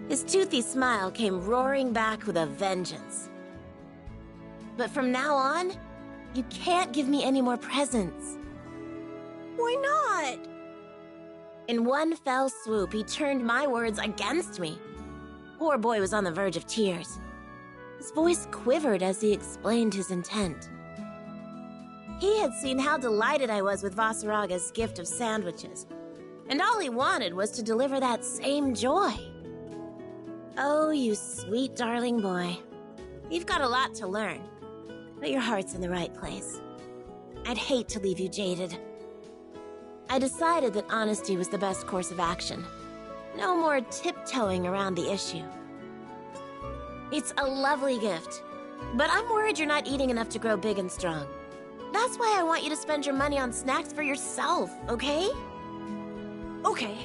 his toothy smile came roaring back with a vengeance. But from now on, you can't give me any more presents. Why not? In one fell swoop, he turned my words against me. Poor boy was on the verge of tears. His voice quivered as he explained his intent. He had seen how delighted I was with Vasaraga's gift of sandwiches, and all he wanted was to deliver that same joy. Oh, you sweet darling boy. You've got a lot to learn, but your heart's in the right place. I'd hate to leave you jaded. I decided that honesty was the best course of action. No more tiptoeing around the issue. It's a lovely gift, but I'm worried you're not eating enough to grow big and strong. That's why I want you to spend your money on snacks for yourself, okay? Okay,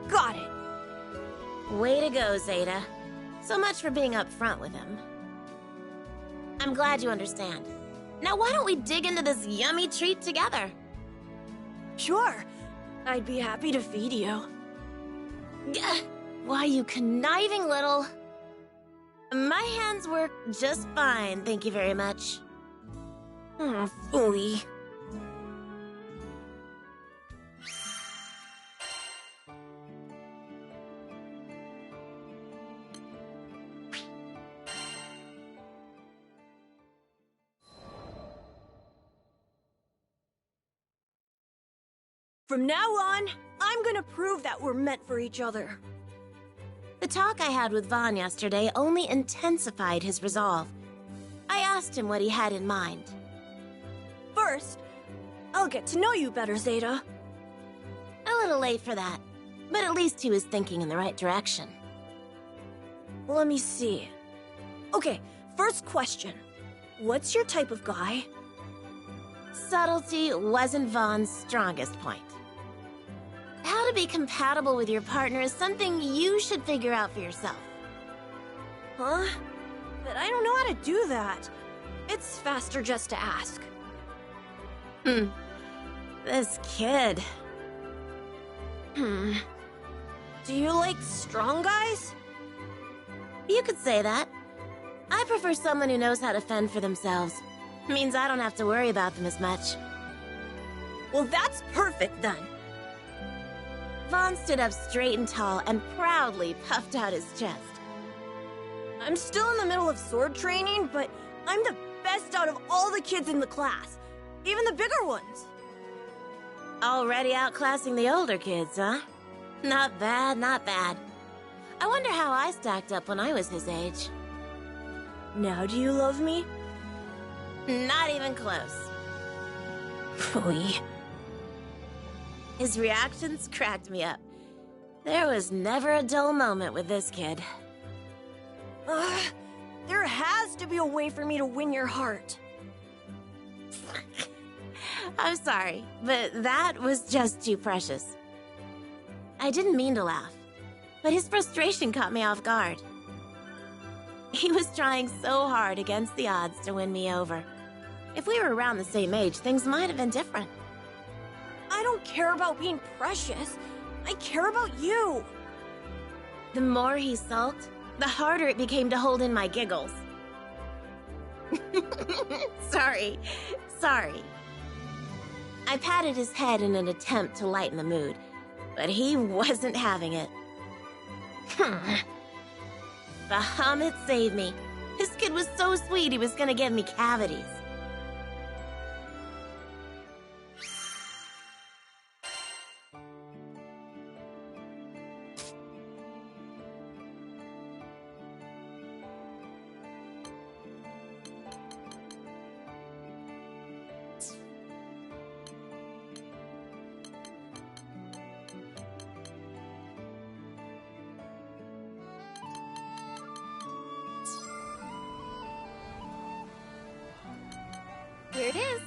got it. Way to go, Zeta. So much for being upfront with him. I'm glad you understand. Now why don't we dig into this yummy treat together? Sure. I'd be happy to feed you. Why, you conniving little... My hands work just fine, thank you very much. Phooey. From now on, I'm gonna prove that we're meant for each other. The talk I had with Vaughn yesterday only intensified his resolve. I asked him what he had in mind. First, I'll get to know you better, Zeta. A little late for that, but at least he was thinking in the right direction. Let me see. Okay, first question. What's your type of guy? Subtlety wasn't Vaughn's strongest point. How to be compatible with your partner is something you should figure out for yourself. Huh? But I don't know how to do that. It's faster just to ask. This kid. Do you like strong guys? You could say that. I prefer someone who knows how to fend for themselves. Means I don't have to worry about them as much. Well, that's perfect then. Vaughn stood up straight and tall and proudly puffed out his chest. I'm still in the middle of sword training, but I'm the best out of all the kids in the class. Even the bigger ones. Already outclassing the older kids, huh? Not bad, not bad. I wonder how I stacked up when I was his age. Now do you love me? Not even close. Phooey. His reactions cracked me up. There was never a dull moment with this kid. There has to be a way for me to win your heart. I'm sorry, but that was just too precious. I didn't mean to laugh, but his frustration caught me off guard. He was trying so hard against the odds to win me over. If we were around the same age, things might have been different. I don't care about being precious. I care about you. The more he sulked, the harder it became to hold in my giggles. Sorry. I patted his head in an attempt to lighten the mood, but he wasn't having it. Bahamut saved me. His kid was so sweet he was gonna give me cavities. Here it is.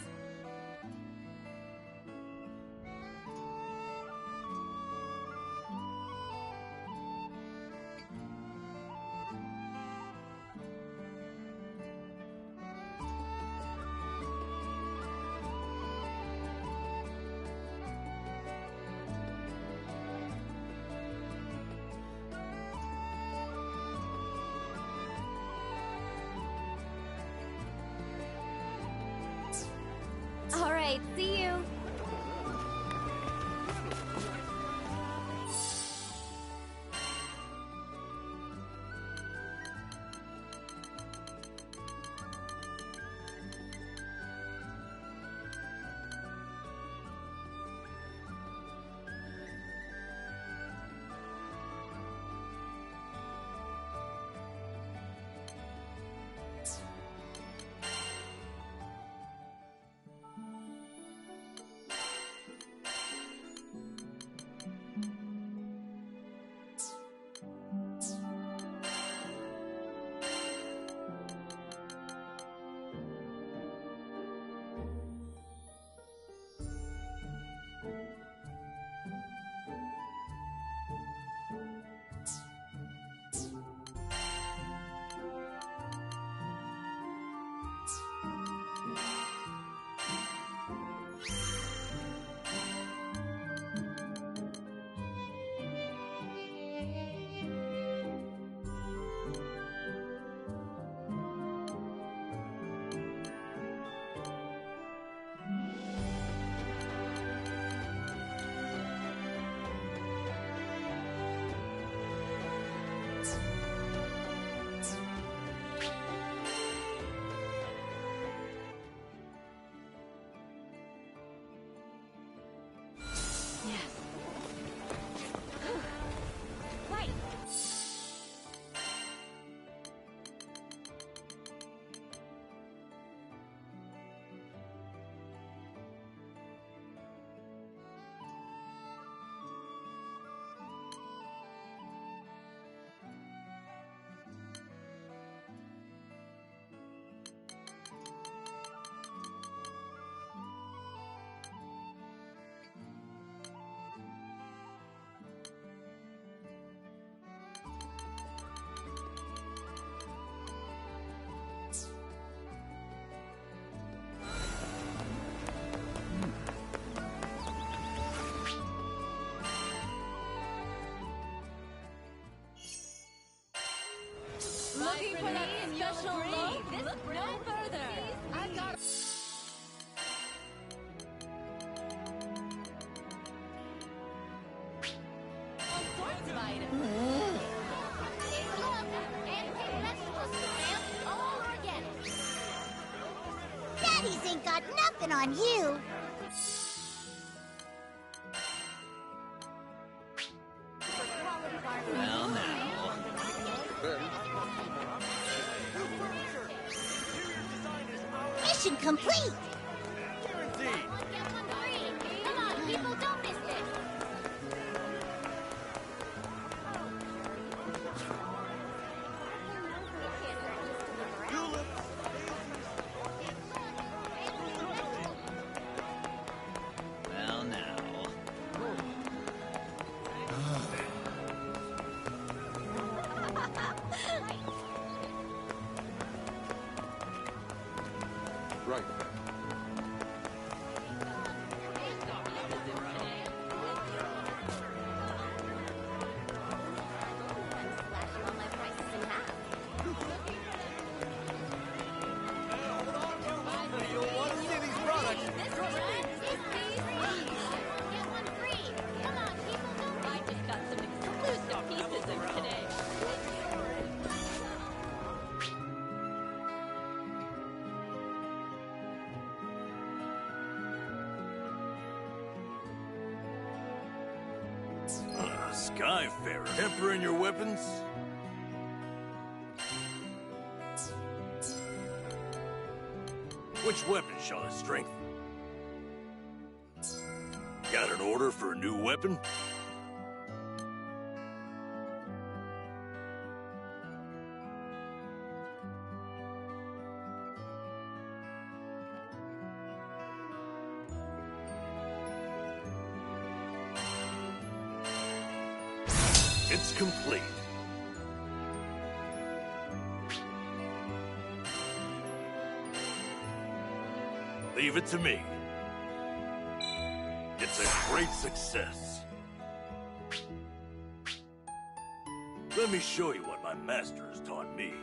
All right, see you. Looking for that special look? Look no further. I've got all sorts of items. Daddies ain't got nothing on you. Well, now. Mission complete. Guaranteed. Get one free. Come on, people, don't miss this. Skyfarer. Tempering your weapons? Which weapon shall I strengthen? Got an order for a new weapon? It's complete. Leave it to me. It's a great success. Let me show you what my master has taught me.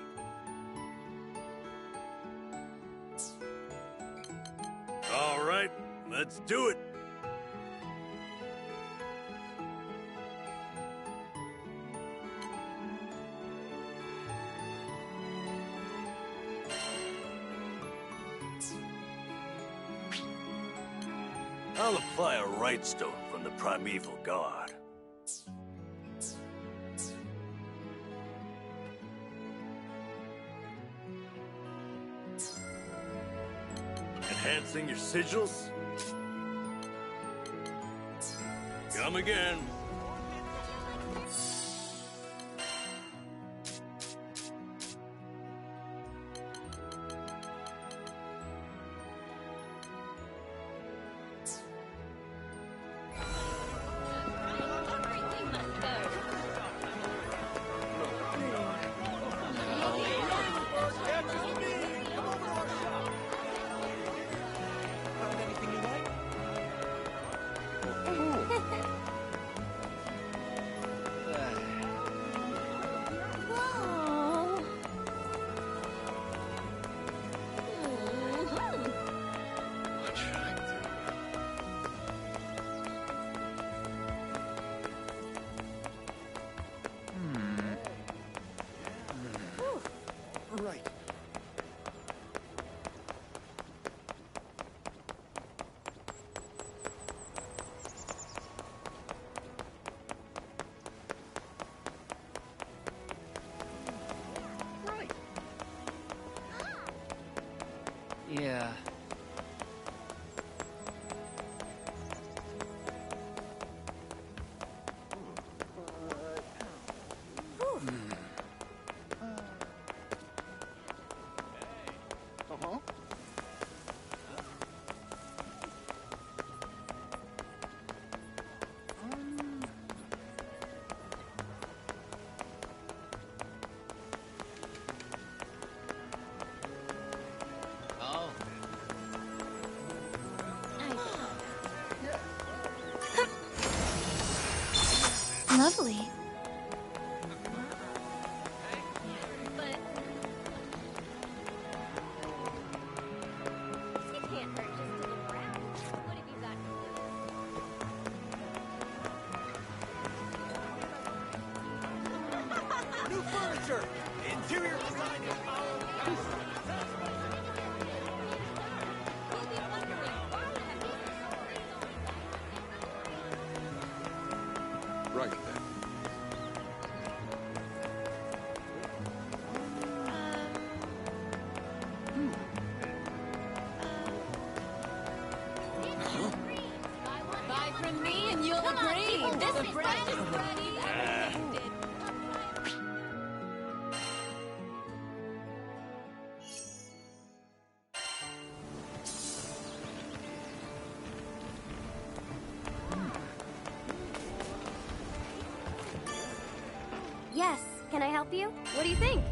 All right, let's do it. I'll apply a right stone from the primeval god. Enhancing your sigils? Come again. Right. Right. Yeah. Lovely. New furniture! Interior design is Right then. Buy from me and you'll agree. This is bread is ready. Yes, can I help you? What do you think?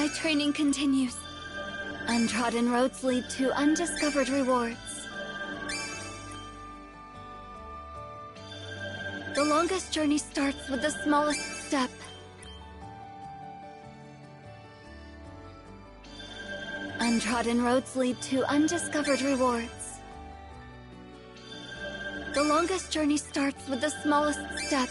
My training continues. Untrodden roads lead to undiscovered rewards. The longest journey starts with the smallest step. Untrodden roads lead to undiscovered rewards. The longest journey starts with the smallest step.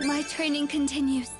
My training continues.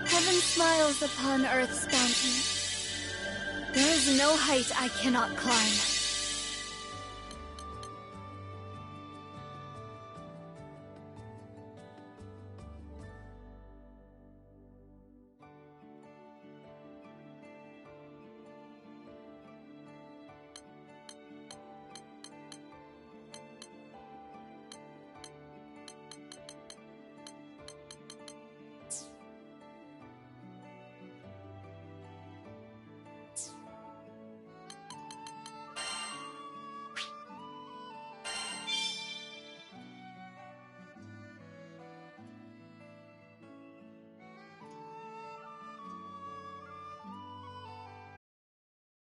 Heaven smiles upon Earth's bounty. There is no height I cannot climb.